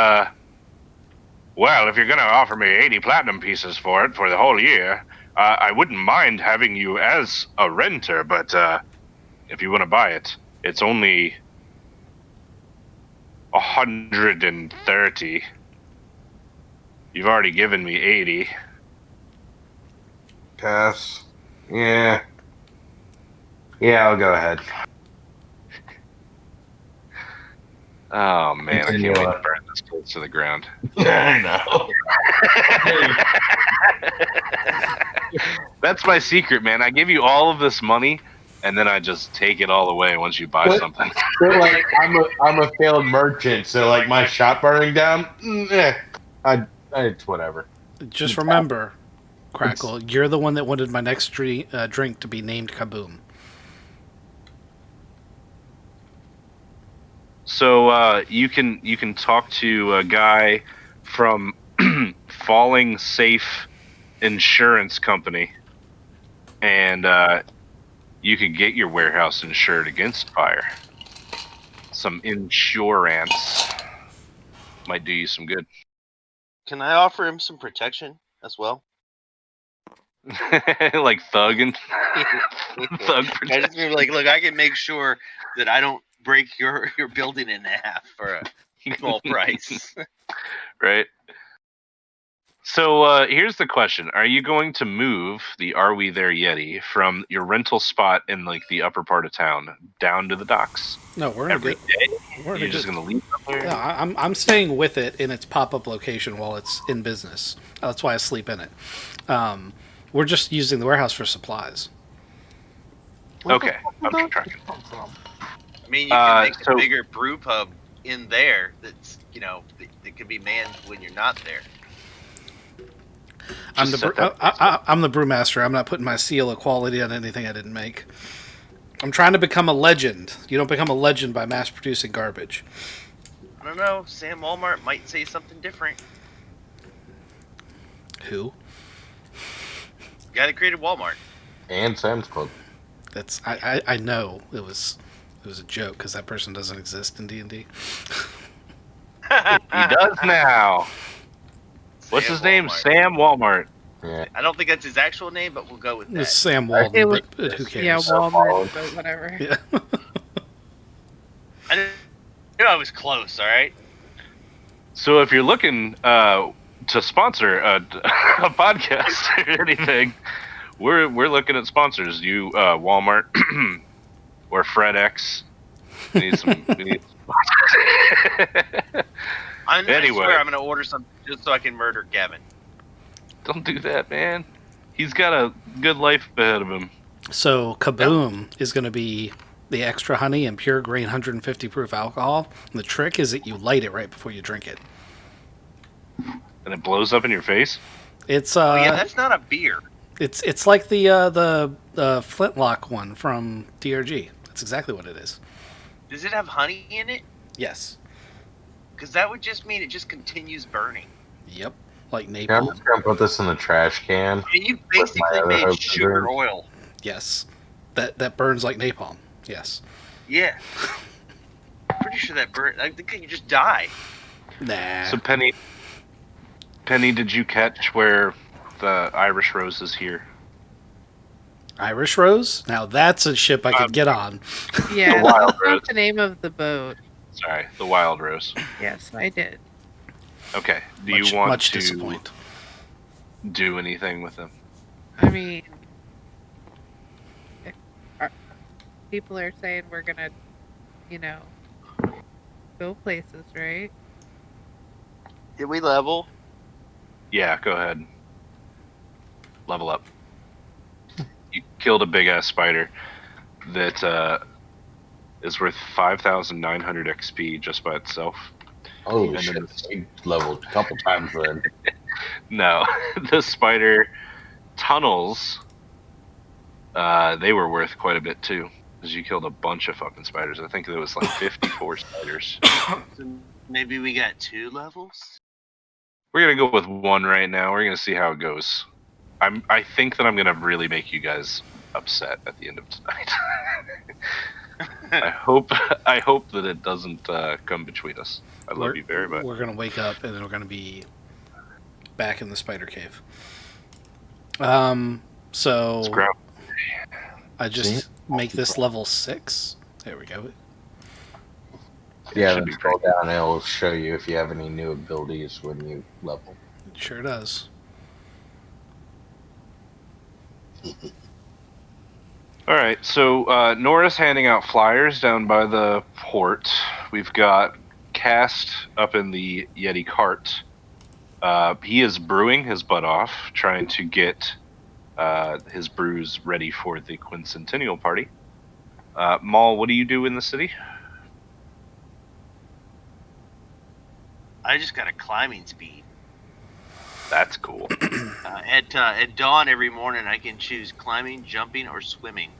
Well, if you're going to offer me 80 platinum pieces for it for the whole year, I wouldn't mind having you as a renter, but if you want to buy it, it's only 130. You've already given me 80. Pass. Yeah. Yeah, I'll go ahead. Oh man, I Continue can't wait on. to burn this place to the ground. I know. That's my secret, man. I give you all of this money, and then I just take it all away once you buy What? something. But like, I'm a failed merchant, so like my shop burning down, it's whatever. Just remember, Crackle, you're the one that wanted my next drink to be named Kaboom. So you can talk to a guy from Falling Safe Insurance Company, and you could get your warehouse insured against fire. Some insurance might do you some good. Can I offer him some protection as well? Like thug and thug I protection, just mean like, look, I can make sure that I don't break your building in half for a small price. right? So here's the question: are you going to move the Are We There Yeti from your rental spot in like the upper part of town down to the docks No, we're in every a good. day? We're in You're a just good. gonna leave it up there? Yeah, I'm staying with it in its pop-up location while it's in business. That's why I sleep in it. We're just using the warehouse for supplies. Okay, I'm tracking. I mean, you can make so- a bigger brew pub in there that's, that can be manned when you're not there. I'm Just the set that I'm the brewmaster. I'm not putting my seal of quality on anything I didn't make. I'm trying to become a legend. You don't become a legend by mass producing garbage. I don't know. Sam Walmart might say something different. Who? The guy that created Walmart. And Sam's Club. That's I know it was a joke because that person doesn't exist in D&D. He does now. What's his name? Walmart. Sam Walmart. Yeah. I don't think that's his actual name, but we'll go with It was that. Sam Walden, It was- but who cares? Yeah, Walmart, but whatever. Yeah. I knew I was close. All right. So if you're looking to sponsor a podcast or anything, we're looking at sponsors. You Walmart or FredEx. We need some. I Anyway. swear I'm going to order something just so I can murder Gavin. Don't do that, man. He's got a good life ahead of him. So Kaboom is going to be the extra honey and pure grain 150 proof alcohol. And the trick is that you light it right before you drink it. And it blows up in your face. It's Oh yeah, that's not a beer. it's like the Flintlock one from DRG. That's exactly what it is. Does it have honey in it? Yes. Because that would just mean it just continues burning. Yep. Like Yeah, I'm napalm. just gonna put this in the trash can. I mean, you my basically other made hopes sugar are- oil. Yes. That burns like napalm. Yes. Yeah. Pretty sure that burn. I think you just die. Nah. So Penny, did you catch where the Irish Rose is here? Irish Rose? Now that's a ship I could get on. Yeah, Wild that's Rose. not the name of the boat. Sorry, the Wild Rose. Yes, I did. Okay. Do much, you want much to disappoint. do anything with them? I mean, people are saying we're gonna, go places, right? Did we level? Yeah, go ahead. Level up. You killed a big ass spider that is worth 5,900 XP just by itself. Holy And shit! then We leveled a couple times then. No, the spider tunnels. They were worth quite a bit too, because you killed a bunch of fucking spiders. I think there was like 54 spiders. So maybe we got 2 levels? We're gonna go with 1 right now. We're gonna see how it goes. I think that I'm gonna really make you guys upset at the end of tonight. I hope that it doesn't come between us. I love you very much. We're gonna wake up and we're gonna be back in the spider cave. Let's So grab. I just See? make this level 6. There we go. Yeah, should then be scroll down and it'll show you if you have any new abilities when you level. It sure does. All right, so Nora's handing out flyers down by the port. We've got Cast up in the Yeti cart. He is brewing his butt off, trying to get his brews ready for the quincentennial party. Maul, what do you do in the city? I just got a climbing speed. That's cool. At dawn every morning, I can choose climbing, jumping, or swimming.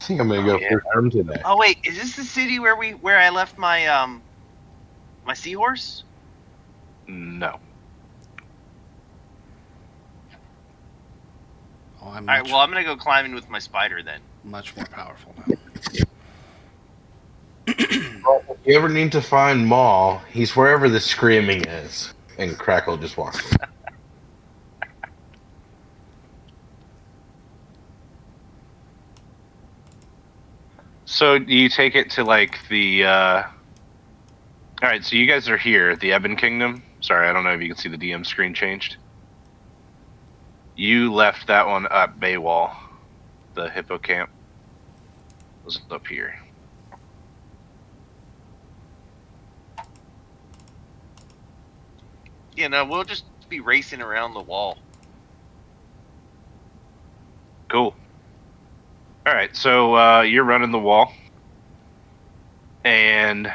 I think I'm gonna go first swim today. Oh wait, is this the city where I left my my seahorse? No. Oh, I'm All right, well I'm gonna go climbing with my spider then. much more powerful now. Well, if you ever need to find Maul, he's wherever the screaming is. And Crackle just walks away. So you take it to like the. All right, so you guys are here at the Ebon Kingdom. Sorry, I don't know if you can see the DM screen changed. You left that one up Baywall. The hippocamp was up here. You know, we'll just be racing around the wall. Cool. All right, so you're running the wall, and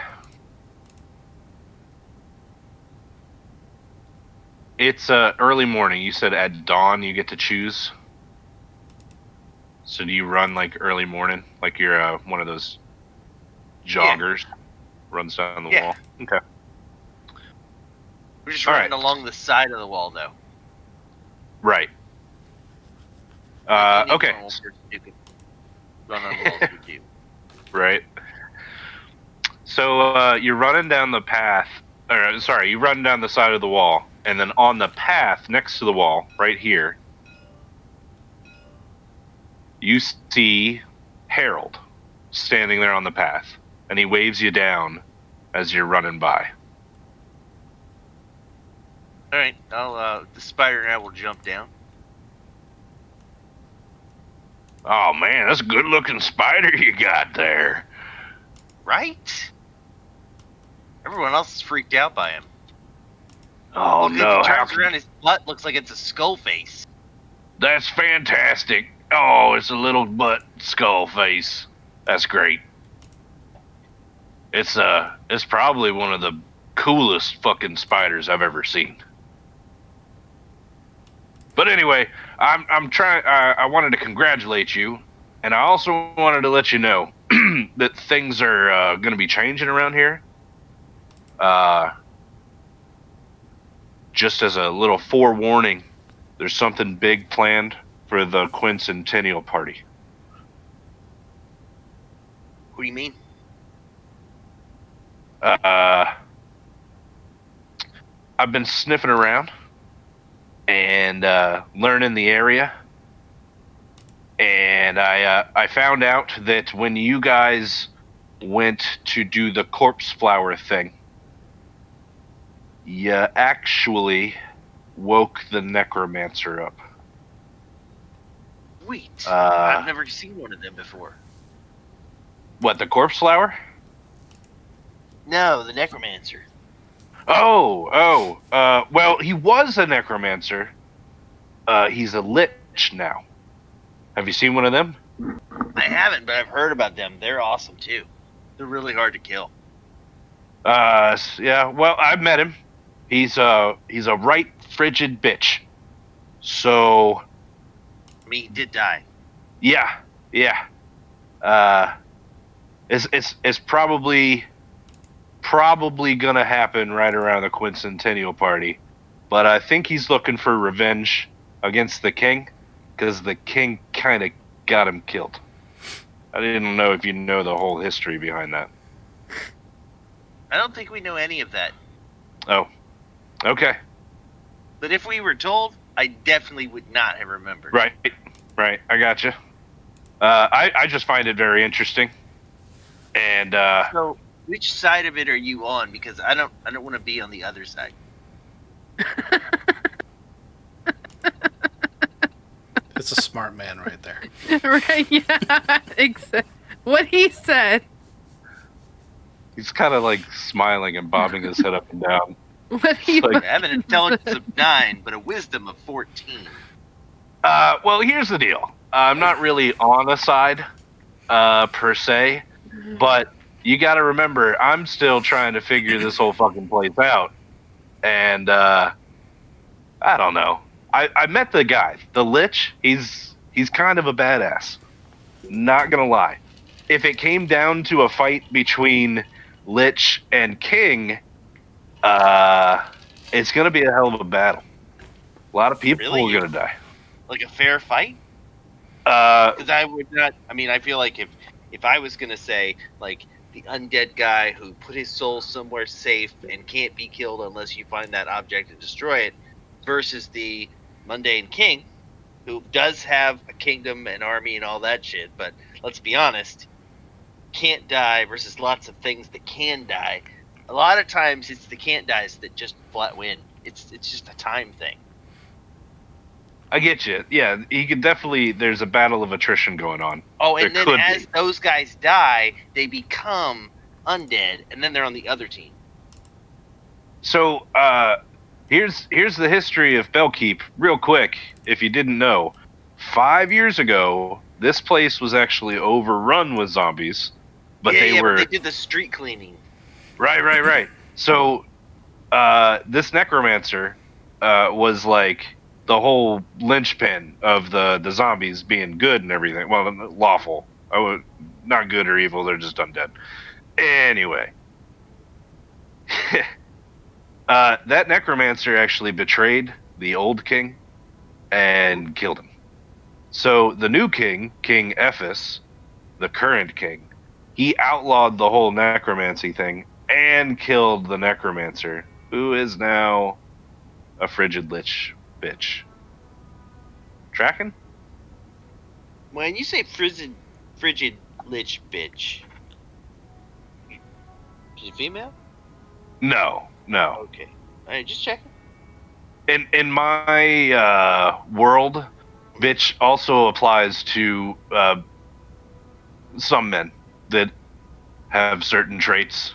it's early morning. You said at dawn you get to choose. So do you run like early morning, like you're one of those joggers, runs down the wall? Okay. We're just All running right. along the side of the wall, though. Right. Like any Okay. normal person who could run on walls would do. Right. So you're running down the path, or sorry, you run down the side of the wall, and then on the path next to the wall, right here, you see Harold standing there on the path, and he waves you down as you're running by. All right, the spider and I will jump down. Oh man, that's a good-looking spider you got there. Right? Everyone else is freaked out by him. Oh Look, no, if he turns how around, his butt looks like it's a skull face. that's fantastic. Oh, it's a little butt skull face. That's great. It's probably one of the coolest fucking spiders I've ever seen. But anyway, I'm trying. I wanted to congratulate you, and I also wanted to let you know that things are going to be changing around here. Just as a little forewarning, there's something big planned for the quincentennial party. What do you mean? I've been sniffing around and learning the area, and I found out that when you guys went to do the corpse flower thing, you actually woke the necromancer up. Sweet. I've never seen one of them before. What, the corpse flower? No, the necromancer. Well, he was a necromancer. He's a lich now. Have you seen one of them? I haven't, but I've heard about them. They're awesome too. They're really hard to kill. Yeah, well, I've met him. He's a right frigid bitch. So, I mean, he did die. yeah. It's probably gonna happen right around the quincentennial party, but I think he's looking for revenge against the king, because the king kind of got him killed. I didn't know if you know the whole history behind that. I don't think we know any of that. Oh, Okay. But if we were told, I definitely would not have remembered. Right. Right. I gotcha. I just find it very interesting. And So, which side of it are you on? Because I don't want to be on the other side. It's a smart man right there. Right? Yeah. Exactly. What he said. he's kind of like smiling and bobbing his head up and down. What he Like- I have an intelligence of 9, but a wisdom of 14. Well, here's the deal. I'm not really on a side, per se, but you got to remember, I'm still trying to figure this whole fucking place out. And I don't know. I met the guy, the Lich. He's kind of a badass. Not gonna lie. If it came down to a fight between Lich and King, it's gonna be a hell of a battle. A lot of people Really? are gonna die. Like a fair fight? Uh, Because I would not. I mean, I feel like if I was gonna say like the undead guy who put his soul somewhere safe and can't be killed unless you find that object and destroy it, versus the mundane king, who does have a kingdom and army and all that shit, but let's be honest, can't die versus lots of things that can die. A lot of times it's the can't dies that just flat win. It's just a time thing. I get you. Yeah, he could definitely. There's a battle of attrition going on. Oh, and There then could as be. those guys die, they become undead, and then they're on the other team. So, here's the history of Bellkeep, real quick. If you didn't know, 5 years ago, this place was actually overrun with zombies, but But they did the street cleaning. right. So, this necromancer was like the whole linchpin of the zombies being good and everything. Well, lawful. Not good or evil. They're just undead. Anyway. That necromancer actually betrayed the old king and killed him. So the new king, King Ephes, the current king, he outlawed the whole necromancy thing and killed the necromancer, who is now a frigid lich bitch. Tracking? When you say frigid lich bitch, is it female? No. Okay. All right, just checking. In my world, bitch also applies to some men that have certain traits.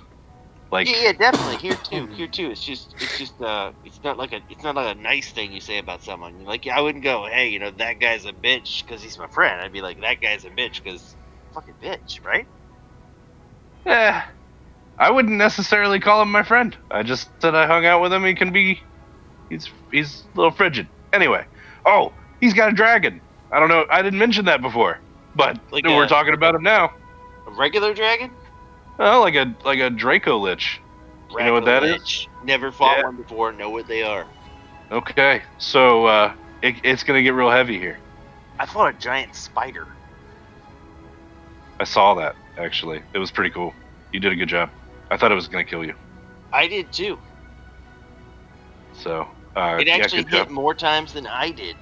Like, Yeah, definitely. Here too. It's not like a nice thing you say about someone. Like, I wouldn't go, hey, that guy's a bitch because he's my friend. I'd be like, that guy's a bitch because fucking bitch, right? I wouldn't necessarily call him my friend. I just said I hung out with him. He's a little frigid. Anyway, he's got a dragon. I don't know. I didn't mention that before, but we're talking about him now. A regular dragon? Oh, like a Draco Lich. You know what that is? Lich. Never fought one before. Know what they are. Okay, so it's gonna get real heavy here. I fought a giant spider. I saw that actually. It was pretty cool. You did a good job. I thought it was gonna kill you. I did too. So It actually good job. hit more times than I did.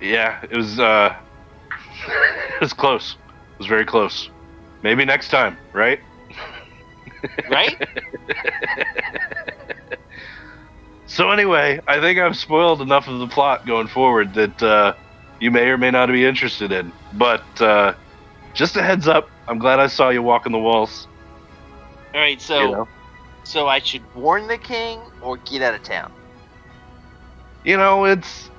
Yeah, it was it was close. It was very close. Maybe next time, right? Right? So anyway, I think I've spoiled enough of the plot going forward that you may or may not be interested in. But just a heads up, I'm glad I saw you walking the walls. All right, so You know? so I should warn the king or get out of town. It's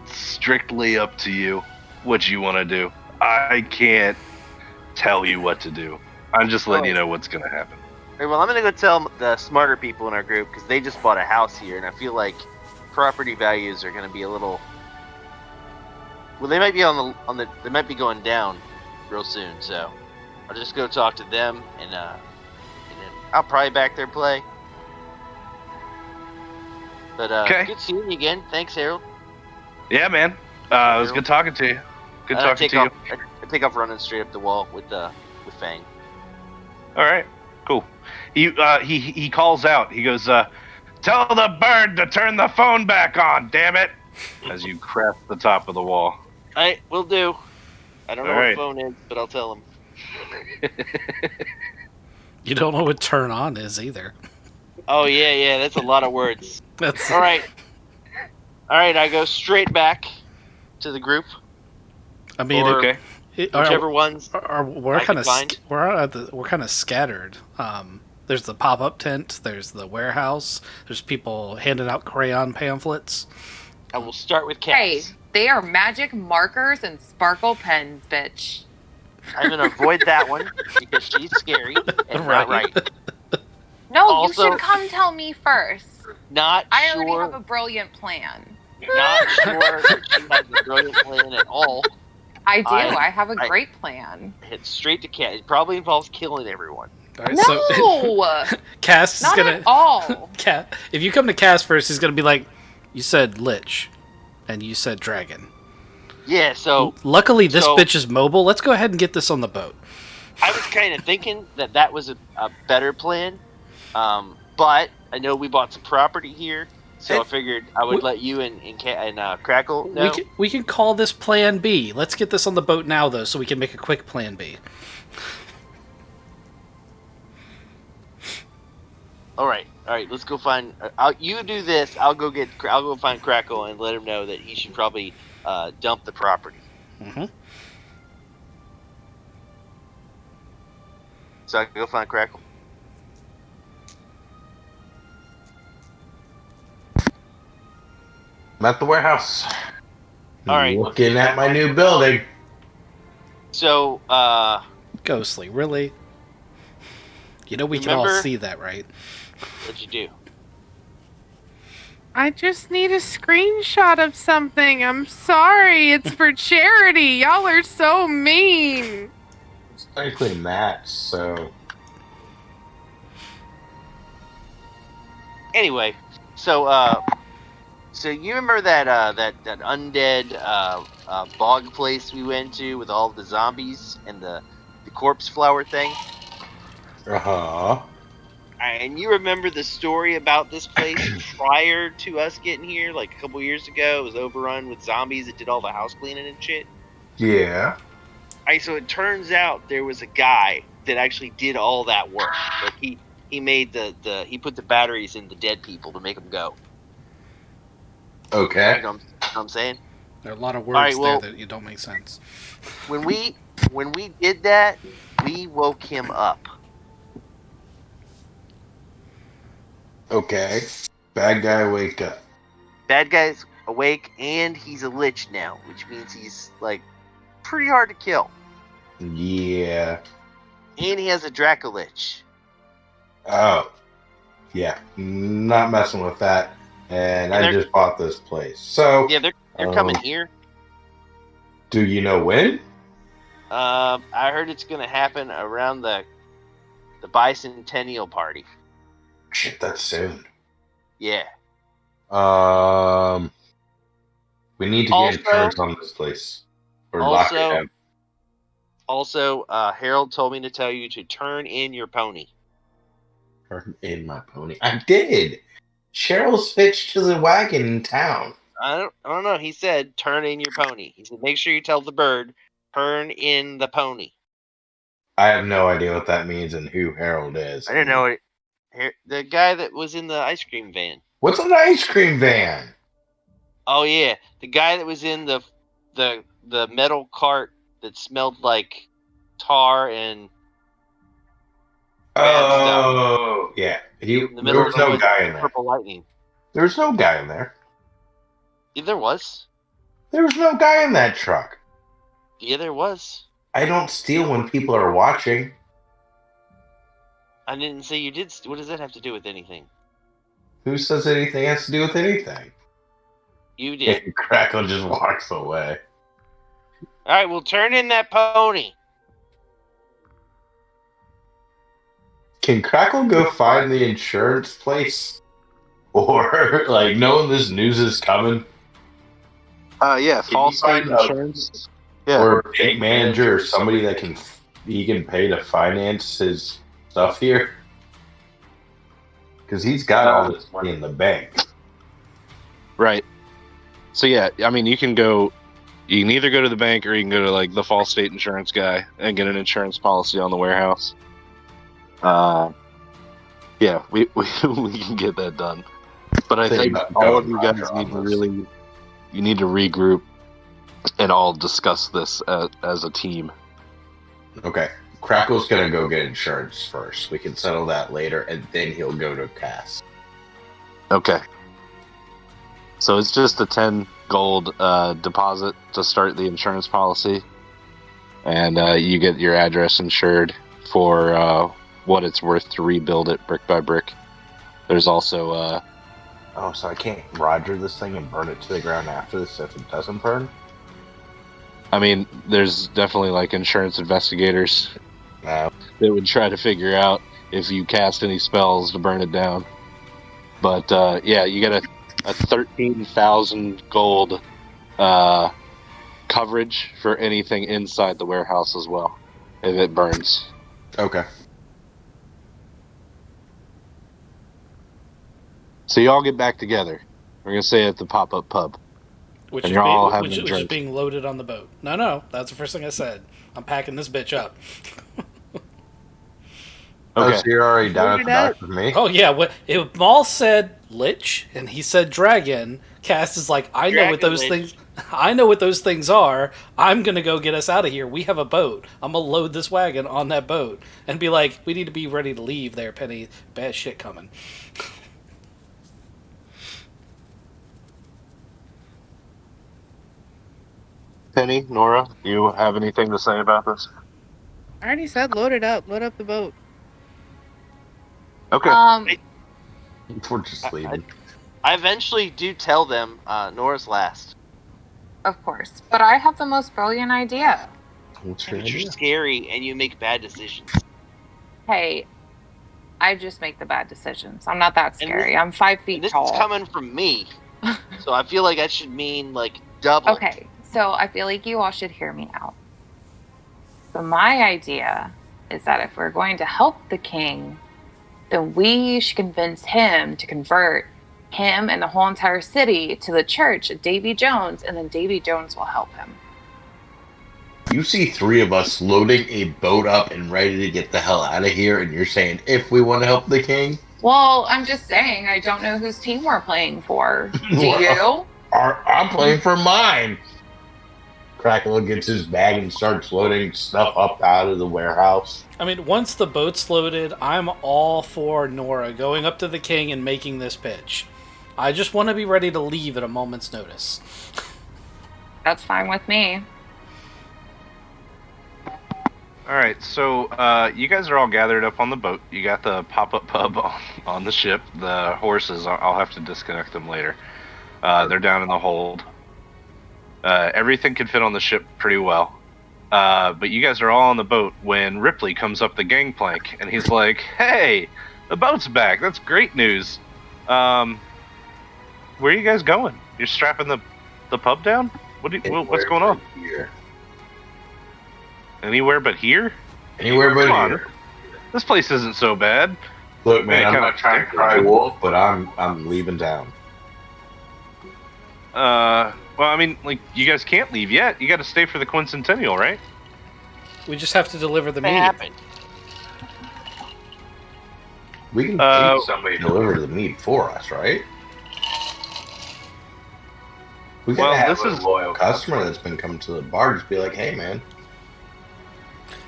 strictly up to you what you want to do. I can't tell you what to do. I'm just letting you know what's going to happen. All right, well, I'm gonna go tell the smarter people in our group because they just bought a house here, and I feel like property values are gonna be a little. Well, they might be they might be going down real soon. So I'll just go talk to them, and then I'll probably back their play. But Okay. good seeing you again. Thanks, Harold. Yeah, man. It was good talking to you. Good talking to you. I take off running straight up the wall with Fang. All right, cool. He calls out. He goes, Tell the bird to turn the phone back on, damn it! As you crest the top of the wall. I will do. I don't know All right. what phone is, but I'll tell him. You don't know what turn on is either. Oh yeah, that's a lot of words. That's All right, I go straight back to the group. I mean, Or Okay. whichever ones. we're I kind can of find. we're kind of scattered. There's the pop-up tent. There's the warehouse. There's people handing out crayon pamphlets. I will start with Hey, Cass. they are magic markers and sparkle pens, bitch. I'm gonna avoid that one because she's scary and not right. No, Also- you should come tell me first. Not I already sure. have a brilliant plan. Not sure that she has a brilliant plan at all. I do. I- I have a I- great plan. Hit straight to Cass. It probably involves killing everyone. All right, No, so Cass is not gonna. at all. If you come to Cass first, he's gonna be like, "You said lich, and you said dragon." Yeah, so Luckily, this so- bitch is mobile. Let's go ahead and get this on the boat. I was kind of thinking that was a better plan. But I know we bought some property here, so I figured I would let you and Crackle know. We can call this Plan B. Let's get this on the boat now, though, so we can make a quick Plan B. All right. Let's go find. You do this. I'll go find Crackle and let him know that he should probably dump the property. Mm-hmm. So I can go find Crackle. I'm at the warehouse. All right. Looking at my new building. So Ghostly, really? You know we can all Remember- see that, right? what'd you do? I just need a screenshot of something. I'm sorry. It's for charity. Y'all are so mean. It's technically Matt, so Anyway, so you remember that undead bog place we went to with all the zombies and the corpse flower thing? And you remember the story about this place prior to us getting here, like a couple years ago? It was overrun with zombies that did all the house cleaning and shit. yeah. So it turns out there was a guy that actually did all that work. Like he made he put the batteries in the dead people to make them go. Okay. You know what I'm saying? There are a lot of words right, well- there that you don't make sense. When we did that, we woke him up. Okay. Bad guy, wake up. Bad guy's awake, and he's a lich now, which means he's like pretty hard to kill. Yeah. And he has a Dracolich. Oh. Yeah. Not messing with that. And I just bought this place. So, Yeah, they're coming here. do you know when? I heard it's gonna happen around the bicentennial party. Shit, that's soon. Yeah. We need to get Also- insurance on this place. Or lock it also- down. Also, Harold told me to tell you to turn in your pony. Turn in my pony. I did. Cheryl's hitched to the wagon in town. I don't know. He said turn in your pony. He said make sure you tell the bird turn in the pony. I have no idea what that means and who Harold is. I didn't know it. The guy that was in the ice cream van. What's an ice cream van? Oh yeah, the guy that was in the metal cart that smelled like tar and bad stuff. Oh, yeah. In the There middle was of no the guy in there. purple lightning. There was no guy in there. Yeah, there was. There was no guy in that truck. Yeah, there was. I don't steal when people are watching. I didn't say you did. What does that have to do with anything? Who says anything has to do with anything? You did. And Crackle just walks away. All right, well, turn in that pony. Can Crackle go find the insurance place? Or, like, knowing this news is coming? Yeah, Can false you find state a- insurance. Yeah. Or a bank manager or somebody that he can pay to finance his stuff here? Because he's got all this money in the bank. Right. So yeah, I mean, you can either go to the bank or you can go to like the Fall State insurance guy and get an insurance policy on the warehouse. Yeah, we can get that done. But I think all of you guys you need to regroup and all discuss this as a team. Okay. Crackle's gonna go get insurance first. We can settle that later, and then he'll go to Cass. Okay. So it's just a 10 gold deposit to start the insurance policy, and you get your address insured for what it's worth to rebuild it brick by brick. There's also Oh, so I can't Roger this thing and burn it to the ground after this if it doesn't burn? I mean, there's definitely like insurance investigators No. that would try to figure out if you cast any spells to burn it down. But yeah, you get a 13,000 gold coverage for anything inside the warehouse as well, if it burns. Okay. So you all get back together. We're gonna say at the pop-up pub. Which And is, you're all having which a is drink. being loaded on the boat. No, that's the first thing I said. I'm packing this bitch up. Oh, Okay. so you're already down at the Loaded dock with me? Oh yeah, if Maul said lich and he said dragon, Cass is like, I know what Dragon those lich. things. I know what those things are. I'm gonna go get us out of here. We have a boat. I'm gonna load this wagon on that boat and be like, we need to be ready to leave. There, Penny. Bad shit coming. Penny, Nora, you have anything to say about this? I already said load it up. Load up the boat. Okay. We're just leaving. I eventually do tell them Nora's last. Of course. But I have the most brilliant idea. What's your But you're idea? scary and you make bad decisions. Hey, I just make the bad decisions. I'm not that And scary. I'm 5 feet And this tall. is coming from me. So I feel like that should mean like double. Okay, so I feel like you all should hear me out. So my idea is that if we're going to help the king, then we should convince him to convert him and the whole entire city to the church of Davy Jones, and then Davy Jones will help him. You see 3 of us loading a boat up and ready to get the hell out of here, and you're saying if we want to help the king? Well, I'm just saying, I don't know whose team we're playing for. Do you? I'm playing for mine. Crackle gets his bag and starts loading stuff up out of the warehouse. I mean, once the boat's loaded, I'm all for Nora going up to the king and making this pitch. I just want to be ready to leave at a moment's notice. That's fine with me. All right, so you guys are all gathered up on the boat. You got the pop-up pub on the ship. The horses, I'll have to disconnect them later. They're down in the hold. Everything can fit on the ship pretty well. But you guys are all on the boat when Ripley comes up the gangplank, and he's like, hey, the boat's back. That's great news. Where are you guys going? You're strapping the pub down? What's going on? Here. Anywhere but here? Anywhere but Come on. here. This place isn't so bad. Look, man, I'm kinda not trying to cry wolf, but I'm leaving town. Well, I mean, like, you guys can't leave yet. You got to stay for the quincentennial, right? We just have to deliver the What meat. happened? We can pay somebody to deliver the meat for us, right? We Well, gotta have this a is- loyal customer that's been coming to the bar. Just be like, hey, man.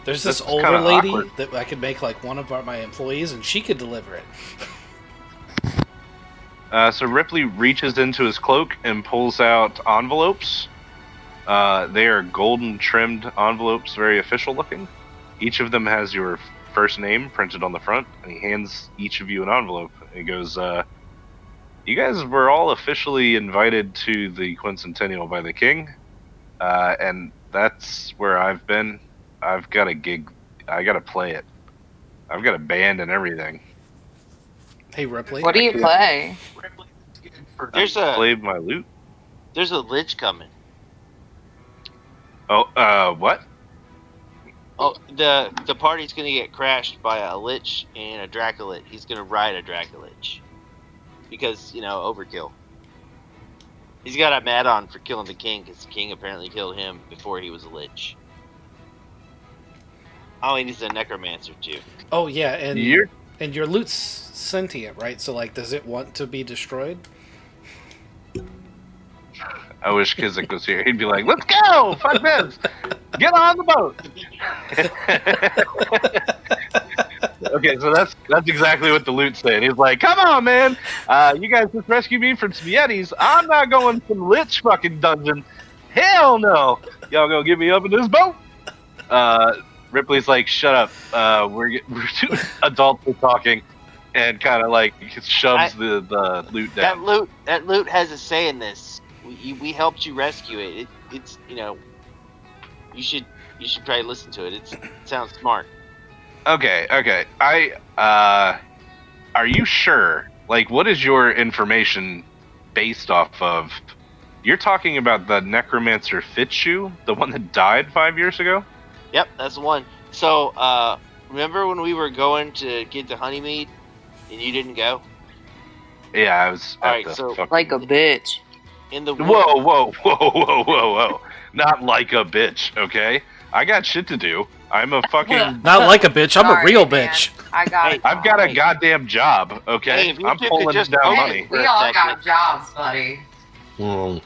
There's this That's older kinda lady awkward. that I could make like one of my employees, and she could deliver it. So Ripley reaches into his cloak and pulls out envelopes. They are golden trimmed envelopes, very official looking. Each of them has your first name printed on the front, and he hands each of you an envelope. He goes, you guys were all officially invited to the quincentennial by the king, and that's where I've been. I've got a gig. I got to play it. I've got a band and everything. Hey Ripley. What do you play? There's Played my lute. a lich coming. Oh, what? Oh, the party's gonna get crashed by a lich and a Dracolich. He's gonna ride a Dracolich because overkill. He's got a mad on for killing the king because the king apparently killed him before he was a lich. Oh, and he's a necromancer too. Oh yeah, and You're your loot's sentient, right? So like, does it want to be destroyed? I wish Kizik was here. He'd be like, "Let's go! Fuck this! Get on the boat!" Okay, so that's exactly what the loot's saying. He's like, "Come on, man! You guys just rescued me from some Yetis. I'm not going to some lich fucking dungeon. Hell no! Y'all gonna get me up in this boat?" Ripley's like, "Shut up! We're two adults are talking," and kind of like shoves the loot down. That loot has a say in this. We helped you rescue it. It's you should probably listen to it. It sounds smart. Okay. Are you sure? Like, what is your information based off of? You're talking about the necromancer Fitzhugh, the one that died 5 years ago? Yep, that's the one. So, remember when we were going to get the Honeymead and you didn't go? Yeah, I was. All right, so Like a bitch. in the Whoa! Not like a bitch, okay? I got shit to do. I'm a fucking. Not like a bitch. I'm a Sorry, real man. bitch. I got it. I've got a goddamn job, okay? Hey, if you I'm two pulling could just down focus- money. We all got jobs, buddy. Mm. If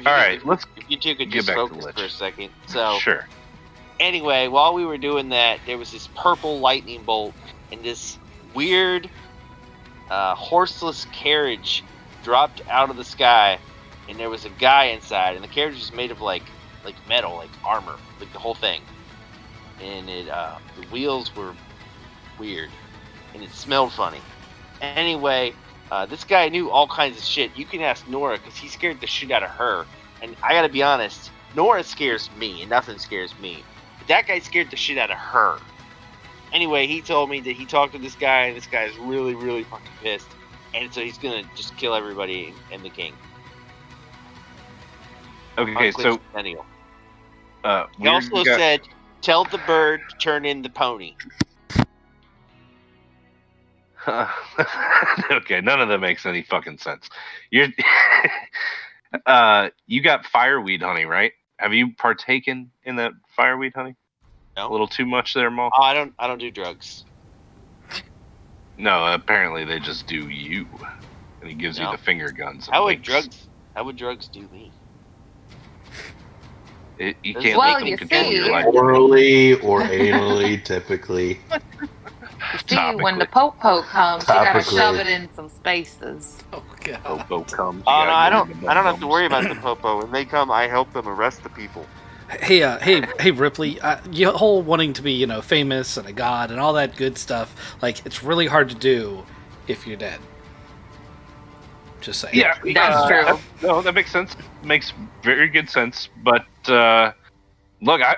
you All could- right, let's If you two could get just back to focus Lich. for a second. So, sure. anyway, while we were doing that, there was this purple lightning bolt and this weird horseless carriage dropped out of the sky, and there was a guy inside, and the carriage was made of like metal, like armor, like the whole thing. And it the wheels were weird, and it smelled funny. Anyway, this guy knew all kinds of shit. You can ask Nora because he scared the shit out of her. And I gotta be honest, Nora scares me, and nothing scares me. But that guy scared the shit out of her. Anyway, he told me that he talked to this guy, and this guy is really, really fucking pissed. And so he's gonna just kill everybody and the king. Okay, so Centennial. He we also got- said, "Tell the bird to turn in the pony." Okay, none of that makes any fucking sense. You're you got fireweed honey, right? Have you partaken in that fireweed honey? No. A little too much there, Maul? Oh, I don't do drugs. No, apparently they just do you. And he gives you No. the finger guns. and How would winks. drugs do me? You Well, can't let them you control your see- life. Orally or anally, typically. You see, when the Topically. comes, you gotta Topically. shove it in some spaces. Oh god. Popo comes. Oh you no, gotta I go don't. in the I don't have to bum worry about the popo. When they come, I help them arrest the people. Hey, Ripley. You whole wanting to be, famous and a god and all that good stuff. Like, it's really hard to do if you're dead. Just saying. Yeah, That's true. No, that makes sense. Makes very good sense. But look, I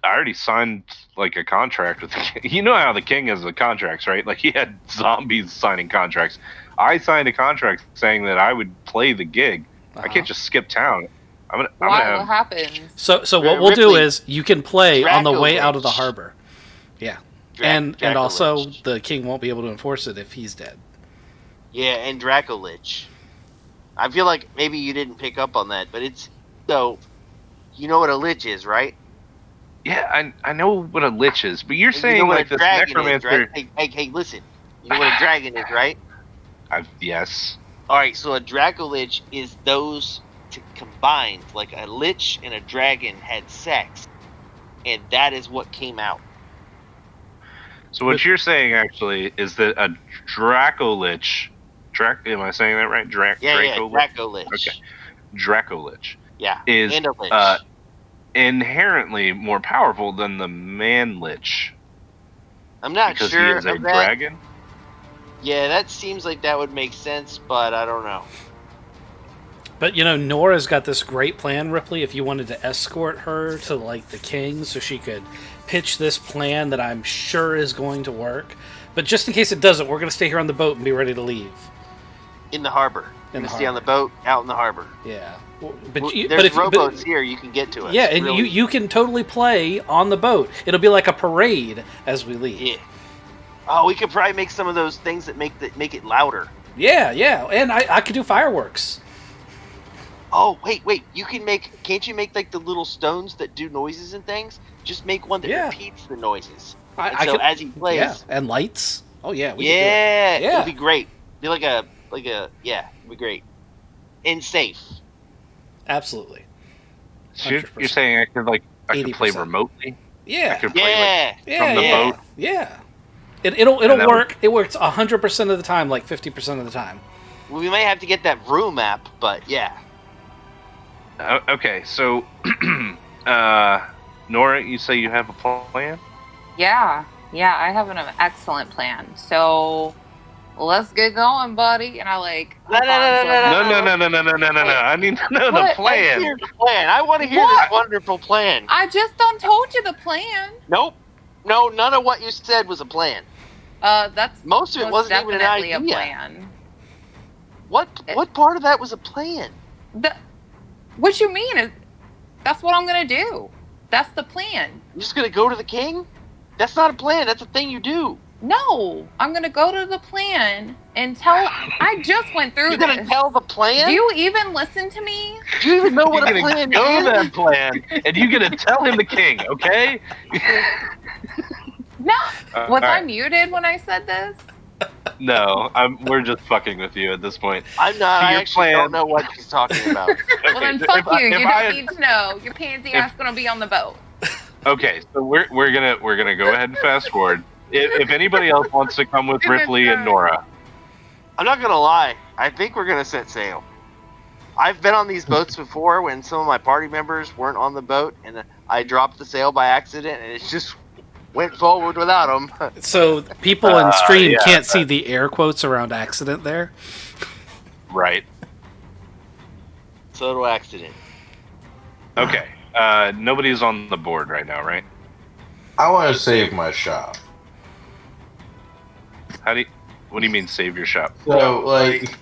already signed like a contract with the king. You know how the king is with contracts, right? Like he had zombies signing contracts. I signed a contract saying that I would play the gig. I can't just skip town. I'm gonna Why? have. What happens? So what we'll do Ripley, is you can play on the way out of the Dracolich. harbor. Yeah. And also Dracolich. the king won't be able to enforce it if he's dead. Yeah, and Dracolich. I feel like maybe you didn't pick up on that, but it's so. You know what a lich is, right? Yeah, I know what a lich is, but you're And saying you know what like a this dragon necromancer. is, right? Hey, listen. You know what a dragon is, right? Yes. All right, so a Dracolich is those combined, like a lich and a dragon had sex, and that is what came out. So what you're saying actually is that a Dracolich. Am I saying that right? Yeah, Dracolich? Dracolich. Okay. Dracolich Yeah, is and a lich. inherently more powerful than the man lich I'm not because sure he is a of that. dragon. Yeah, that seems like that would make sense, but I don't know. But Nora's got this great plan, Ripley, if you wanted to escort her to like the king so she could pitch this plan that I'm sure is going to work. But just in case it doesn't, we're going to stay here on the boat and be ready to leave. In the harbor. in the Stay on the harbor. boat out in the harbor. Yeah, There's rowboats here. You can get to us. Yeah, and really. you can totally play on the boat. It'll be like a parade as we leave. Yeah. Oh, we could probably make some of those things that make it louder. Yeah, and I could do fireworks. Oh, wait! Can't you make like the little stones that do noises and things? Just make one that Yeah. repeats the noises. I So could, as he plays, yeah, and lights. Oh yeah, we could do yeah, it. Yeah, it'll be great. Be like a yeah, it'll be great and safe. absolutely. So you're 100%. saying I could play 80%. remotely? I Yeah, could play yeah, from the yeah, boat? yeah. It'll And that work. It works 100% of the time, like 50% of the time. We might have to get that room app, but yeah. Okay, so Nora, you say you have a plan? Yeah, I have an excellent plan. So let's get going, buddy. And I like. No. No. I need to know the What? Let's plan. hear the plan. I want to hear What? this wonderful plan. I just done told you the plan. Nope. No, none of what you said was a plan. That's Most of it wasn't even an definitely idea. a plan. What part of that was a plan? What you mean? That's what I'm gonna do. That's the plan. You're just gonna go to the king? That's not a plan. That's a thing you do. No, I'm gonna go to the plan and tell. I just went through You're gonna this. tell the plan? Do you even listen to me? Do you even know what a You're plan gonna go is? that plan, and you're gonna tell him the king, okay? No. Was I alright. muted when I said this? No, we're just fucking with you at this point. I'm not. So I your actually plan- don't know what she's talking about. Well, then Okay, fuck if I- you. if You I- don't need to know. Your pansy ass gonna be on the boat. Okay, so we're gonna go ahead and fast forward. If anybody else wants to come with Ripley and Nora, I'm not gonna lie. I think we're gonna set sail. I've been on these boats before when some of my party members weren't on the boat, and I dropped the sail by accident, and it just went forward without them. So people in stream yeah. can't see the air quotes around accident there. right? Total accident. Okay. Nobody's on the board right now, right? I want to save my shop. What do you mean save your shop? So, like,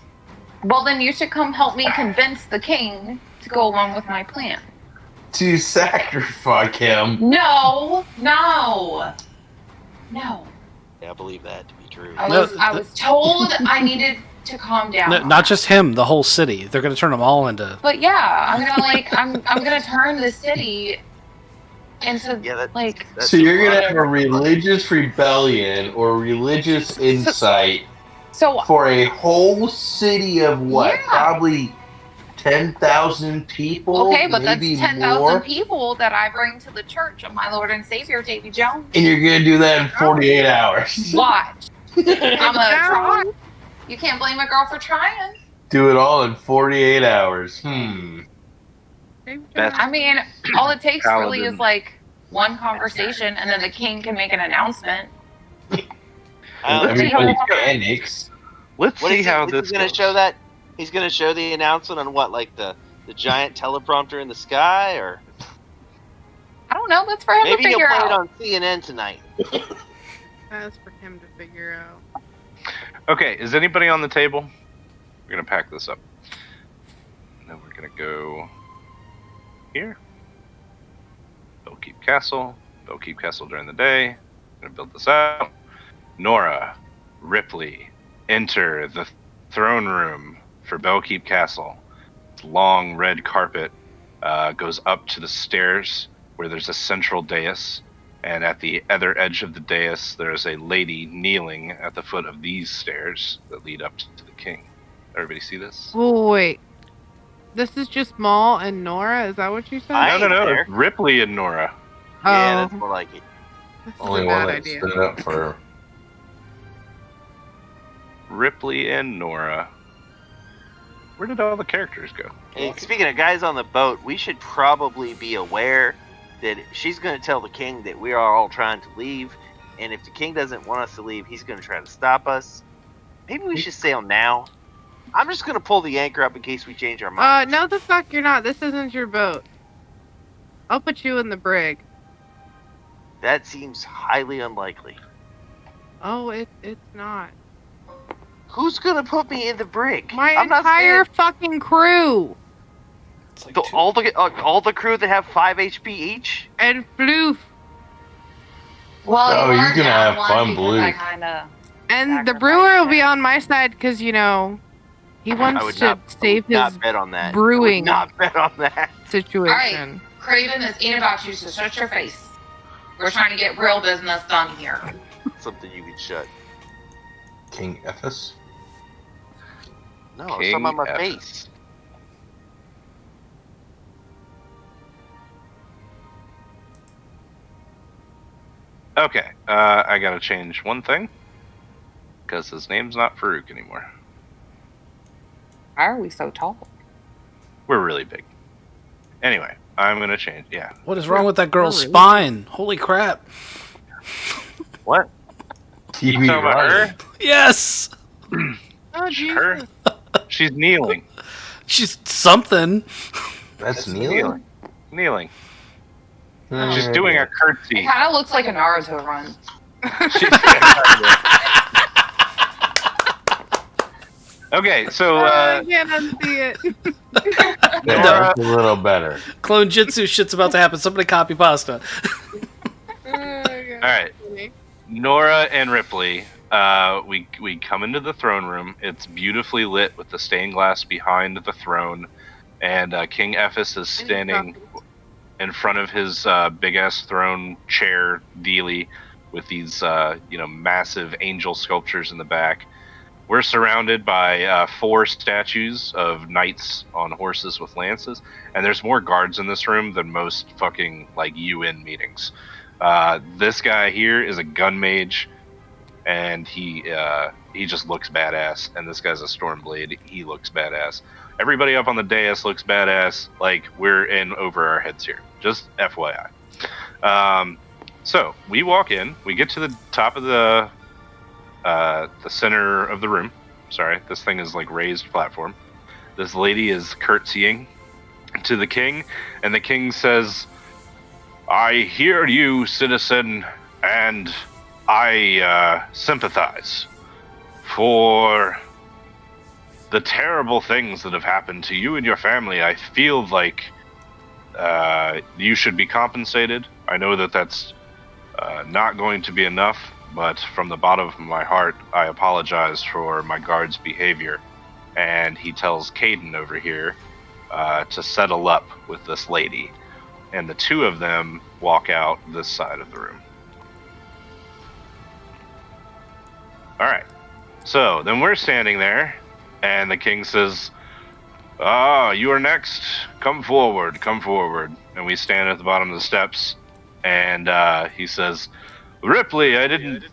Well, then you should come help me convince the king to go along with my plan. to sacrifice him. No. Yeah, I believe that to be true. I No, was told I needed to calm down. No, not just him, the whole city. They're gonna turn them all into. But yeah, I'm gonna I'm gonna turn the city into Yeah, that's So you're gonna have a religious rebellion or religious insight so for a whole city of what? Yeah. Probably 10,000 people. okay, but that's maybe 10,000 more. people that I bring to the church of my Lord and Savior Davy Jones. And you're gonna do that in 48 hours. Watch, I'm gonna try. You can't blame a girl for trying. Do it all in 48 hours. That's- I mean, all it takes really Paladin. is like one conversation, and then the king can make an announcement. Everybody's panics. Let's What see is how he, this he's gonna goes. show that? He's gonna show the announcement on what, like the giant teleprompter in the sky, or I don't know. That's for him maybe to he'll figure play it out. on CNN tonight. That's for him to figure out. Okay, is anybody on the table? We're gonna pack this up. And then we're gonna go here. Bellkeep Castle. Bellkeep Castle during the day. Gonna build this out. Nora, Ripley, enter the throne room for Bellkeep Castle. Long red carpet goes up to the stairs where there's a central dais, and at the other edge of the dais there's a lady kneeling at the foot of these stairs that lead up to the king. Everybody see this? Oh, wait. This is just Maul and Nora? Is that what you said? I No, ain't there. it's Ripley and Nora. Yeah, Oh, that's more like it. this is Only a one bad that idea. stood up for. Ripley and Nora. Where did all the characters go? And speaking of guys on the boat, we should probably be aware that she's going to tell the king that we are all trying to leave, and if the king doesn't want us to leave, he's going to try to stop us. Maybe we should sail now. I'm just going to pull the anchor up in case we change our mind. No, the fuck you're not. This isn't your boat. I'll put you in the brig. That seems highly unlikely. Oh, it's not. Who's gonna put me in the brig? My I'm not entire saying fucking crew It's like all the crew that have 5 HP each. and Floof Well, Oh, you he's are gonna down have one fun, because Blue. I kind of. and the Sacrifice brewer will be him. on my side because he I wants would to not save his bet on that. brewing I would not bet on that. situation. Craven, this ain't about you, so shut your face. We're trying to get real business done here. Something you can shut. King Ephes. No, it's King something on my F. face. Okay, I gotta change one thing because his name's not Farouk anymore. Why are we so tall? We're really big. Anyway, I'm gonna change. Yeah. What is wrong with that girl's Really? spine? Holy crap! What? TV You talking about her? Ryan. Yes, Oh, Her? Jesus. She's kneeling. she's something. That's kneeling. Kneeling. Oh, She's doing a It curtsy. kind of looks like a Naruto run. Okay, so I can't unsee it. Yeah, that's a little better. Clone Jitsu shit's about to happen. Somebody copy pasta. all right, Nora and Ripley. We come into the throne room. It's beautifully lit with the stained glass behind the throne, and King Ephes is standing in front of his big ass throne chair dealy with these massive angel sculptures in the back. We're surrounded by 4 statues of knights on horses with lances, and there's more guards in this room than most fucking like UN meetings. This guy here is a gun mage, and he just looks badass. And this guy's a Stormblade. He looks badass. Everybody up on the dais looks badass. Like we're in over our heads here. Just FYI. So we walk in. We get to the top of the center of the room. Sorry, this thing is like raised platform. This lady is curtsying to the king, and the king says, "I hear you, citizen, and I sympathize for the terrible things that have happened to you and your family. I feel like you should be compensated. I know that that's not going to be enough, but from the bottom of my heart, I apologize for my guard's behavior." And he tells Caden over here to settle up with this lady. And the two of them walk out this side of the room. Alright. So, then we're standing there, and the king says, you are next. Come forward, come forward. And we stand at the bottom of the steps, and he says, "Ripley, I didn't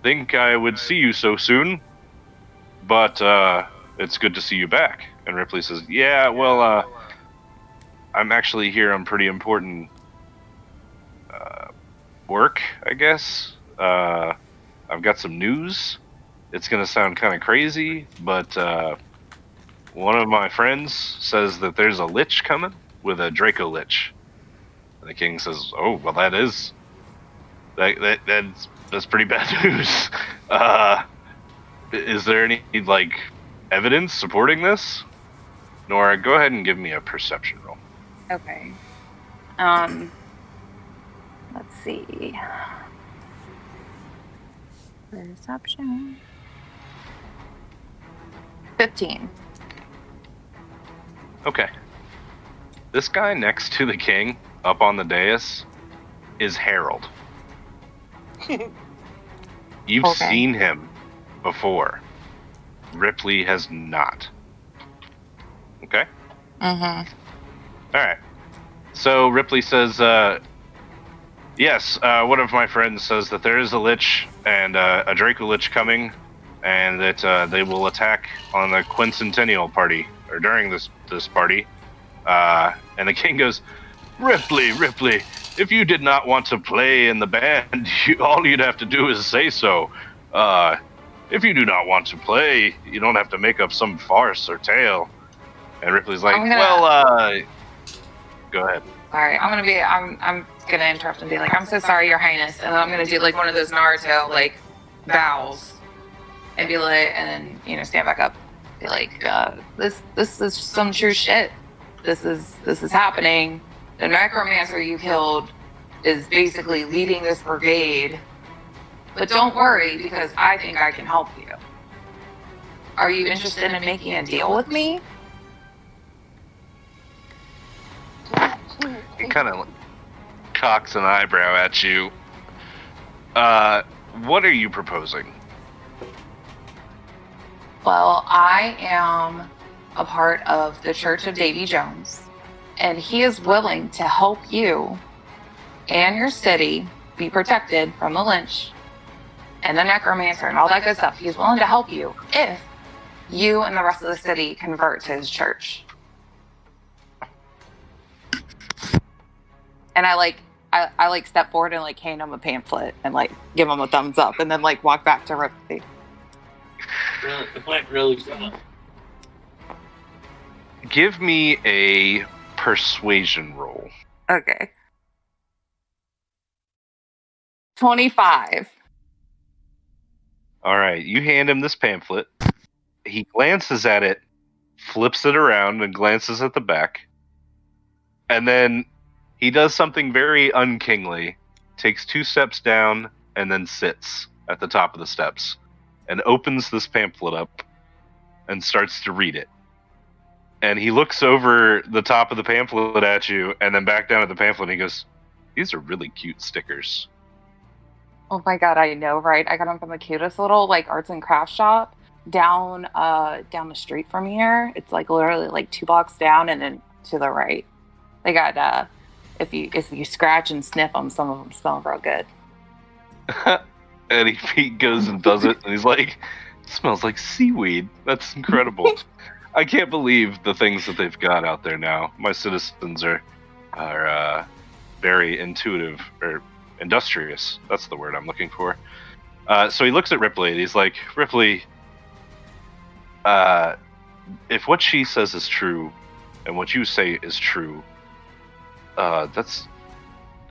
think I would see you so soon, but it's good to see you back." And Ripley says, "Yeah, well, I'm actually here on pretty important work, I guess. I've got some news. It's going to sound kind of crazy, but one of my friends says that there's a lich coming with a Draco Lich." And the king says, "Oh, well, that's pretty bad news. Is there any like evidence supporting this?" Nora, go ahead and give me a perception roll. Okay. Let's see. Perception. 15. Okay. This guy next to the king, up on the dais, is Harold. You've Okay. seen him before. Ripley has not. Okay? Mm-hmm. Alright. So Ripley says, yes, one of my friends says that there is a lich and a Draco Lich coming, and that they will attack on the quincentennial party, or during this party. And the king goes, Ripley, if you did not want to play in the band, all you'd have to do is say so. If you do not want to play, you don't have to make up some farce or tale. And Ripley's like, go ahead. All right, I'm gonna interrupt and be like, "I'm so sorry, Your Highness," and then I'm gonna do like one of those Naruto like bows, and be like, and then stand back up, be like, this is some true shit. This is happening. The necromancer you killed is basically leading this brigade. But don't worry, because I think I can help you. Are you interested in making a deal with me? He kind of cocks an eyebrow at you. What are you proposing? Well, I am a part of the Church of Davy Jones, and he is willing to help you and your city be protected from the lynch and the necromancer and all that good stuff. He's willing to help you if you and the rest of the city convert to his church. And I step forward and hand him a pamphlet and give him a thumbs up and then walk back to Ripley. Really, it went really well. Give me a persuasion roll. Okay. 25. All right, you hand him this pamphlet. He glances at it, flips it around, and glances at the back. And then he does something very unkingly, takes 2 steps down, and then sits at the top of the steps, and opens this pamphlet up and starts to read it. And he looks over the top of the pamphlet at you, and then back down at the pamphlet, and he goes, "These are really cute stickers." Oh my god, I know, right? I got them from the cutest little arts and crafts shop down the street from here. It's literally 2 blocks down and then to the right. They got if you scratch and sniff them, some of them smell real good. And he goes and does it, and he's like, "It smells like seaweed. That's incredible." I can't believe the things that they've got out there now. My citizens are very intuitive, or industrious. That's the word I'm looking for. So he looks at Ripley, and he's like, "Ripley, if what she says is true, and what you say is true, that's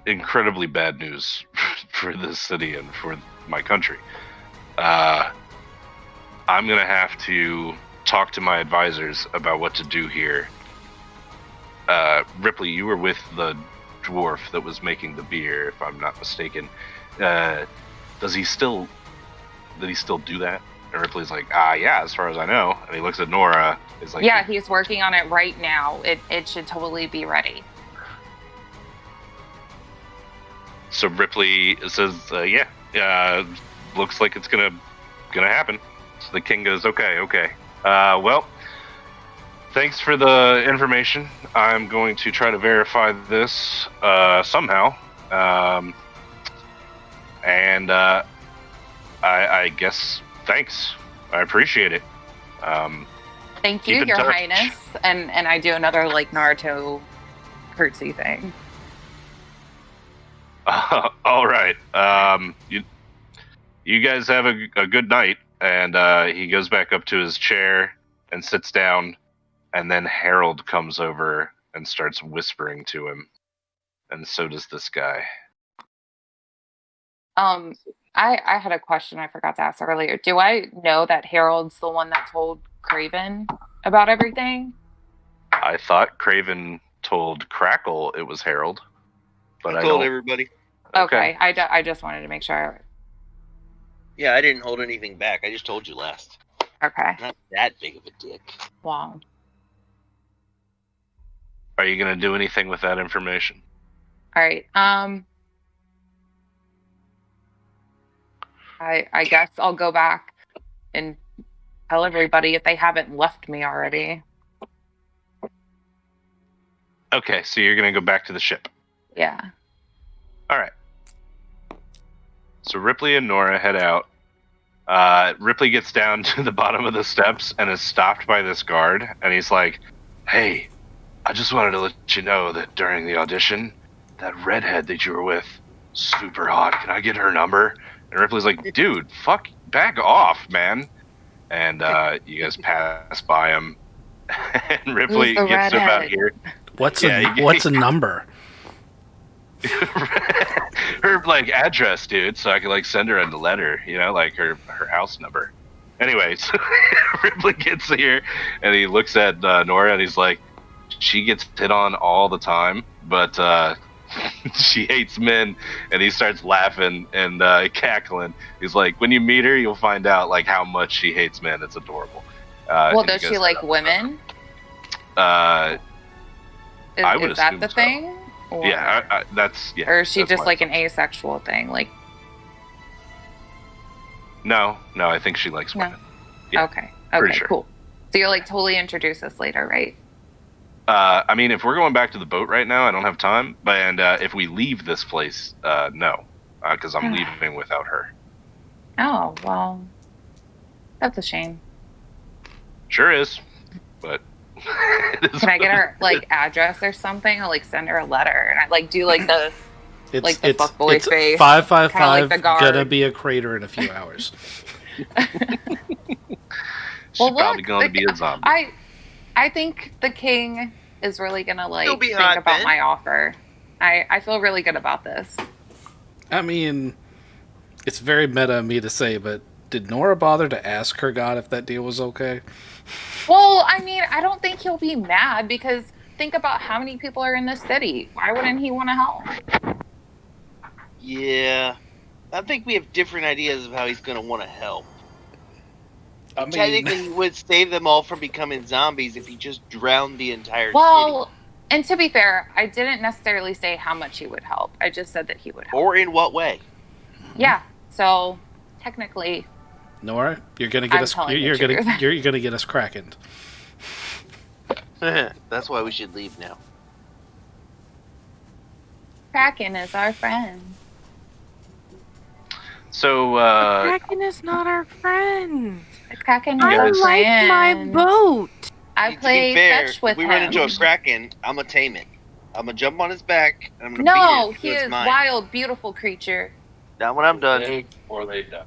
incredibly bad news for this city and for my country. I'm going to have to talk to my advisors about what to do here. Ripley, you were with the dwarf that was making the beer, if I'm not mistaken. Did he still do that?" And Ripley's like, "Yeah, as far as I know." And he looks at Nora. He's like, Yeah, he's working on it right now. It should totally be ready. So Ripley says, "Yeah, looks like it's gonna happen." So the king goes, "Okay. Well, thanks for the information. I'm going to try to verify this somehow, and I guess thanks. I appreciate it. Thank you, Your Highness." And I do another Naruto curtsy thing. All right. You guys have a good night." And he goes back up to his chair and sits down. And then Harold comes over and starts whispering to him. And so does this guy. I had a question I forgot to ask earlier. Do I know that Harold's the one that told Craven about everything? I thought Craven told Crackle it was Harold. But I told don't... everybody. Okay. I just wanted to make sure. Yeah, I didn't hold anything back. I just told you last. Okay. Not that big of a dick. Wow. Are you going to do anything with that information? All right. I guess I'll go back and tell everybody if they haven't left me already. Okay, so you're going to go back to the ship. Yeah. All right. So Ripley and Nora head out. Ripley gets down to the bottom of the steps and is stopped by this guard. And he's like, "Hey, I just wanted to let you know that during the audition, that redhead that you were with, super hot. Can I get her number?" And Ripley's like, "Dude, back off, man." And you guys pass by him. And Ripley gets him out here. What's a number? Her address, dude, so I could send her a letter, her house number. Anyways, Ripley gets here and he looks at Nora and he's like, she gets hit on all the time, but she hates men. And he starts laughing and cackling. He's like, when you meet her, you'll find out like how much she hates men. It's adorable. Well, and you does she guys like end up- women? I would Is that assume the so. thing? Or, Yeah, that's yeah. or is she that's just my like an asexual thing? Like, No, I think she likes no. women. Yeah, Okay. pretty Okay. sure. Cool. So you'll like totally introduce us later, right? I mean, if we're going back to the boat right now, I don't have time. And if we leave this place, no, because I'm leaving without her. Oh well, that's a shame. Sure is, but it is Can I get what her it like is. address or something? I'll like send her a letter, and I like do like the It's Like the fuckboy it's face, 555 kinda like the guard. gonna be a crater in a few hours. She's Well, probably look, going to be a zombie. I think the king is really gonna like He'll be think hot, about Ben. my offer. I feel really good about this. I mean, it's very meta of me to say, but did Nora bother to ask her god if that deal was okay? Well, I mean, I don't think he'll be mad because think about how many people are in this city. Why wouldn't he want to help? Yeah. I think we have different ideas of how he's going to want to help. I mean, Technically, he would save them all from becoming zombies if he just drowned the entire city. Well, and to be fair, I didn't necessarily say how much he would help. I just said that he would help. Or in what way? Yeah. So technically, Nora, you're gonna get I'm us. telling the You're gonna truth. you're gonna get us krakened. That's why we should leave now. Kraken is our friend. So, Kraken is not our friend. Kraken is I our guys- like my friend. boat. I To be play fair, fetch with if we him. run into a kraken, I'm gonna tame it. I'm gonna jump on his back and I'm gonna No, beat it. he It's is mine. wild, beautiful creature. Not when I'm done. Live or they die.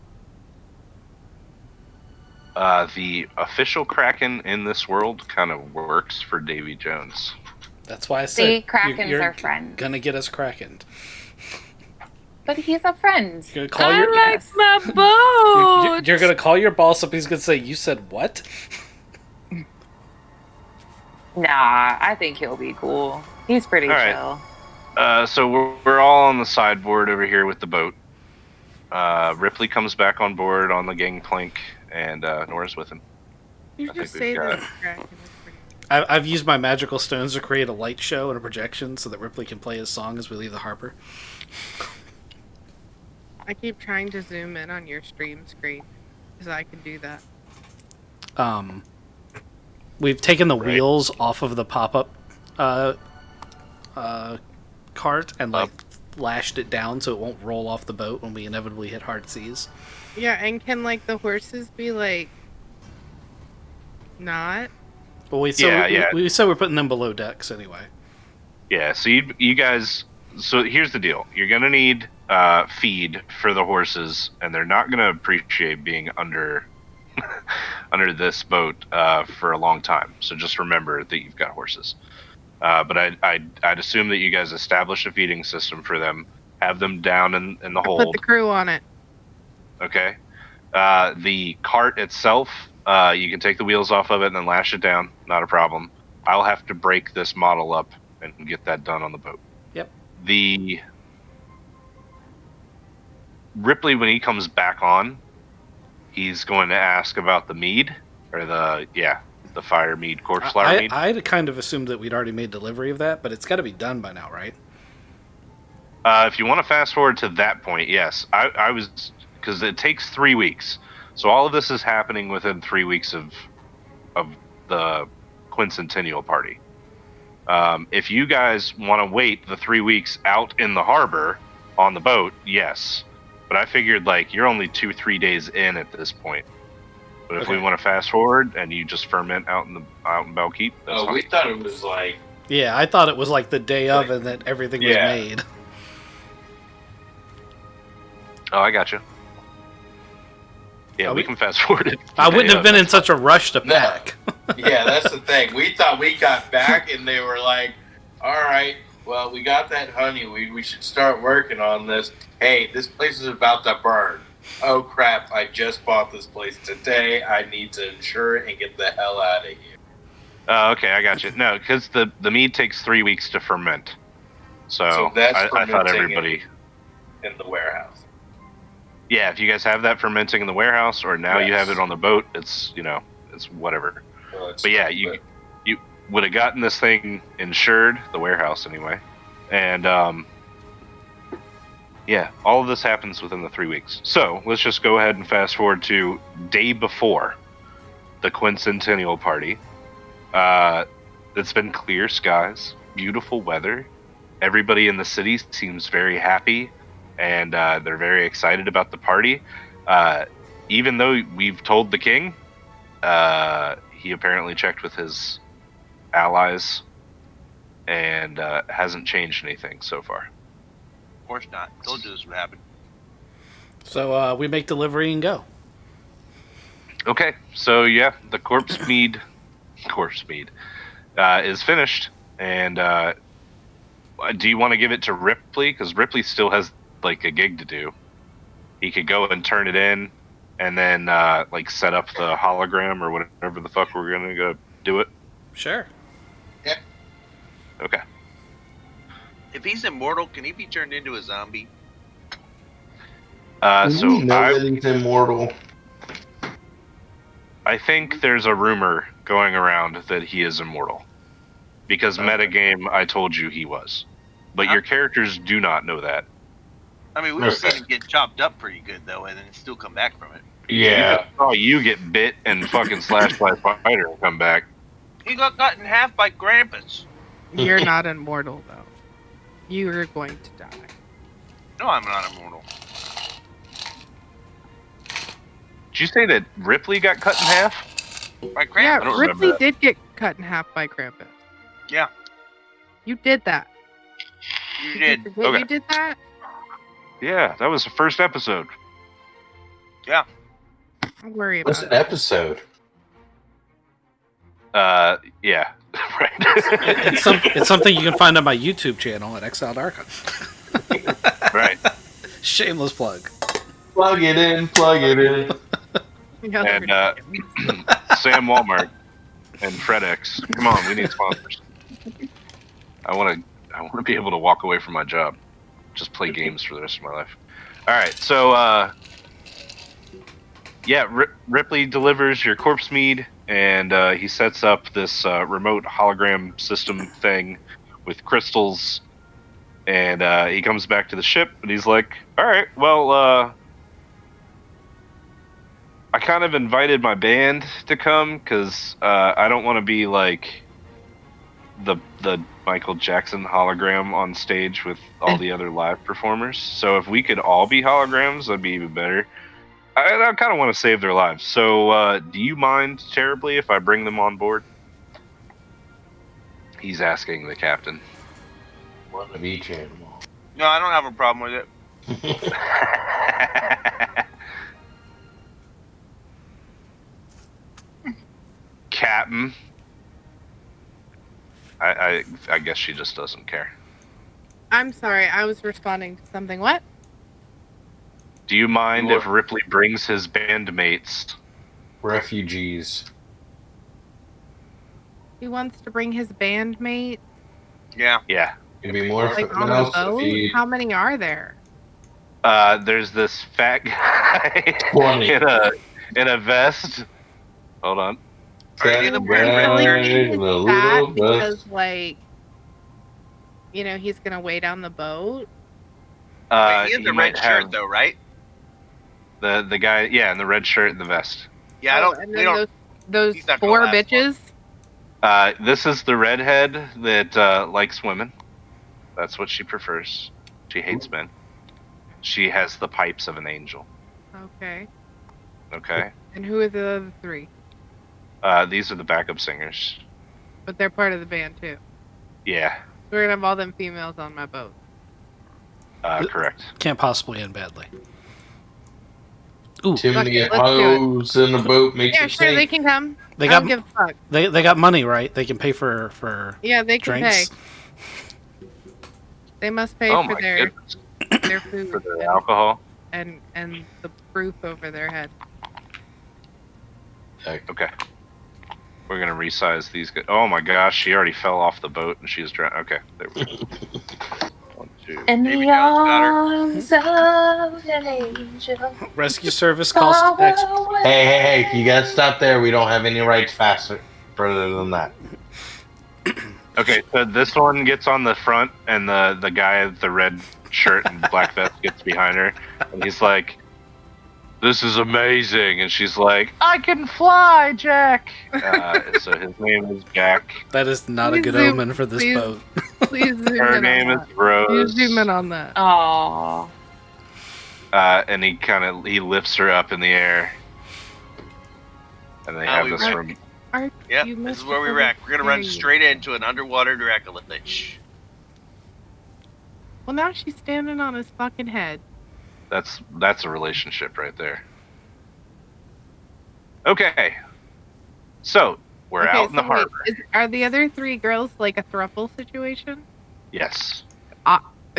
the official Kraken in this world kind of works for Davy Jones. That's why I See, said Krakens you're are friends. gonna get us krakened. But he's a friend. You're gonna call I your like Yes. my boat. you're gonna call your boss up. He's gonna say, "You said what?" Nah, I think he'll be cool. He's pretty All right. chill. So we're all on the sideboard over here with the boat. Ripley comes back on board on the gangplank, and Nora's with him. You I think just we've say got- that Kraken is pretty. I've used my magical stones to create a light show and a projection so that Ripley can play his song as we leave the harbor. I keep trying to zoom in on your stream screen because I can do that. We've taken the Right. wheels off of the pop-up cart and like lashed it down so it won't roll off the boat when we inevitably hit hard seas. Yeah, and can like the horses be like not? Well, we said Yeah. we said we're putting them below decks anyway. Yeah, so you guys. So here's the deal: you're gonna need feed for the horses, and they're not gonna appreciate being under under this boat for a long time. So just remember that you've got horses. But I'd assume that you guys establish a feeding system for them, have them down in the Put hold. the crew on it. Okay. The cart itself, you can take the wheels off of it and then lash it down. Not a problem. I'll have to break this model up and get that done on the boat. Yep. The Ripley, when he comes back on, he's going to ask about the mead or the fire mead, corpse flower mead. I'd kind of assumed that we'd already made delivery of that, but it's got to be done by now, right? If you want to fast forward to that point, yes, I was, because it takes 3 weeks. So all of this is happening within 3 weeks of the quincentennial party. If you guys want to wait the 3 weeks out in the harbor on the boat, yes. But I figured like you're only 2-3 days in at this point. But if we Okay. want to fast forward and you just ferment out in Belkeep, that's Oh, fine. we thought it was like Yeah, I thought it was like the day of and that everything was Yeah. made. Oh, I got you. Yeah, Oh, we we- can fast forward it. I wouldn't Yeah, have been in that's such a rush to No. pack. yeah, that's the thing. We thought we got back and they were like, all right, well, we got that honey. We should start working on this. Hey, this place is about to burn. oh crap, I just bought this place today. I need to insure it and get the hell out of here. Okay, I got you. No, because the mead takes 3 weeks to ferment. So that's I thought fermenting everybody. in the warehouse. Yeah, if you guys have that fermenting in the warehouse, or now you have Yes. it on the boat, it's it's whatever. Well, it's But yeah, not, you would have gotten this thing insured, the warehouse anyway, and yeah, all of this happens within the 3 weeks. So let's just go ahead and fast forward to day before the quincentennial party. It's been clear skies, beautiful weather. Everybody in the city seems very happy, and they're very excited about the party. Even though we've told the king, he apparently checked with his allies and hasn't changed anything so far. Of course not. Told you this would happen. So we make delivery and go. Okay, so yeah, the corpse mead is finished, and do you want to give it to Ripley? Because Ripley still has like a gig to do. He could go and turn it in, and then like set up the hologram or whatever the fuck we're gonna go do it. Sure. Okay. If he's immortal, can he be turned into a zombie? So we know that he's immortal. I think there's a rumor going around that he is immortal. Because metagame, I told you he was. But your characters do not know that. I mean, we've seen him get chopped up pretty good, though, and then still come back from it. Yeah. Oh, you get bit and fucking slashed by a spider and come back. He got cut in half by Krampus. You're not immortal, though. You are going to die. No, I'm not immortal. Did you say that Ripley got cut in half? By Krampus. Yeah, I don't remember Ripley that. did get cut in half by Krampus. Yeah. You did that. You You did. forget Okay. You did that? Yeah, that was the first episode. Yeah. Don't worry What's about an it. episode? Yeah, right. It's something you can find on my YouTube channel at Exiled Archon. Right. Shameless plug. Plug it in, plug it in. Yeah, And they're Sam Walmart and FredEx. Come on, we need sponsors. I want to be able to walk away from my job, just play games for the rest of my life. All right, so yeah, Ripley delivers your corpse mead, and he sets up this remote hologram system thing with crystals, and he comes back to the ship, and he's like, "All right, well, I kind of invited my band to come because I don't want to be like the Michael Jackson hologram on stage with all the other live performers. So if we could all be holograms, that'd be even better. I kind of want to save their lives. So do you mind terribly if I bring them on board?" He's asking the captain. One of each animal. No, I don't have a problem with it. Captain. I guess she just doesn't care. I'm sorry, I was responding to something. What? Do you mind if Ripley brings his bandmates? Refugees. He wants to bring his bandmate Yeah. Yeah. It'd be more like for on else the if boat? he How many are there? There's this fat guy 20. in a vest. Hold on. Are you Fat the wearing red guy shirt? in a Is little that vest. because, like, you know, he's gonna weigh down the boat? Wait, he has he a might red shirt, have though, right? the guy, yeah, in the red shirt and the vest. Yeah, I Oh, don't. and We then don't. those he's not gonna four last bitches. This is the redhead that likes women. That's what she prefers. She hates men. She has the pipes of an angel. Okay. Okay. And who are the other three? These are the backup singers. But they're part of the band too. Yeah. We're gonna have all them females on my boat. Correct. Can't possibly end badly. Ooh, Too many Let's do it. hoes in a boat makes Yeah, you sure, they sink. can come. they I don't got give a fuck. they got money, right? They can pay for Yeah, they can drinks. pay. They must pay Oh for my their goodness. their food. For the and- alcohol. and the roof over their head. Okay. We're gonna resize these guys. Oh my gosh, she already fell off the boat and she's drowned. Okay, there we go. 1, 2. In There we the go, got her. arms of an angel. Rescue service cost X. Hey, you gotta stop there. We don't have any rights faster further than that. Okay, so this one gets on the front, and the guy with the red shirt and black vest gets behind her, and he's like, "This is amazing," and she's like, "I can fly, Jack." So his name is Jack. That is not a Please good zoom- omen for this please- boat. Please zoom Her in name on is that. Rose. You zoom in on that. Oh. And he lifts her up in the air, and they have we this wreck. from. Yep, You this missed is where we the wreck. We're gonna run period. straight into an underwater Dracula Lich. Well, now she's standing on his fucking head. That's a relationship right there. Okay, so we're Okay, out in the so wait, harbor. are the other 3 girls like a throuple situation? Yes.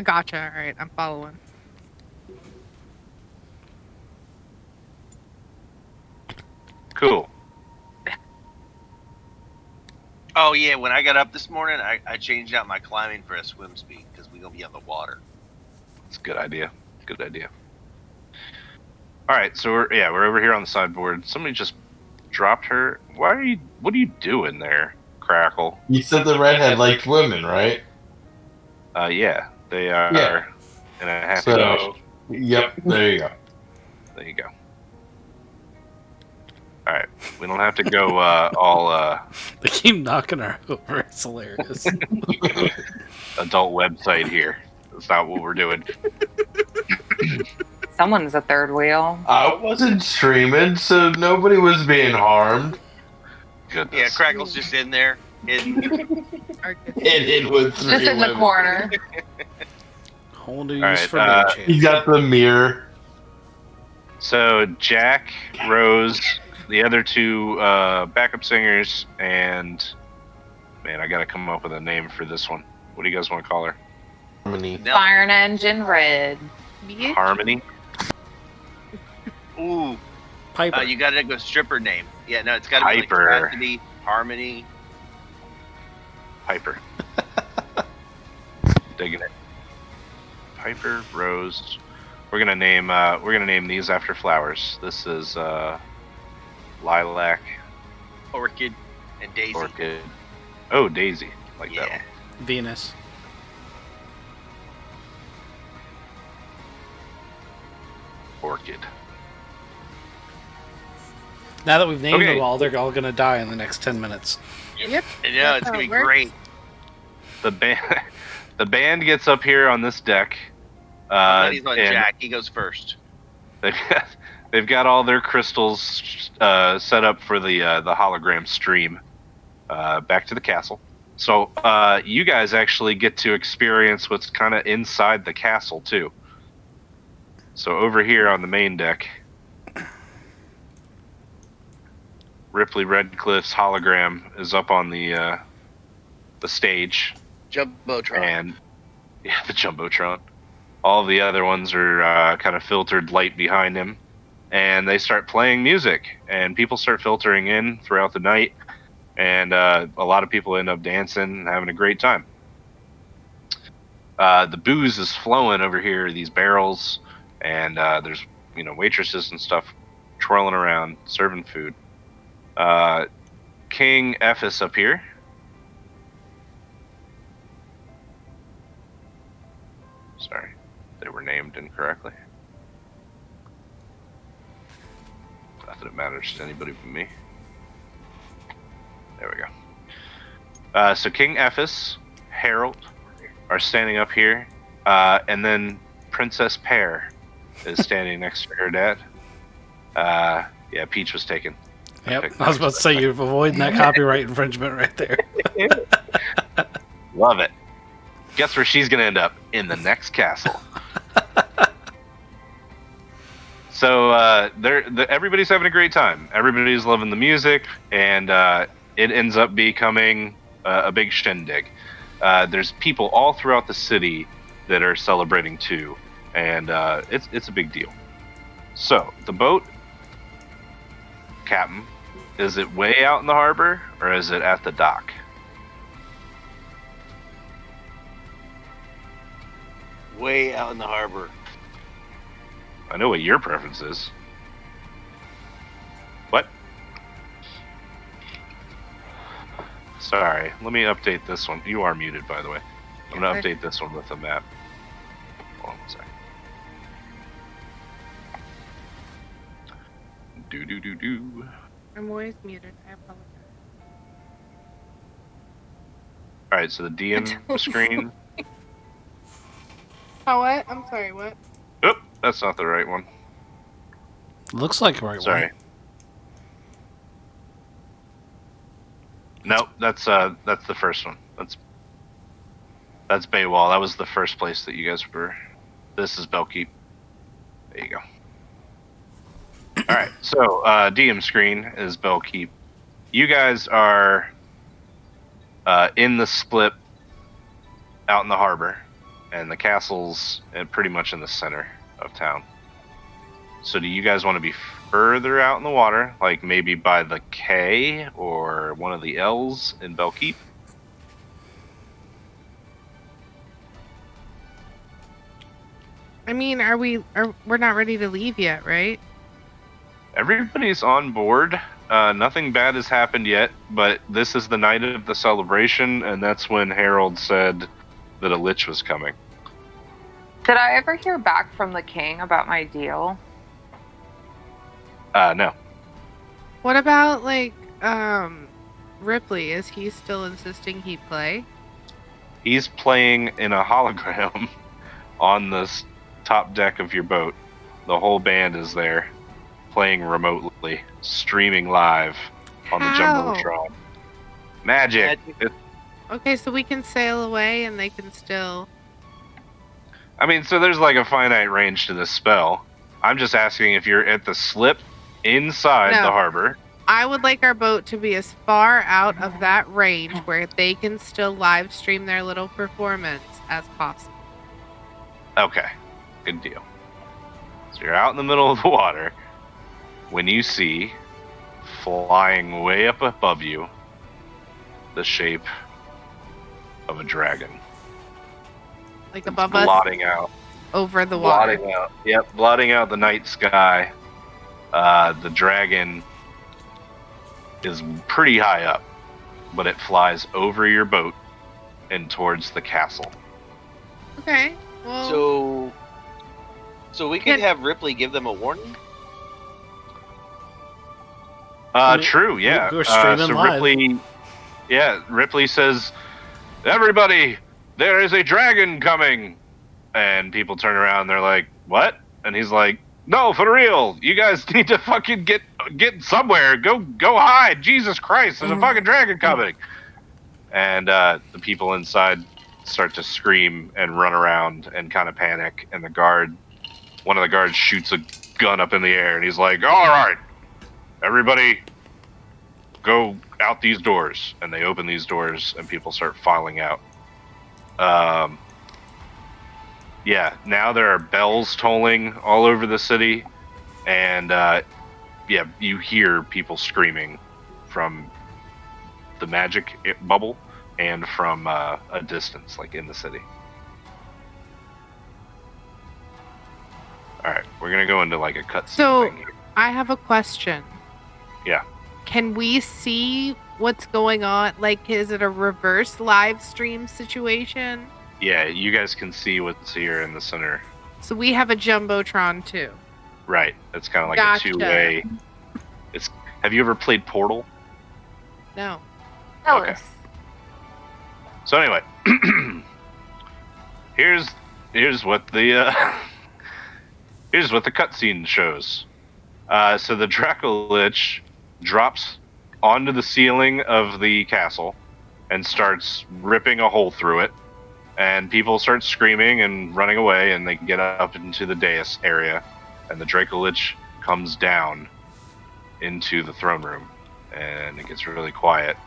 Gotcha. All right, I'm following. Cool. Oh yeah, when I got up this morning, I changed out my climbing for a swim speed because we're gonna be on the water. It's a good idea. Good idea. All right, so we're over here on the sideboard. Somebody just dropped her. What are you doing there, Crackle? You said the redhead liked women, right? Yeah, they are Yeah. in a happy So- relationship. Yep, there you go. There you go. All right, we don't have to go all They keep knocking her over. It's hilarious. adult website here. That's not what we're doing. Someone's a third wheel. I wasn't streaming, so nobody was being harmed. Goodness. Yeah, Crackle's just in there. hidden. Arcus. Hit it with 3 Just in the women. corner. Whole new All use right, for mage hand. You got the mirror. So Jack, Rose, the other 2 backup singers, and man, I gotta come up with a name for this one. What do you guys want to call her? Harmony. No. Fire engine red. Bitch. Harmony? Ooh, Piper. you gotta go stripper name. Yeah, no, it's gotta be like Piper. Chastity, Harmony. Piper. Digging it. Piper, Rose. We're gonna name these after flowers. This is lilac, Orchid, and Daisy. orchid. Oh, Daisy. Like that Yeah. one. Venus. Orchid. Now that we've named Okay. them all, they're all gonna die in the next 10 minutes. Yep. And That's it's how gonna it be works. great. The band gets up here on this deck. He's on and Jack. He goes first. they've got all their crystals set up for the hologram stream back to the castle. So you guys actually get to experience what's kind of inside the castle too. So over here on the main deck, Ripley Redcliffe's hologram is up on the stage, Jumbotron. and yeah, the jumbotron. All the other ones are kind of filtered light behind him, and they start playing music, and people start filtering in throughout the night, and a lot of people end up dancing and having a great time. The booze is flowing over here, these barrels, and there's waitresses and stuff twirling around serving food. King Ephes up here. Sorry, they were named incorrectly. Not that it matters to anybody but me. There we go. So King Ephes, Harold are standing up here, and then Princess Pear is standing next to her dad. Yeah, Peach was taken. Yep. I was about to say you're avoiding that copyright infringement right there. Love it. Guess where she's gonna end up? In the next castle. So everybody's having a great time. Everybody's loving the music, and it ends up becoming a big shindig. There's people all throughout the city that are celebrating too, and it's a big deal. So the boat, Captain, is it way out in the harbor or is it at the dock? Way out in the harbor. I know what your preference is. What? Sorry, let me update this one. You are muted, by the way. I'm gonna update this one with a map. Hold on a second. Do. I'm always muted. I apologize. All right, so the DM screen. Oh, what? I'm sorry, what? Oop, that's not the right one. Looks like the right Sorry. one. Nope, that's the first one. That's Baywall. That was the first place that you guys were. This is Bellkeep. There you go. All right, so DM screen is Bellkeep. You guys are in the slip out in the harbor, and the castle's pretty much in the center of town. So do you guys want to be further out in the water, like maybe by the K or one of the L's in Bellkeep? I mean, we're not ready to leave yet, right? Everybody's on board. Nothing bad has happened yet, but this is the night of the celebration, and that's when Harold said that a lich was coming. Did I ever hear back from the king about my deal? No. What about, like, Ripley? Is he still insisting he play? He's playing in a hologram on this top deck of your boat. The whole band is there, playing remotely, streaming live on the How? Jumbotron. Magic. Okay, so we can sail away and they can still... I mean, so there's like a finite range to this spell. I'm just asking if you're at the slip inside No. the harbor. I would like our boat to be as far out of that range where they can still live stream their little performance as possible. Okay, good deal. So you're out in the middle of the water when you see, flying way up above you, the shape of a dragon. Like above us, Blotting out. over the water. Blotting out. Yep, blotting out the night sky. The dragon is pretty high up, but it flies over your boat and towards the castle. Okay, well... So we could have Ripley give them a warning? True, yeah. We're streaming so live. Ripley says, "Everybody, there is a dragon coming." And people turn around and they're like, "What?" And he's like, "No, for real. You guys need to fucking get somewhere. Go hide. Jesus Christ, there's a fucking dragon coming." And the people inside start to scream and run around and kind of panic. And one of the guards shoots a gun up in the air and he's like, "All right, everybody, go out these doors." And they open these doors and people start filing out. Now there are bells tolling all over the city, and you hear people screaming from the magic bubble and from a distance, like in the city. All right, we're gonna go into like a cutscene So, thing here. I have a question. Yeah. Can we see what's going on? Like, is it a reverse live stream situation? Yeah, you guys can see what's here in the center. So we have a Jumbotron too. Right. It's kind of like Gotcha. a two-way. Have you ever played Portal? No. Tell Okay. us. So anyway, here's what the cutscene shows. So the Draco Lich drops onto the ceiling of the castle and starts ripping a hole through it. And people start screaming and running away, and they get up into the dais area. And the Draco Lich comes down into the throne room, and it gets really quiet.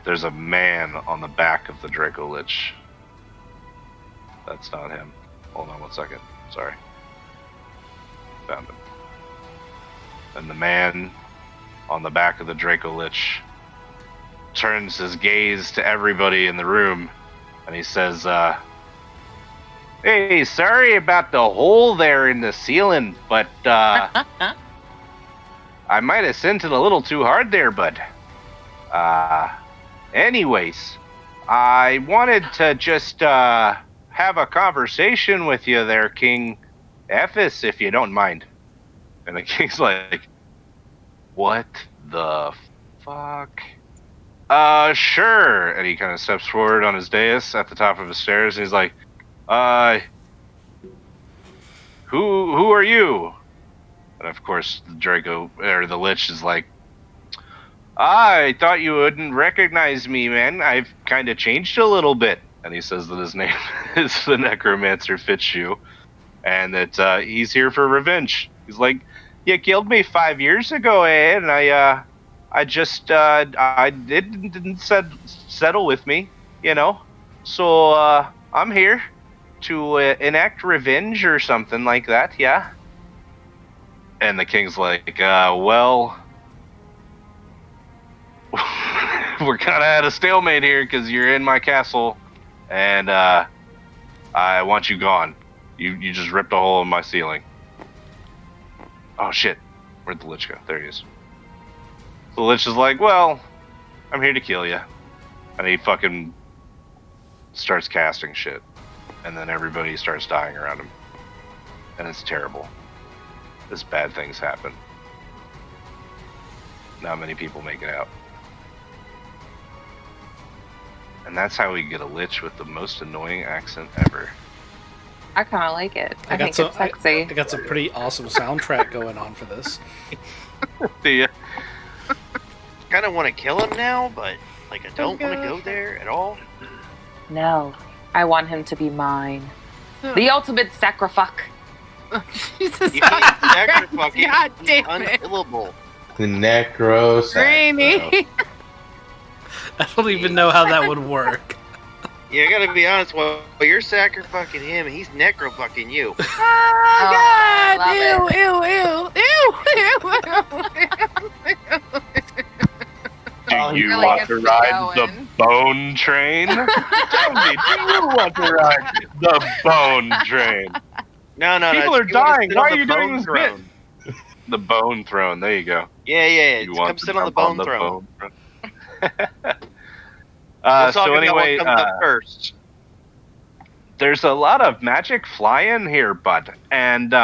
There's a man on the back of the Draco Lich. That's not him. Hold on one second. Sorry. Found him. And the man on the back of the Draco Lich turns his gaze to everybody in the room, and he says, "Hey, sorry about the hole there in the ceiling, but I might have sent it a little too hard there, bud. Anyways, I wanted to just have a conversation with you there, King Ephes, if you don't mind." And the king's like, "What the fuck?" Sure. And he kind of steps forward on his dais at the top of his stairs, and he's like, who are you?" And of course, the Draco or the Lich is like, "I thought you wouldn't recognize me, man. I've kind of changed a little bit." And he says that his name is the Necromancer Fitzhugh, and that he's here for revenge. He's like, "You killed me 5 years ago, eh? And I just I didn't settle with me, you know. So I'm here to enact revenge or something like that, yeah." And the king's like, well, we're kind of at a stalemate here because you're in my castle, and I want you gone. You just ripped a hole in my ceiling. Oh shit, where'd the Lich go? There he is. The Lich is like, "Well, I'm here to kill you." And he fucking starts casting shit. And then everybody starts dying around him. And it's terrible. This bad things happen. Not many people make it out. And that's how we get a Lich with the most annoying accent ever. I kind of like it. I think some, it's sexy. I got some pretty awesome soundtrack going on for this. Yeah. Kind of want to kill him now, but like I don't want to go there at all. No, I want him to be mine. The ultimate sacrifice. Jesus. You can't sacrifice him. God He's damn it. unkillable. The necro. Rainy. I don't even know how that would work. Yeah, I gotta be honest. Well, you're sacrificing him, he's necro-fucking you. Oh, I God. Ew. Do you really want gets to me ride the going. bone train? Tell me, do you want to ride the bone train? No. People are you wanna dying. sit Why on are the you doing bone this throne. bit? The bone throne. There you go. Yeah. You Come want sit to on the jump bone throne. throne. We'll talk So about anyway, what comes up first. there's a lot of magic flying here, bud, and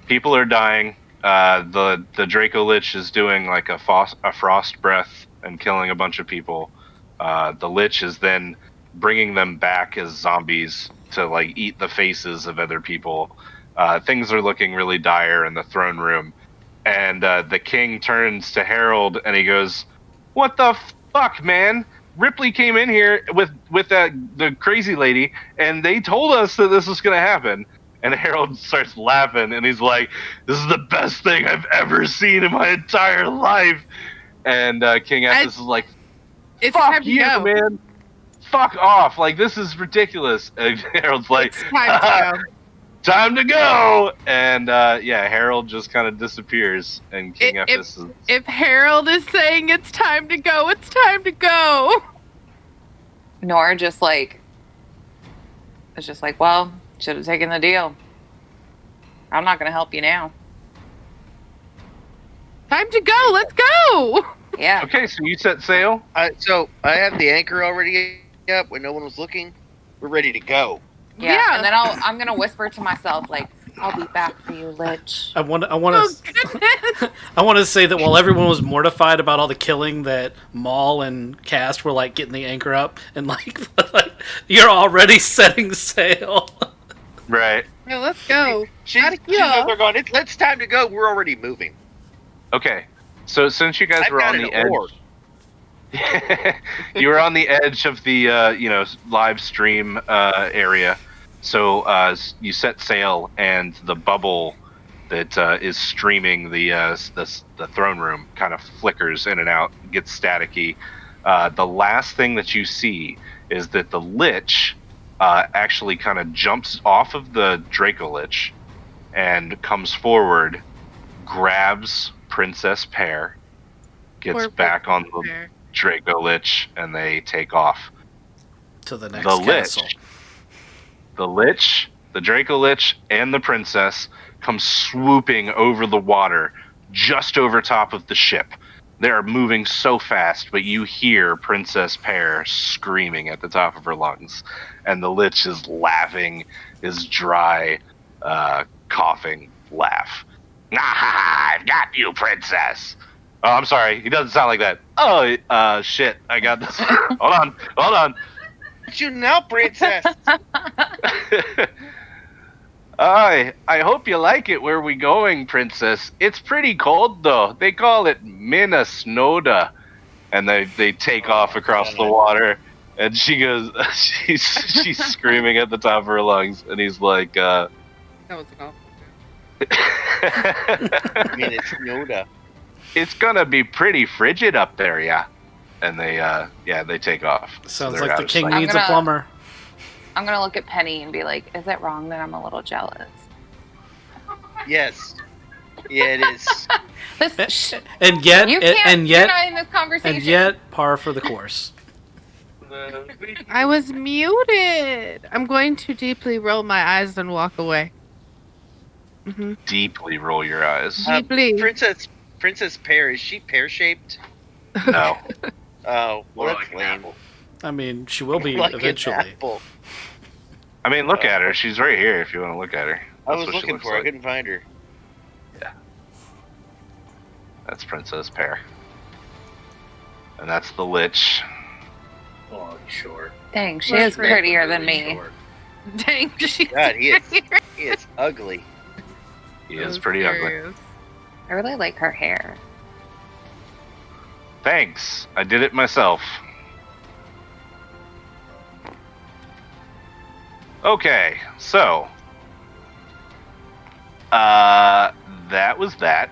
people are dying. The Draco Lich is doing like a frost breath and killing a bunch of people. The Lich is then bringing them back as zombies to like eat the faces of other people. Things are looking really dire in the throne room, and the king turns to Harold and he goes, "What the fuck, man? Ripley came in here with the crazy lady, and they told us that this was going to happen." And Harold starts laughing, and he's like, "This is the best thing I've ever seen in my entire life." And King Ephes is like, It's "Fuck time to you, go. man! Fuck off! Like, this is ridiculous." And Harold's like, It's time to go. "Time to go!" And yeah, Harold just kind of disappears, and King Ephes is... If Harold is saying it's time to go, it's time to go. Nora just like, it's just like, well, should have taken the deal. I'm not going to help you now. Time to go. Let's go. Yeah. Okay, so you set sail? So I have the anchor already up when no one was looking. We're ready to go. Yeah. And then I'm going to whisper to myself, like, I'll be back for you, Lich. I want Oh, to goodness. I want to say that while everyone was mortified about all the killing, that Maul and Cast were like getting the anchor up and like you're already setting sail. Right. Yeah, let's go. She's Gotta over go. there going, it's time to go. We're already moving. Okay. So since you guys I've were got on an the edge... oar. you were on the edge of the live stream area, so you set sail, and the bubble that is streaming the throne room kind of flickers in and out, gets staticky. The last thing that you see is that the Lich actually kind of jumps off of the Draco Lich and comes forward, grabs Princess Pear, gets Poor back on the Pear. Draco Lich, and they take off. To the next The castle. Lich, the Draco Lich, and the Princess come swooping over the water, just over top of the ship. They're moving so fast, but you hear Princess Pear screaming at the top of her lungs, and the Lich is laughing his dry, coughing laugh. Ah, I've got you, Princess. Oh, I'm sorry. He doesn't sound like that. Oh, shit. I got this. Hold on. Got you now, princess. I hope you like it where we going, Princess. It's pretty cold, though. They call it Minnesota. And they take off across the water. And she goes, she's screaming at the top of her lungs. And he's like, That was an awful joke. I mean, it's Yoda. it's gonna be pretty frigid up there, yeah. And they take off. Sounds they're like out the of king sight. I'm needs gonna- a plumber. I'm gonna look at Penny and be like, is it wrong that I'm a little jealous? Yes. Yeah, it is. This And yet, you can't. You're and not in this conversation. and yet, par for the course. I was muted. I'm going to deeply roll my eyes and walk away. Mm-hmm. Deeply roll your eyes. Deeply. Princess Pear, is she pear-shaped? No. Oh, More well, like that's an lame. apple. I mean, she will be Like an eventually. apple. I mean, look at her. She's right here if you want to look at her. I That's was what she looking looks for her. I like. couldn't find her. That's Princess Pear. And that's the Lich. Oh, sure. Dang, she That's is prettier than Really me. short. Dang, she God, he is ugly. He is pretty ugly. I really like her hair. Thanks. I did it myself. Okay, so that was that.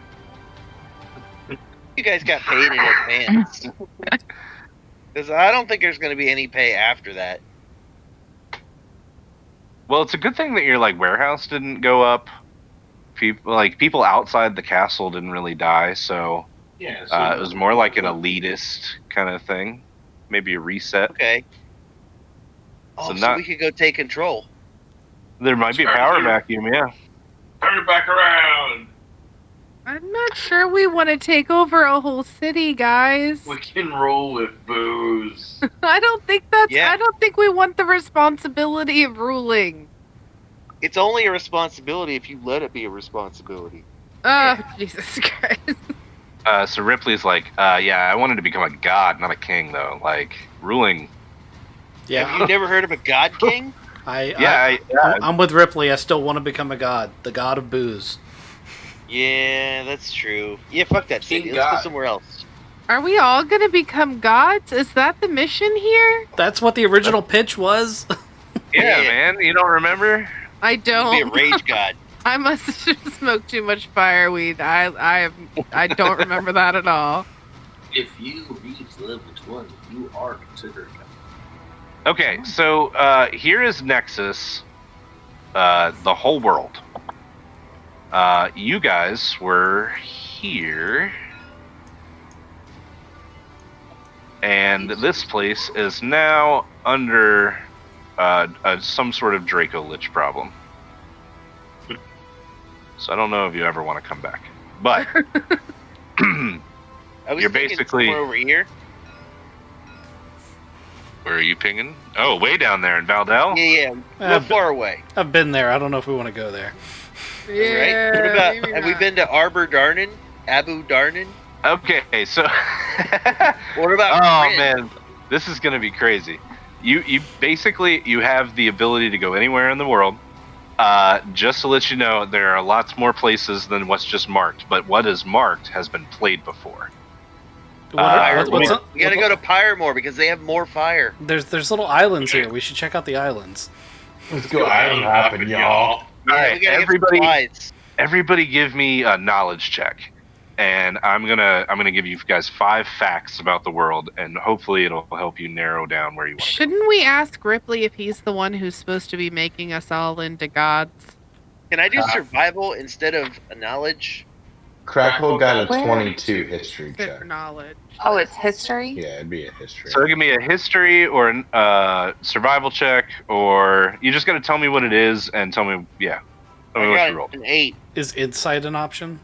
You guys got paid in advance. Because I don't think there's going to be any pay after that. Well, it's a good thing that your warehouse didn't go up. People outside the castle didn't really die, so Yeah. So it was more like an elitist kind of thing. Maybe a reset. Okay. Oh, So so not- we could go take control. There might be a Sure, power yeah. vacuum, yeah. turn it back around. I'm not sure we want to take over a whole city, guys. We can roll with booze. I don't think that's. Yeah. I don't think we want the responsibility of ruling. It's only a responsibility if you let it be a responsibility. Oh, Jesus Christ. So Ripley's like, yeah, I wanted to become a god, not a king, though. Like, ruling. Have Yeah, you never heard of a god king? I'm with Ripley. I still want to become a god, the god of booze. Yeah, that's true. Yeah, fuck that King city. Let's go God. somewhere else. Are we all gonna become gods? Is that the mission here? That's what the original pitch was. Yeah, Yeah. man. You don't remember? I Be a don't. rage god. I must have smoked too much fireweed. I don't remember that at all. If you reach level 20, you are considered. Okay, so here is Nexus, the whole world. You guys were here, and this place is now under some sort of Draco Lich problem. So I don't know if you ever want to come back, but I was You're thinking basically- somewhere over here. where are you pinging? Oh, way down there in Valdel. Yeah, real far away. I've been there. I don't know if we want to go there. Yeah. Right? What about? maybe Have we not. been to Abu Darnin? Okay, so What about? oh Rin? man, this is gonna be crazy. You basically you have the ability to go anywhere in the world. Just to let you know, there are lots more places than what's just marked, but what is marked has been played before. What's We up? gotta go to Pyremore because they have more fire. There's little islands here. We should check out the islands. Let's go island hopping, y'all. Yeah, Alright, we gotta everybody- get supplies. Everybody, give me a knowledge check, and I'm gonna give you guys 5 facts about the world, and hopefully it'll help you narrow down where you want. Shouldn't we ask Ripley if he's the one who's supposed to be making us all into gods? Can I do survival instead of a knowledge? Crackle got a Where? 22 history Fit check. for knowledge. Oh, it's history? Yeah, it'd be a history. So give me a history or a survival check, or you just got to tell me what it is and tell me, tell me I what got you rolled. an 8. Is insight an option?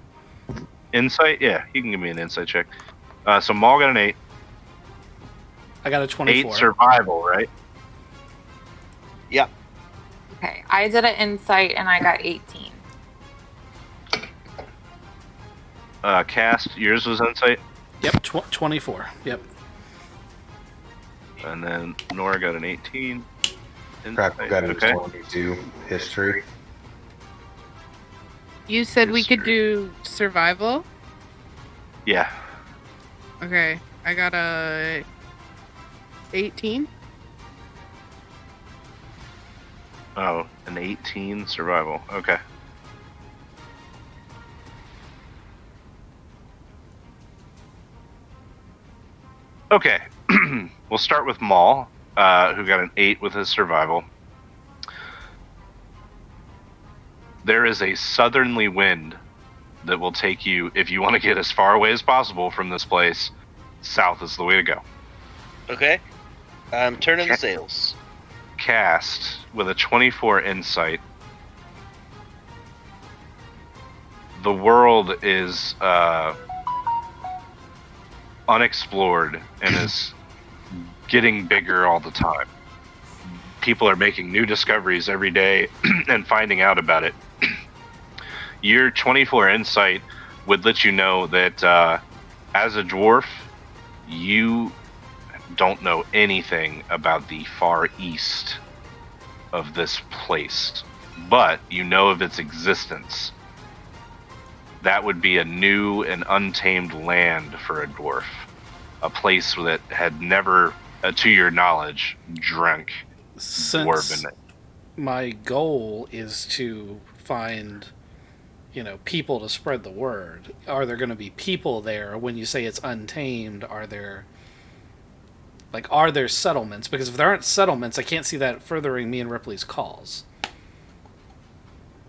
Insight? Yeah, you can give me an insight check. So Maul got an 8. I got a 24. 8 survival, right? Yep. Okay, I did an insight and I got 18. Cast, yours was insight, Yep, 24. Yep. and then Nora got an 18. Crackle got a Okay. 22 history. You said we could History. do survival? Yeah. Okay. I got a 18. Oh, an 18 survival. Okay. Okay. We'll start with Maul, who got an 8 with his survival. There is a southerly wind that will take you, if you want to get as far away as possible from this place, south is the way to go. Okay. Turning the sails. Cast with a 24 insight. The world is unexplored and is getting bigger all the time. People are making new discoveries every day and finding out about it. Your 24 insight would let you know that as a dwarf, you don't know anything about the far east of this place, but you know of its existence. That would be a new and untamed land for a dwarf, a place that had never, to your knowledge, drank Since dwarven. my goal is to find, people to spread the word, are there going to be people there? When you say it's untamed, are there settlements? Because if there aren't settlements, I can't see that furthering me and Ripley's cause.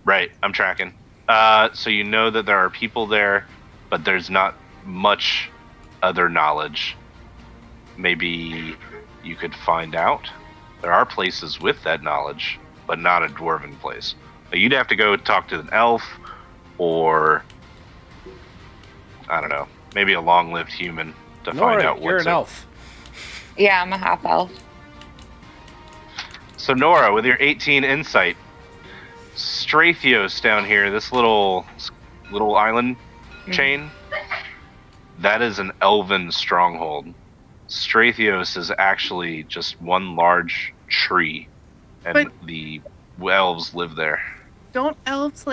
Right, I'm tracking. So you know that there are people there, but there's not much other knowledge. Maybe you could find out. There are places with that knowledge, but not a dwarven place. You'd have to go talk to an elf, or I don't know, maybe a long-lived human to find Nora, out you're what's an it. elf. Yeah, I'm a half elf. So Nora, with your 18 insight, Strathios down here, this little island chain, that is an elven stronghold. Strathios is actually just one large tree, and But- the elves live there. Don't elves,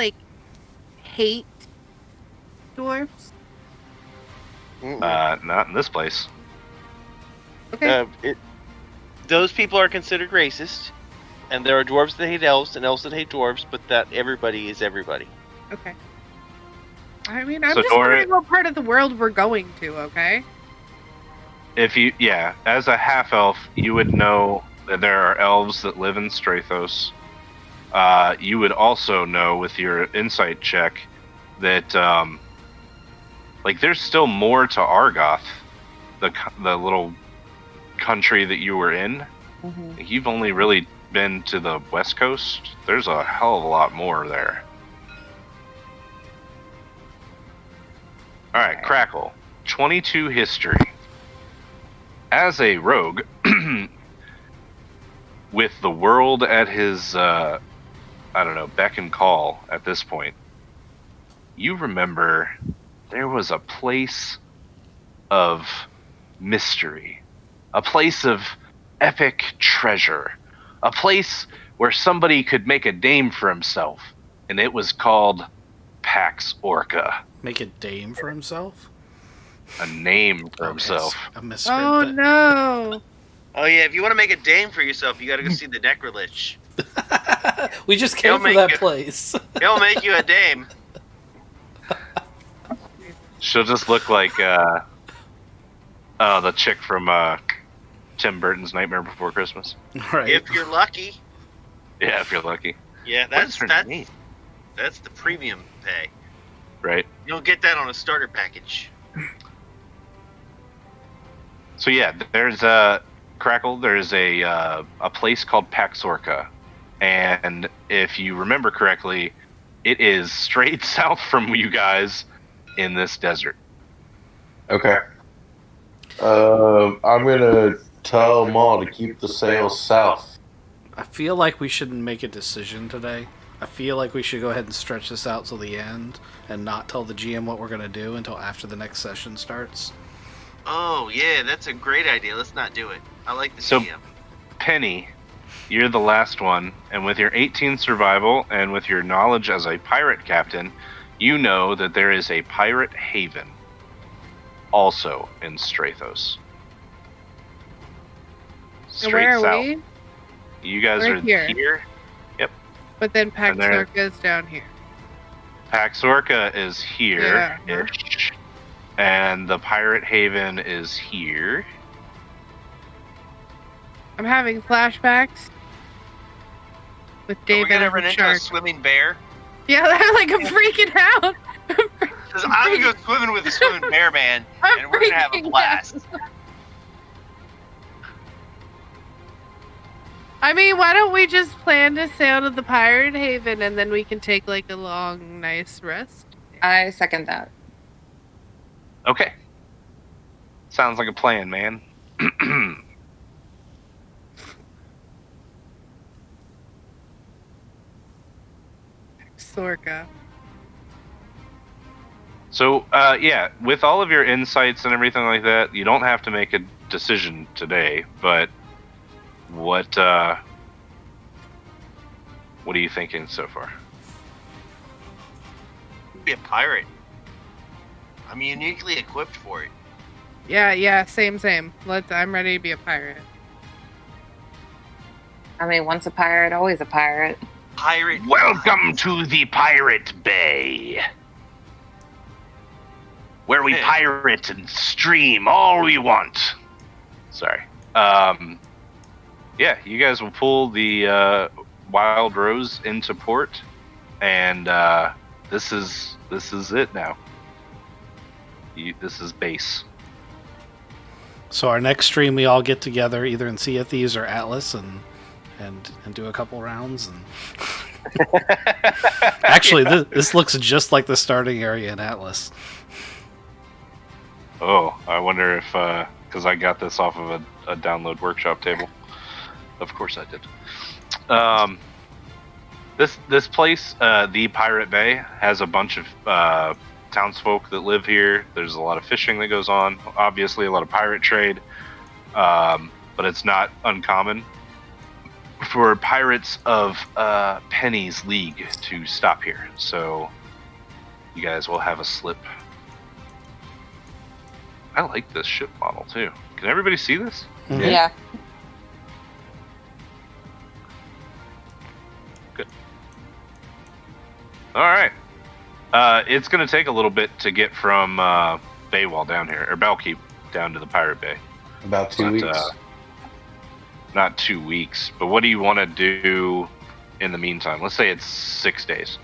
hate dwarfs? Not in this place. Okay. Those people are considered racist, and there are dwarves that hate elves and elves that hate dwarves, but that everybody is everybody. Okay. I mean, I'm So just Nora- wondering what part of the world we're going to, okay? If you, as a half elf, you would know that there are elves that live in Strathos. You would also know with your insight check that, there's still more to Argoth, the little country that you were in. Mm-hmm. You've only really been to the west coast. There's a hell of a lot more there. All right, Crackle. 22 history. As a rogue, with the world at his, beck and call at this point, you remember there was a place of mystery, a place of epic treasure, a place where somebody could make a name for himself, and it was called Pax Orca. Make a dame for himself? A name for himself. A misprint. Oh, no. Oh yeah, if you want to make a dame for yourself, you got to go see the Necrolich. We just came He'll from make that you- place. He'll make you a dame. She'll just look like the chick from Tim Burton's Nightmare Before Christmas. Right. If you're lucky. Yeah, if you're lucky. Yeah, What is her that's name? That's the premium pay. right? You don't get that on a starter package. So yeah, there's Crackle. There's a place called Paxorca, and if you remember correctly, it is straight south from you guys in this desert. Okay. I'm gonna tell Maul to keep the sails south. I feel like we shouldn't make a decision today. I feel like we should go ahead and stretch this out till the end and not tell the GM what we're going to do until after the next session starts. Oh yeah, that's a great idea. Let's not do it. I like the So- GM. Penny, you're the last one, and with your 18 survival and with your knowledge as a pirate captain, you know that there is a pirate haven also in Strathos. And Straight where are south. we? You guys We're are here. here. But then And there- Paxorca is down here. Paxorca is here, Yeah. and the pirate haven is here. I'm having flashbacks with Are we David gonna as run a into a shark. swimming bear? Yeah, they're like, I'm freaking out. Because I'm gonna go swimming with the swimming bear man, I'm and we're gonna have a freaking blast. I mean, why don't we just plan to sail to the pirate haven and then we can take like a long, nice rest? I second that. Okay. Sounds like a plan, man. Sorka. So, yeah, with all of your insights and everything like that, you don't have to make a decision today, but what are you thinking so far? Be a pirate. I'm uniquely equipped for it. Yeah, same. I'm ready to be a pirate. I mean, once a pirate, always a pirate. Pirate. Welcome to the Pirate Bay, where we Yeah. pirate and stream all we want. Sorry. Yeah, you guys will pull the Wild Rose into port, and this is it now. This is base. So our next stream, we all get together either in Sea of Thieves or Atlas and do a couple rounds. And actually, this looks just like the starting area in Atlas. Oh, I wonder if because I got this off of a download workshop table. Of course I did. This place, the Pirate Bay, has a bunch of townsfolk that live here. There's a lot of fishing that goes on. Obviously, a lot of pirate trade, but it's not uncommon for pirates of Penny's League to stop here. So you guys will have a slip. I like this ship model too. Can everybody see this? Mhm. Yeah. All right. It's going to take a little bit to get from Baywall down here, or Bellkeep down to the Pirate Bay. About 2 But, weeks. Not 2 weeks, but what do you want to do in the meantime? Let's say it's 6 days.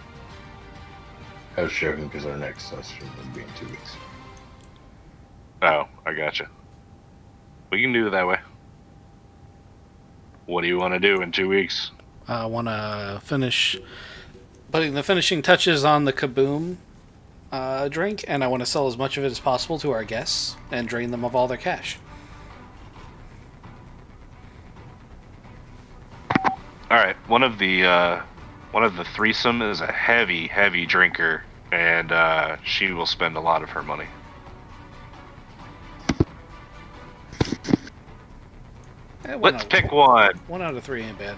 I was joking because our next session would be in 2 weeks. Oh, I gotcha. We can do it that way. What do you want to do in 2 weeks? I want to finish putting the finishing touches on the Kaboom drink, and I want to sell as much of it as possible to our guests and drain them of all their cash. All right. One of the threesome is a heavy drinker, and she will spend a lot of her money. Let's pick one. 1 out of 3 ain't bad.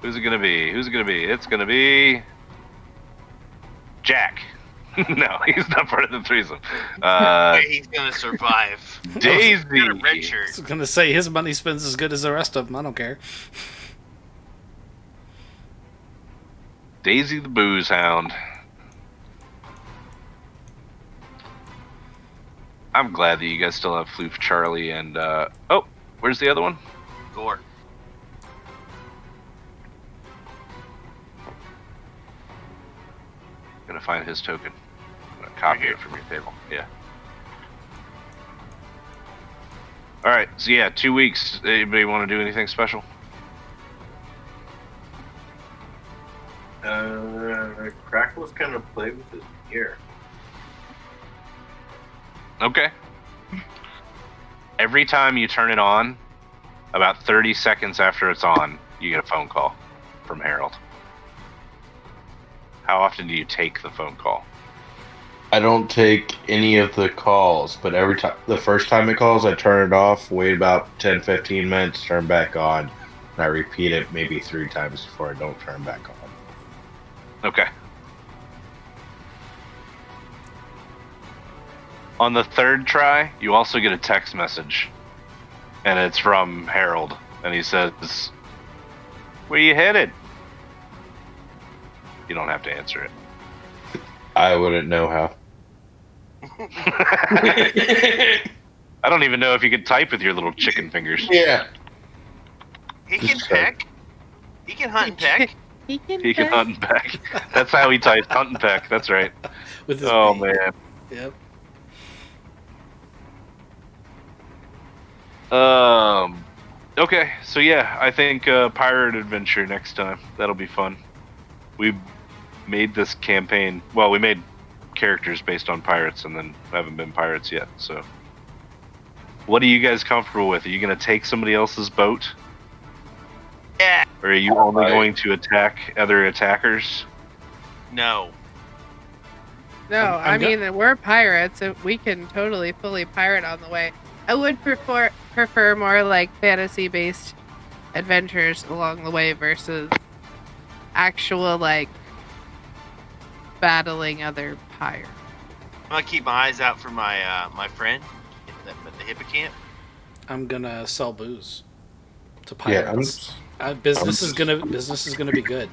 Who's it gonna be? It's gonna be Jack. No, he's not part of the threesome. He's gonna survive. Daisy. He's got a red I shirt. was going to say his money spends as good as the rest of them. I don't care. Daisy the Booze Hound. I'm glad that you guys still have Floof Charlie and oh, where's the other one? Gore. Gonna find his token. I'm gonna copy it from your table. Yeah. All right. So yeah, 2 weeks. Anybody want to do anything special? Crackle's gonna play with his gear. Okay. Every time you turn it on, about 30 seconds after it's on, you get a phone call from Harold. How often do you take the phone call? I don't take any of the calls, but every time, the first time it calls, I turn it off, wait about 10, 15 minutes, turn back on, and I repeat it maybe 3 times before I don't turn back on. Okay. On the 3rd try, you also get a text message. And it's from Harold. And he says, "Where you headed?" You don't have to answer it. I wouldn't know how. I don't even know if you could type with your little chicken fingers. Yeah. He can Just peck. He can hunt and peck. He can. He can hunt and peck. That's how he types, hunt and peck. That's right. With his Oh, beak. man. Yep. Okay, so yeah, I think pirate adventure next time. That'll be fun. We made this campaign. Well, we made characters based on pirates, and then haven't been pirates yet. So, what are you guys comfortable with? Are you gonna take somebody else's boat, Yeah. or are you only going to attack other attackers? No. No, I'm I mean, we're pirates, and we can totally fully pirate on the way. I would prefer more like fantasy-based adventures along the way versus actual like battling other pirates. I'm gonna keep my eyes out for my my friend at the hippocamp. I'm gonna sell booze to Yeah, pirates. Business is gonna be good.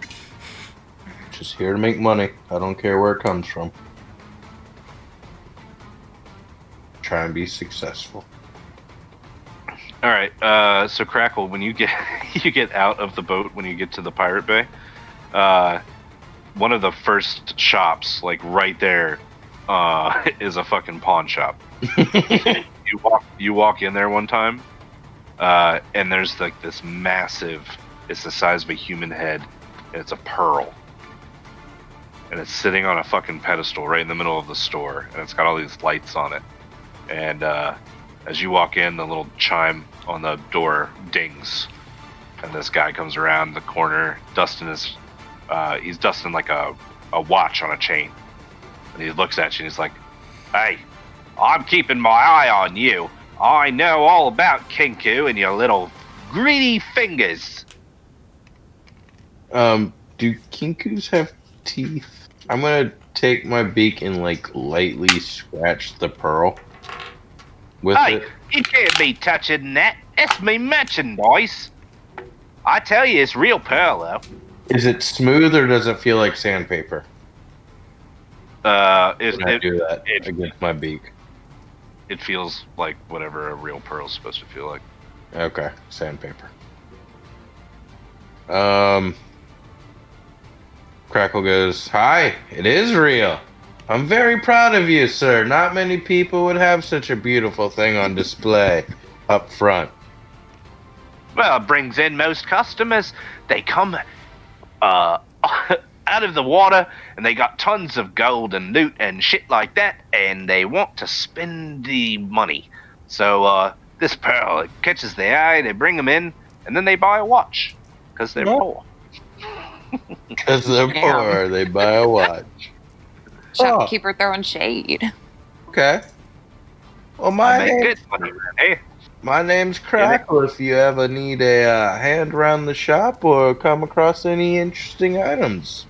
Just here to make money. I don't care where it comes from. Try and be successful. All right. So Crackle, when you get out of the boat, when you get to the pirate bay, one of the first shops, like right there, is a fucking pawn shop. You walk in there one time, and there's like this massive. It's the size of a human head, and it's a pearl, and it's sitting on a fucking pedestal right in the middle of the store, and it's got all these lights on it, and as you walk in, the little chime on the door dings, and this guy comes around the corner, he's dusting like a watch on a chain, and he looks at you and he's like, "Hey, I'm keeping my eye on you. I know all about Kinku and your little greedy fingers." Do kinkus have teeth? I'm gonna take my beak and like lightly scratch the pearl with Hey, it. you can't be touching that. It's me merchandise. I tell you, it's real pearl, though. Is it smooth or does it feel like sandpaper? When I do that against my beak. It feels like whatever a real pearl's supposed to feel like. Okay, sandpaper. Crackle goes, "Hi, it is real. I'm very proud of you, sir. Not many people would have such a beautiful thing on display up front." Well, it brings in most customers. They come out of the water, and they got tons of gold and loot and shit like that, and they want to spend the money. So this pearl, it catches their eye, they bring them in, and then they buy a watch, because they're poor. Because they're poor, they buy a watch. Shopkeeper throwing shade. Okay. Well, I make good money, hey. my name's Crackle. If you ever need a hand around the shop or come across any interesting items.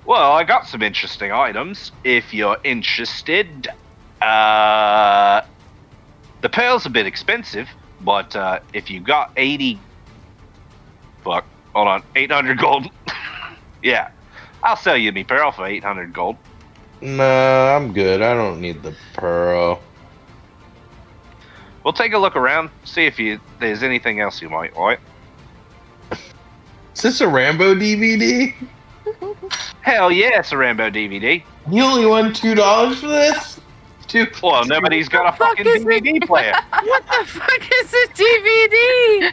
Well, I got some interesting items, if you're interested. The pearl's a bit expensive, but if you got 800 gold. Yeah, I'll sell you me pearl for 800 gold. Nah, I'm good. I don't need the pearl. We'll take a look around, see if there's anything else you might like. Is this a Rambo DVD? Hell yeah, it's a Rambo DVD. You only won $2 for this? Well, nobody's got a fuck fucking is it? DVD player. What the fuck is a DVD?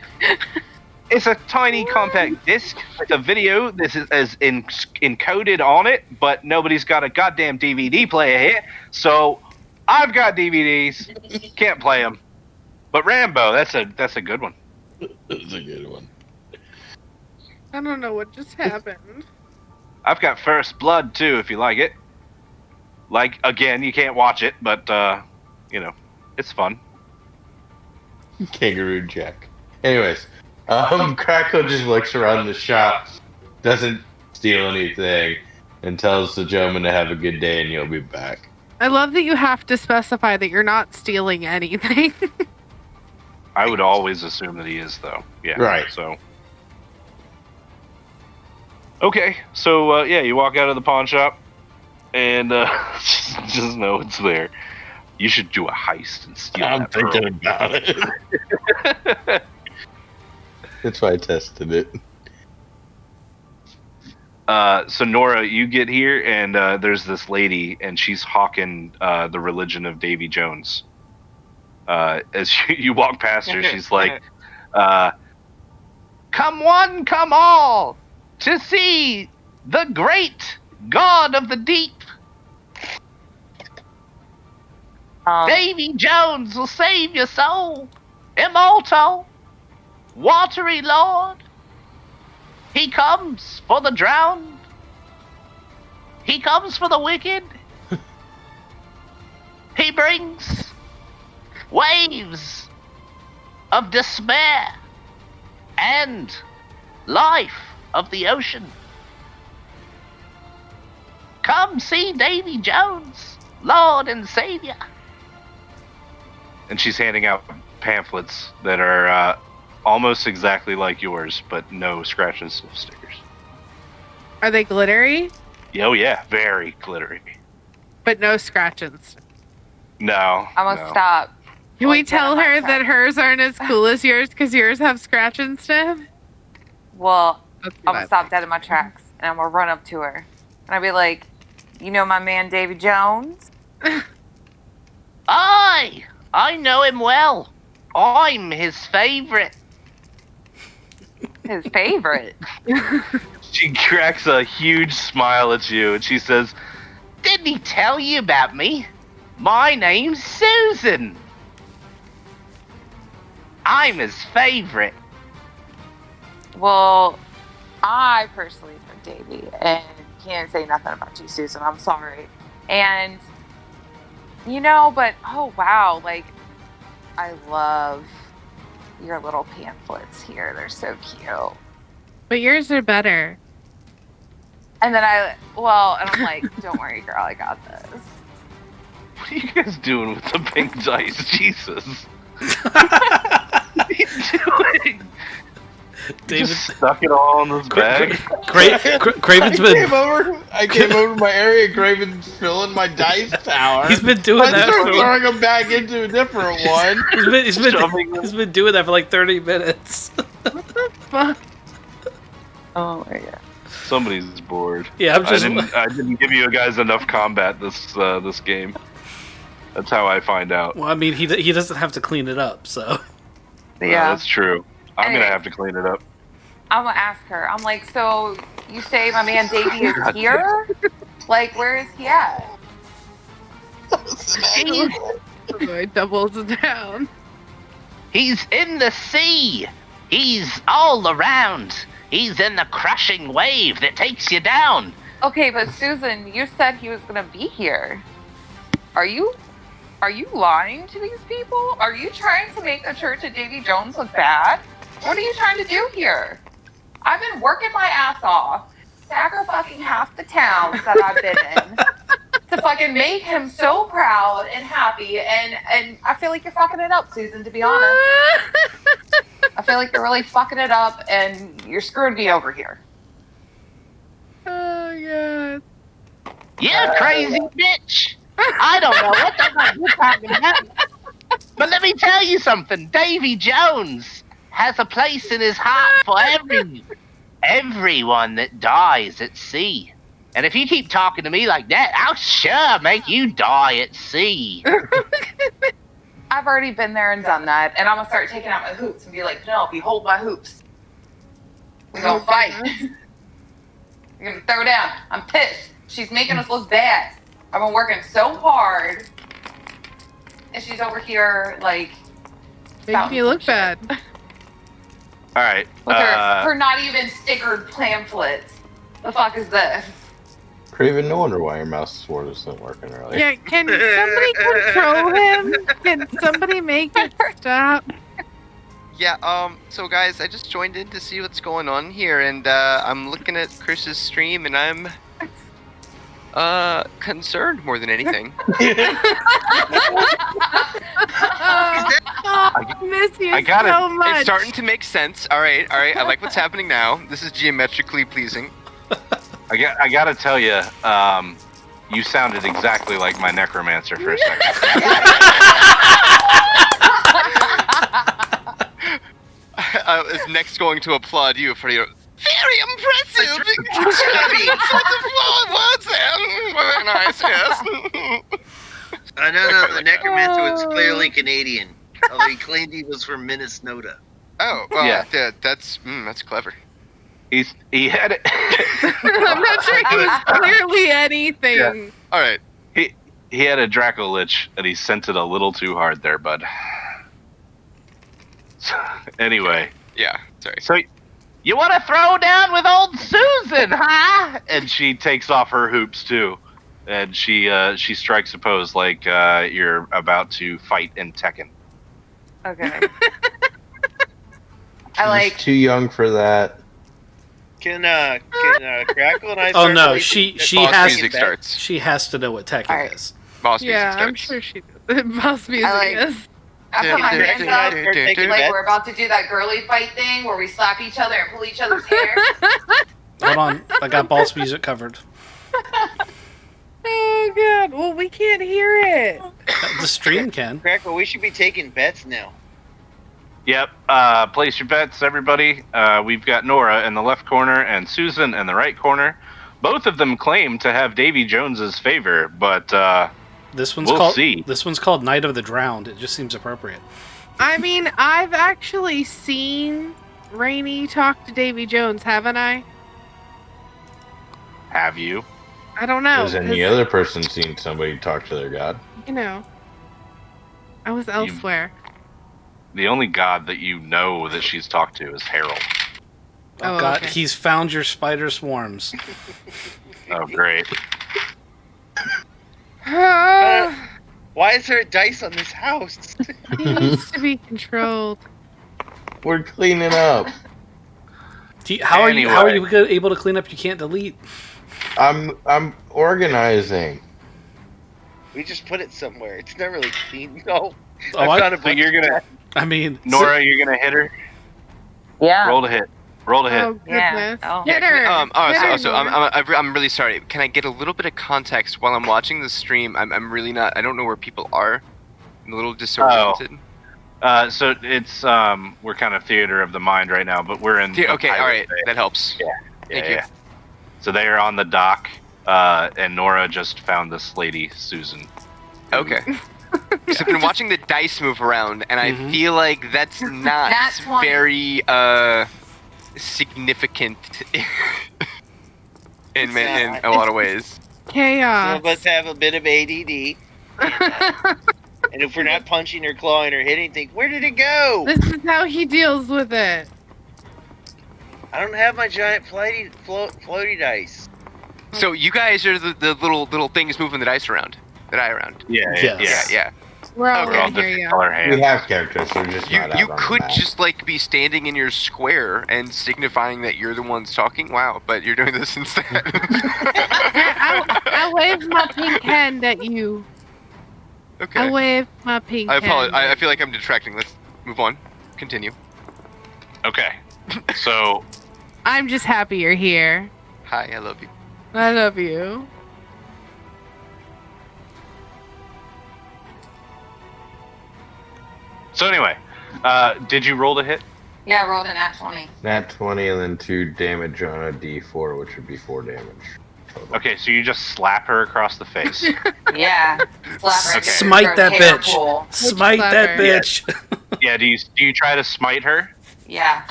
It's a tiny compact disc with a video. This is encoded on it, but nobody's got a goddamn DVD player here. So I've got DVDs, can't play them. But Rambo, that's a good one. That's a good one. I don't know what just happened. I've got First Blood too, if you like it. Like, again, you can't watch it, but it's fun. Kangaroo Jack. Anyways, Crackle just looks around the shop, doesn't steal anything, and tells the gentleman to have a good day and you'll be back. I love that you have to specify that you're not stealing anything. I would always assume that he is, though. Yeah. Right. So. Okay, so you walk out of the pawn shop, and just know it's there. You should do a heist and steal I'm that thinking pearl. about it. That's why I tested it. So Nora, you get here, and there's this lady, and she's hawking the religion of Davy Jones. As you walk past her, she's like, "Come one, come all, to see the great God of the deep. Davy Jones will save your soul, immortal, watery lord. He comes for the drowned. He comes for the wicked. He brings waves of despair and life of the ocean. Come see Davy Jones, Lord and Savior." And she's handing out pamphlets that are almost exactly like yours, but no scratch and sniff stickers. Are they glittery? Oh yeah, very glittery. But no scratches. No. I'm gonna stop. Can we Like, tell get in my her that truck. hers aren't as cool as yours because yours have scratch and stuff? Well, That's I'm what gonna I stop think. dead in my tracks and I'm gonna run up to her. And I'll be like, "You know my man Davy Jones?" Aye, I know him well. I'm his favorite. His favorite? She cracks a huge smile at you, and she says, "Didn't he tell you about me? My name's Susan. I'm his favorite." Well, I personally know Davy, and can't say nothing about you, Susan. I'm sorry. And, but, oh, wow, like, I love your little pamphlets here. They're so cute. But yours are better. And then I'm like, "Don't worry, girl, I got this." What are you guys doing with the pink dice? Jesus. What are you doing? David, Just stuck it all in this bag? Craven's been I came over to my area. Craven's filling my dice tower. he's been doing I that start for throwing them back into a different one. he's been doing that for like 30 minutes. Fuck. Oh, my God. Somebody's bored. Yeah, I'm just I didn't give you guys enough combat this game. That's how I find out. well, I mean, he doesn't have to clean it up, so Yeah. That's true. I'm Anyway. gonna have to clean it up. I'm gonna ask her. I'm like, "So you say my man Davy is here? Like, where is he at?" I doubles down. He's in the sea. He's all around. He's in the crushing wave that takes you down. Okay, but Susan, you said he was gonna be here. Are you lying to these people? Are you trying to make the Church of Davy Jones look bad? What are you trying to do here? I've been working my ass off, sacrificing half the towns that I've been in to fucking make him so proud and happy, and I feel like you're fucking it up, Susan, to be honest. I feel like you're really fucking it up, and you're screwing me over here. Oh, God. You crazy bitch. I don't know what the fuck you're talking about. But let me tell you something. Davy Jones has a place in his heart for everyone that dies at sea. And if you keep talking to me like that, I'll sure make you die at sea. I've already been there and done that, and I'm gonna start taking out my hoops and be like, Penelope, hold my hoops. We're gonna fight. We're gonna throw down. I'm pissed. She's making us look bad. I've been working so hard, and she's over here like Making you look bad. All right. with her not even stickered pamphlets. The fuck is this? Craven, no wonder why your mouse sword isn't working earlier. Yeah, can somebody control him? Can somebody make it stop? Yeah, so guys, I just joined in to see what's going on here, and I'm looking at Chris's stream, and I'm concerned more than anything. I miss you I got it. so much. It's starting to make sense. All right, I like what's happening now. This is geometrically pleasing. I gotta tell you, you sounded exactly like my necromancer for a second. I was next going to applaud you for your very impressive. Sort of words there. Very nice, yes. No, the necromancer was clearly Canadian. Although he claimed he was from Minnesota. Oh, well, Yeah. that's clever. He had it. I'm not sure he was clearly anything. Yeah. All right. He had a Draco Lich, and he sent it a little too hard there, bud. So, anyway. Yeah, sorry. So, you want to throw down with old Susan, huh? And she takes off her hoops too, and she strikes a pose like you're about to fight in Tekken. Okay. I like. She's too young for that. Can Crackle and I? Oh start no, releasing she Boss has music starts. she has to know what Tekken Alright. is. Boss Yeah, music I'm starts. sure she does. Boss music like- is. I put my hands up Start taking like bets? we're about to do that girly fight thing where we slap each other and pull each other's hair. Hold on, I got boss music covered. Oh god. Well, we can't hear it. The stream can. Crackle, we should be taking bets now. Yep. Place your bets, everybody. We've got Nora in the left corner and Susan in the right corner. Both of them claim to have Davy Jones's favor, but This one's We'll called see. This one's called Night of the Drowned. It just seems appropriate. I mean, I've actually seen Rainey talk to Davy Jones, haven't I? have you? I don't know. Has any 'cause, other person seen somebody talk to their god? You know, I was elsewhere. The only god that you know that she's talked to is Harold. Oh, Oh, God, okay. he's found your spider swarms. Oh, great. Why is there a dice on this house? He needs to be controlled. We're cleaning up. How are Anyway. you able to clean up? You can't delete. I'm organizing. We just put it somewhere. It's not really clean. No. Oh, I found a So bunch you're of gonna, I mean, Nora, you're gonna hit her. Yeah. Roll to hit. Roll to hit. Oh Yeah. goodness! Oh. Hit her! Hit her, Also, Nora. I'm really sorry. Can I get a little bit of context while I'm watching the stream? I'm really not. I don't know where people are. I'm a little disoriented. So it's we're kind of theater of the mind right now, but we're in. the Okay, all pilot right, phase. that helps. Thank you. So they are on the dock, and Nora just found this lady, Susan. Okay. So I've been watching the dice move around, and I Mhm. feel like that's not Nat 20. very significant in a lot of ways. Some Chaos. of us have a bit of ADD. And if we're not punching or clawing or hitting things, where did it go? This is how he deals with it. I don't have my giant floaty dice. So you guys are the little things moving the dice around, the die around. Yes. Yeah. We're all We're all gonna hear different you. color hands. We have characters, so we're just You not out on the could map. just like be standing in your square and signifying that you're the ones talking. Wow, but you're doing this instead. I wave my pink hand at you. Okay. I wave my pink I hand. apologize. I feel like I'm detracting. Let's move on. Continue. Okay. So I'm just happy you're here. Hi, I love you. I love you. anyway, did you roll to hit? Yeah, I rolled a nat 20. Nat 20 and then 2 damage on a D4, which would be 4 damage. total. Okay, so you just slap her across the face. Yeah. Slap her, Okay. Smite that hair bitch. pull. Smite that clever. bitch. Yeah, do you try to smite her? Yeah.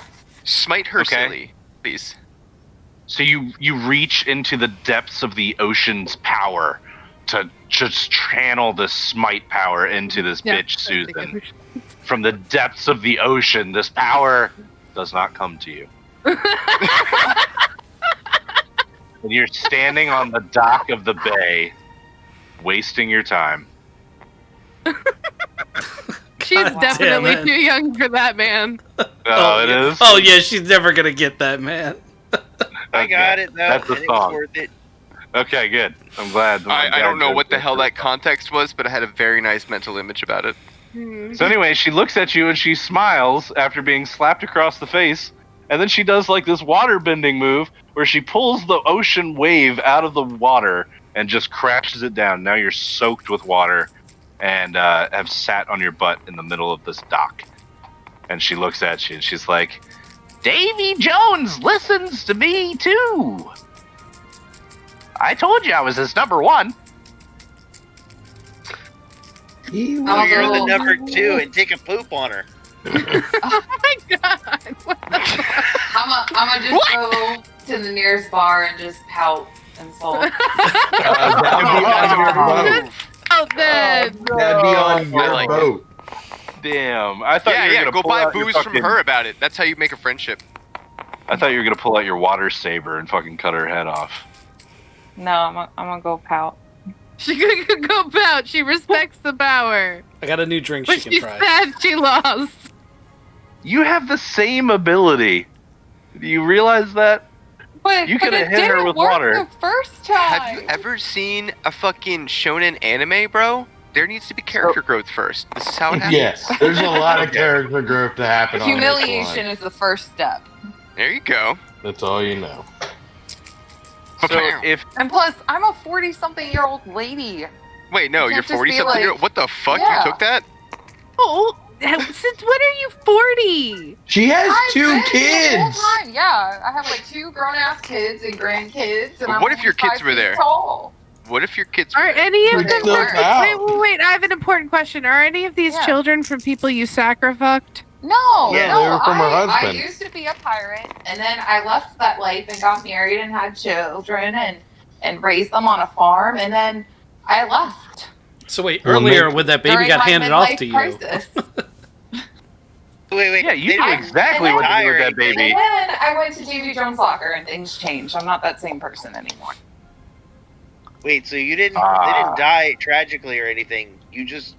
Smite her Okay. silly, please. So you reach into the depths of the ocean's power to just channel the smite power into this Yeah, bitch, that's a good Susan. one. From the depths of the ocean, this power does not come to you. And you're standing on the dock of the bay, wasting your time. She's God definitely damn it. too young for that, man. Oh, it yeah. is? Oh yeah, she's never gonna get that, man. I got it though, That's the and it was song. worth it. Okay, good. I'm glad. I don't know what the hell that context was, but I had a very nice mental image about it. So anyway, she looks at you and she smiles after being slapped across the face, and then she does like this water bending move where she pulls the ocean wave out of the water and just crashes it down. Now you're soaked with water and have sat on your butt in the middle of this dock. And she looks at you and she's like, Davy Jones listens to me too. I told you I was his number one. Oh, you're the number 2 and take a poop on her. Oh my god. What the fuck? I'm gonna just go to the nearest bar and just pout and sulk. Oh, then. That'd be on your like boat. damn. I thought you were Yeah, gonna go pull buy out your booze from fucking- her about it. That's how you make a friendship. I thought you were gonna pull out your water saber and fucking cut her head off. No, I'm gonna go pout. She could go pout. She respects the power. I got a new drink But she can she try. said she lost. You have the same ability. Do you realize that? But You but coulda it hit her didn't with work water. the first time. Have you ever seen a fucking shonen anime, bro? There needs to be character growth first. This is how it happens. Yes, there's a lot of character growth to happen. Humiliation On this is the first step. There you go. line. That's all you know. So if And plus, I'm a 40-something-year-old lady. Wait, no, You you're can't just 40 be something. like- What the fuck? Yeah. You took that? Oh, since when are you 40? She has I've two been the kids. whole time. Yeah, I have like 2 grown-ass kids and grandkids. And Well, I'm what if your only kids 5 were feet there? Tall. What if your kids Are were there? any of We'd them? still pout. Wait! I have an important question. Are any of these Yeah. children from people you sacrificed? No, Yeah, no, they were from her I husband. used to be a pirate, and then I left that life and got married and had children and raised them on a farm, and then I left So wait, Well, earlier maybe- when that baby during got my handed off midlife to you. crisis. Wait. yeah, you they knew didn't- exactly and what to do with then- that baby. And then I went to Davy Jones' locker, and things changed. I'm not that same person anymore. Wait, so you didn't? Ah. They didn't die tragically or anything. You just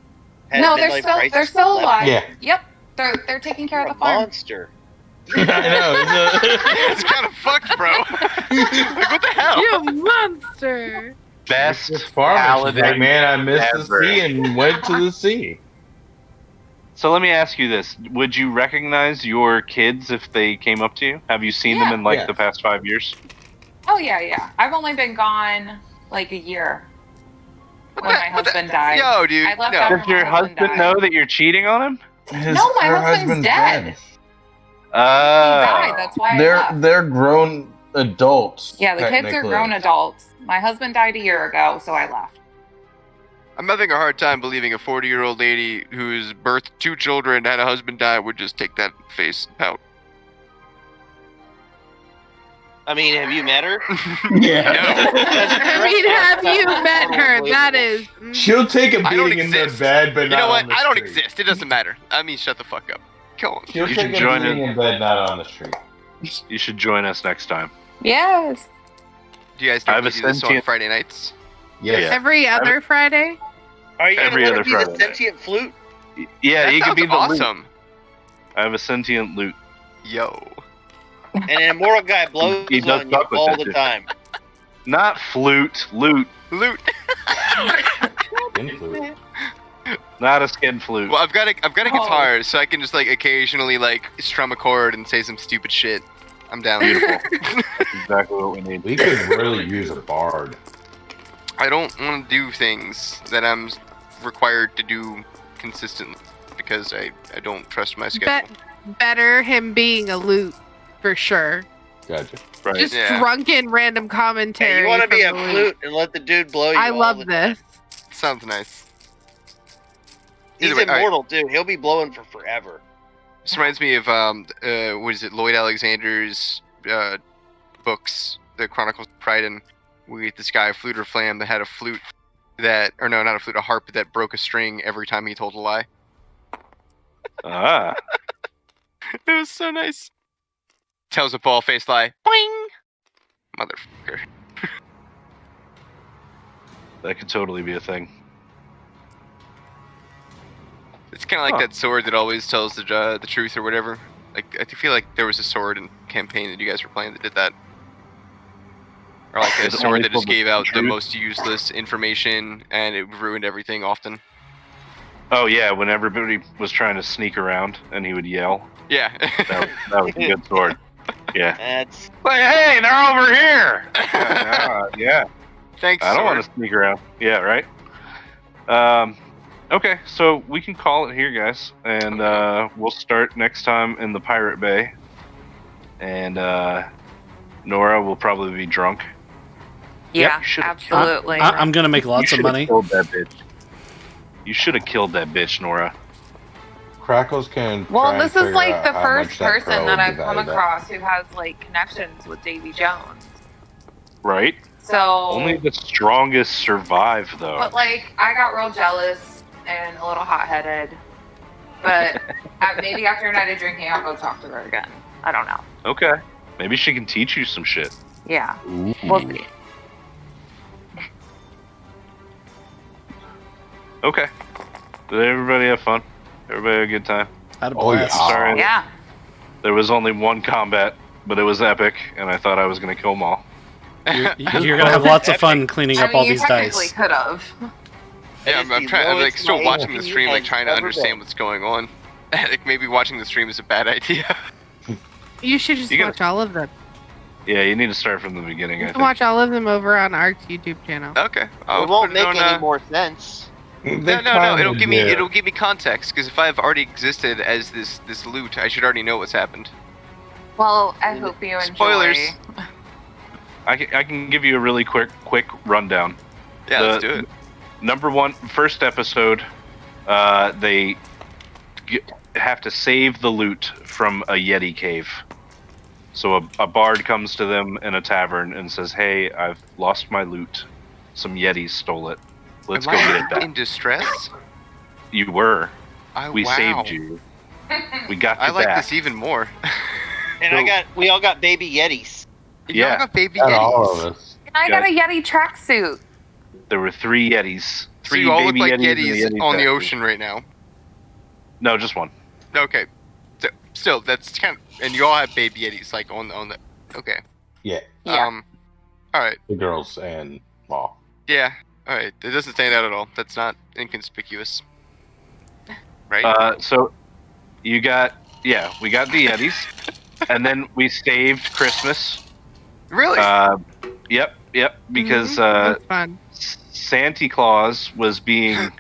had No, a they're midlife still crisis they're still and alive. left. Yeah. Yep, they're taking care You're of a the farm. monster. I know. It's kind of fucked, bro. Like, what the hell? You monster! Best This farmer, she's paladin like, man, I missed ever. the sea and went to the sea. So let me ask you this: would you recognize your kids if they came up to you? Have you seen them Yeah. in like Yes. the past 5 years? Oh yeah. I've only been gone like a year when my What the- husband died. Yo, dude. I left no. after Does your my husband husband died. know that you're cheating on him? No, my her husband's dead. Oh, He died. That's why I left. They're grown adults. Yeah, the kids are technically. grown adults. My husband died a year ago, so I left. I'm having a hard time believing a 40-year-old lady who's birthed 2 children and had a husband die would just take that face out. I mean, have you met her? Yeah. I mean, have you met her? That is. She'll take a I don't beating in the exist. bed, but You not know on what? the I don't street. exist. It doesn't matter. I mean, shut the fuck up. Go on. She'll You take should a join beating in bed, not on the street. you should join us next time. Yes. Do you guys I know have we a do this on sentient- Friday nights? Yes. Yeah. Every other Friday? Are you Every gonna other let her be Friday. the sentient flute? Yeah, that you could sounds be the loot. awesome. I have a sentient loot. Yo. And an immortal guy blows He does on you fuck with all that the shit. time. Not flute, loot. Loot. Influence. Not a skin flute. Well, I've got a Oh. guitar, so I can just like occasionally like strum a chord and say some stupid shit. I'm down. That's exactly what we need. We could really use a bard. I don't want to do things that I'm required to do consistently because I don't trust my schedule. Better him being a loot, for sure. Gotcha. Right. Just Yeah. drunken random commentary. Hey, you want to be a from the flute and let the dude blow you? I all love the time. this. Sounds nice. He's Either way, all right. immortal, dude. He'll be blowing for forever. This reminds me of what is it? Lloyd Alexander's books, The Chronicles of Pryden, with this guy, Fluter Flam, that had a flute that, or no, not a flute, a harp that broke a string every time he told a lie. Ah. It was so nice. Tells a ball-faced lie. Boing! Motherfucker. That could totally be a thing. It's kind of like that sword that always tells the truth or whatever. Like I feel like there was a sword in campaign that you guys were playing that did that. Or like a It sword only that just told the gave out the truth? most useless information and it ruined everything often. Oh yeah, when everybody was trying to sneak around and he would yell. Yeah. That was a good sword. Yeah. That's Like, hey, they're over here. Yeah. Thanks, I don't sword. want to sneak around. Yeah, right. Okay, so we can call it here, guys, and we'll start next time in the Pirate Bay. And Nora will probably be drunk. Yeah, you should've- absolutely. I'm gonna make You lots of should've money. Killed that bitch. You should have killed that bitch, Nora. Crackles can. Well, try and this is figure like out the how first much that person crow that would I've come value that. across who has like connections with Davy Jones. Right? So Only the strongest survive, though. But like, I got real jealous and a little hot-headed. But maybe after a night of drinking, I'll go talk to her again. I don't know. Okay. Maybe she can teach you some shit. Yeah, Ooh. we'll see. Okay. Did everybody have fun? Everybody have a good time? Had a Oh, blast. yeah. Sorry. Yeah. There was only one combat, but it was epic, and I thought I was going to kill them all. You're gonna have lots of fun cleaning I up mean, all you these technically dice. could have. Yeah, It is I'm the trying. I'm like lowest still my watching the HP stream, like has trying to ever understand been. what's going on. Like maybe watching the stream is a bad idea. You should just You gotta- watch all of them. Yeah, you need to start from the beginning, You I can think. watch all of them over on Ark's YouTube channel. Okay. I'll it won't put make on, any more sense. No. It'll give me context because if I've already existed as this loot, I should already know what's happened. Well, I hope you enjoy. Spoilers. I can give you a really quick rundown. Yeah, let's do it. Number one, first episode, they have to save the loot from a Yeti cave. So a bard comes to them in a tavern and says, "Hey, I've lost my loot. Some Yetis stole it. Let's Am go I get it back." in distress? You were. We Wow. saved you. We got you I like back. this even more. And we all got baby Yetis. You all Yeah. got baby Not all Yetis. of us. And I got a Yeti tracksuit. There were 3 Yetis. So 3 you all look baby like Yetis, and a Yetis Yeti on the tracksuit. ocean right now. No, just one. Okay. So, still, that's kind of, and you all have baby Yetis like on the. Okay. Yeah, Yeah. All right. the girls and well, Yeah. All right. It doesn't stand out at all. That's not inconspicuous. Right. So you got, we got the Yetis, and then we saved Christmas. Really? Yep, because That's fun. Santa Claus was being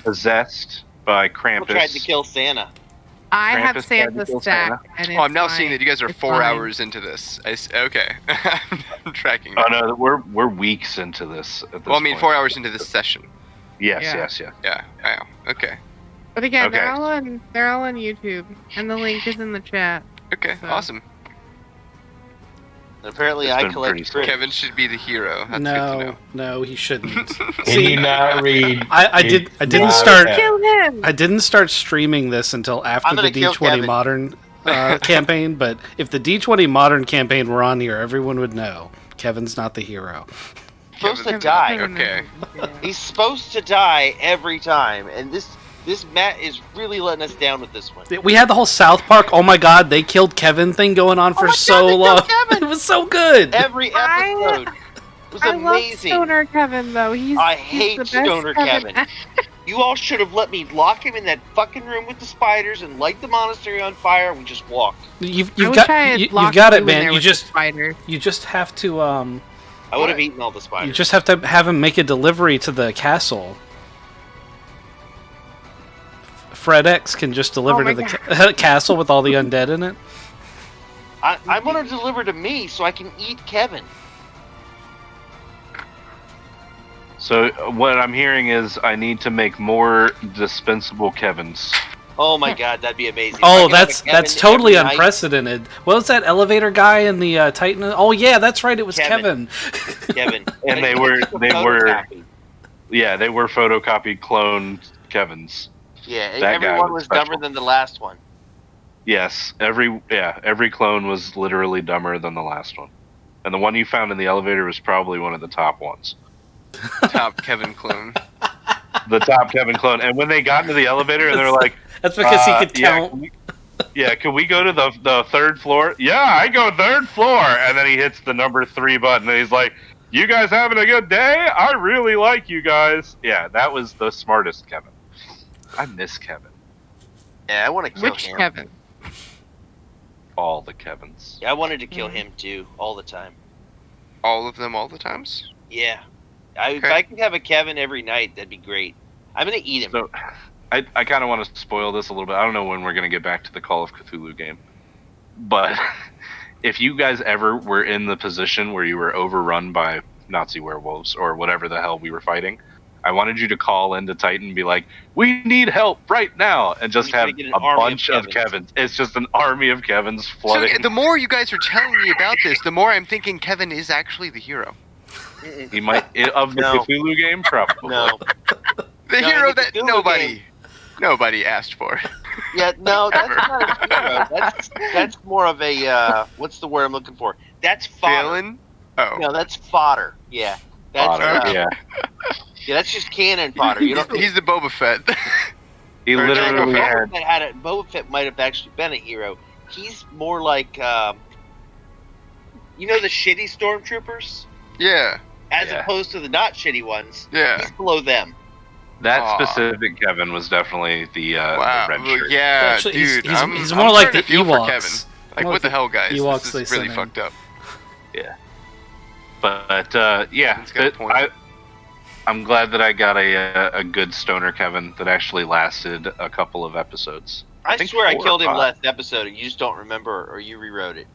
possessed by People tried to Krampus. kill Santa. I have Krampus tried to Santa kill stack, and Oh, I'm now it's seeing fine. that you guys are It's 4 fine. hours into this. Okay. I'm tracking. Oh that. no, we're weeks into this. At this Well, I mean, point. 4 hours into this session. Yes, Yeah. yes. Yeah. Wow. Okay. But again, Okay. they're all on YouTube, and the link is in the chat. Okay. So- Awesome. And apparently, It's I been collect pretty critters. Kevin should be the hero. That's good to know. No, he shouldn't. can you not read? I didn't not start. bad. Kill him! I didn't start streaming this until after I'm the gonna kill D20 Kevin. Modern campaign. But if the D20 Modern campaign were on here, everyone would know Kevin's not the hero. Supposed to Kevin- die. Okay. He's supposed to die every time, and this Matt is really letting us down with this one. We had the whole South Park, oh my god, they killed Kevin thing going on for my God, so they long. killed Kevin! It was so good. Every episode was I love amazing. Stoner Kevin, though. I He's hate the best Stoner Kevin. You all should have let me lock him in that fucking room with the spiders and light the monastery on fire. We just walked. You've I wish got I had you've locked got you it, in man. there You with the just spiders. have to I would have eaten all the spiders. you just have to have him make a delivery to the castle. FredEx can just deliver Oh to my the castle with all the undead in it. I want to deliver to me so I can eat Kevin. So what I'm hearing is I need to make more dispensable Kevins. Oh my god, that'd be amazing. Oh, If I could have a that's Kevin totally every night- unprecedented. What was that elevator guy in the Titan? Oh yeah, that's right. It was Kevin. Kevin. And they were photocopied cloned Kevins. Yeah, That guy everyone was was special. dumber than the last one. Yes, every clone was literally dumber than the last one. And the one you found in the elevator was probably one of the top ones. Top Kevin clone. The top Kevin clone. And when they got into the elevator and they're like, That's because he could count. can we go to the third floor? Yeah, I go third floor. And then he hits the number 3 button and he's like, you guys having a good day? I really like you guys. Yeah, that was the smartest Kevin. I miss Kevin. Yeah, I want to kill Which him. Kevin? All the Kevins. Yeah, I wanted to kill him too, all the time. All of them, all the times. Yeah, if Okay. I could have a Kevin every night, that'd be great. I'm gonna eat him. So, I kind of want to spoil this a little bit. I don't know when we're going to get back to the Call of Cthulhu game. But if you guys ever were in the position where you were overrun by Nazi werewolves or whatever the hell we were fighting, I wanted you to call into Titan and be like, we need help right now, and just We're have gonna get an a army bunch of of Kevins. It's just an army of Kevins So flooding. the more you guys are telling me about this, the more I'm thinking Kevin is actually the hero. He might, of the No. Cthulhu game, probably. No. The No, hero in the that Cthulhu nobody asked for. Yeah, no, that's not a hero. That's more of a what's the word I'm looking for? That's fodder. Phelan? Oh. No, that's fodder. Yeah. That's Fodder, yeah. yeah, that's just cannon fodder. You don't He's the Boba Fett. He Or literally Boba had. Fett had Boba Fett might have actually been a hero. He's more like you know the shitty stormtroopers? Yeah. As Yeah. opposed to the not shitty ones. Yeah. He's below them. That Aw. specific Kevin was definitely the Wow. red Well, shirt. yeah, Actually, dude. he's I'm more like starting the to feel for Ewoks. Kevin. Like, More what the like hell, guys? Ewoks they This is really sent in. fucked up. But yeah, He's got a point. I'm glad that I got a good stoner Kevin that actually lasted a couple of episodes. I think swear I 4 or killed him 5. last episode and you just don't remember or you rewrote it.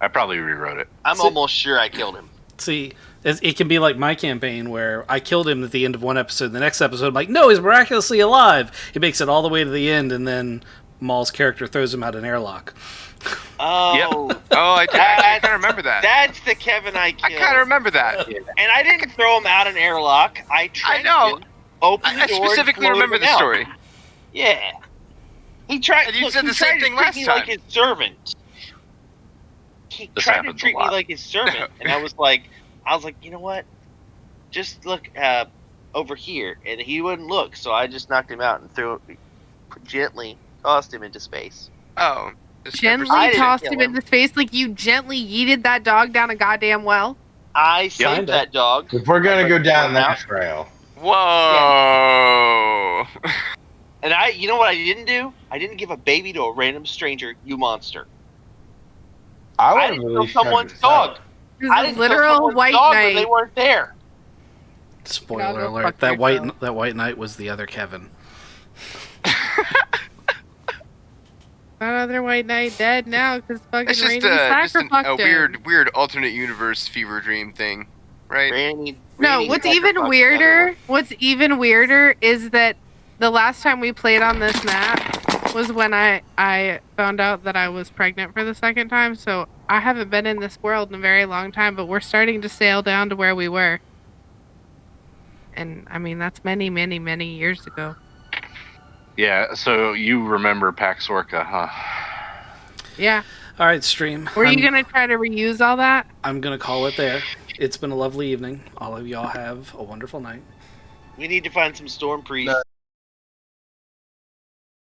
I probably rewrote it. I'm almost sure I killed him. See, it can be like my campaign where I killed him at the end of one episode. The next episode, I'm like, no, he's miraculously alive. He makes it all the way to the end, and then Maul's character throws him out an airlock. Oh, Oh, I kind of remember that. that's the Kevin I I killed. kind of remember that. And I didn't throw him out an airlock. I trenched know. him, opened the I door, and specifically floated remember him the out. story. Yeah. He tried. And you look, said he the same tried to thing treat last me time. like his servant. He This tried to happens a treat me lot. like his servant, and I was like, you know what? Just look over here, and he wouldn't look. So I just knocked him out and gently tossed him into space. Oh. Just Gently I didn't tossed kill him him. in the face like you gently yeeted that dog down a goddamn well. I saved Kinda. that dog. If we're gonna go down Now- that trail, Whoa. And you know what I didn't do? I didn't give a baby to a random stranger. You monster! I I would have didn't kill released someone's Chuck dog. yourself. It I was a didn't kill literal someone's white dog when they knight. weren't there. Spoiler Gotta go alert: fuck that yourself. white knight was the other Kevin. That other white knight dead now because fucking It's just, Rainy just sacrificed a him. weird alternate universe fever dream thing, right? No, Randy what's sacrificed even the other weirder? one. What's even weirder is that the last time we played on this map was when I found out that I was pregnant for the second time. So I haven't been in this world in a very long time, but we're starting to sail down to where we were. And I mean that's many, many, many years ago. Yeah, so you remember Pax Orca, huh? Yeah. All right, stream. Were you gonna try to reuse all that? I'm gonna call it there. It's been a lovely evening. All of y'all have a wonderful night. We need to find some storm priests.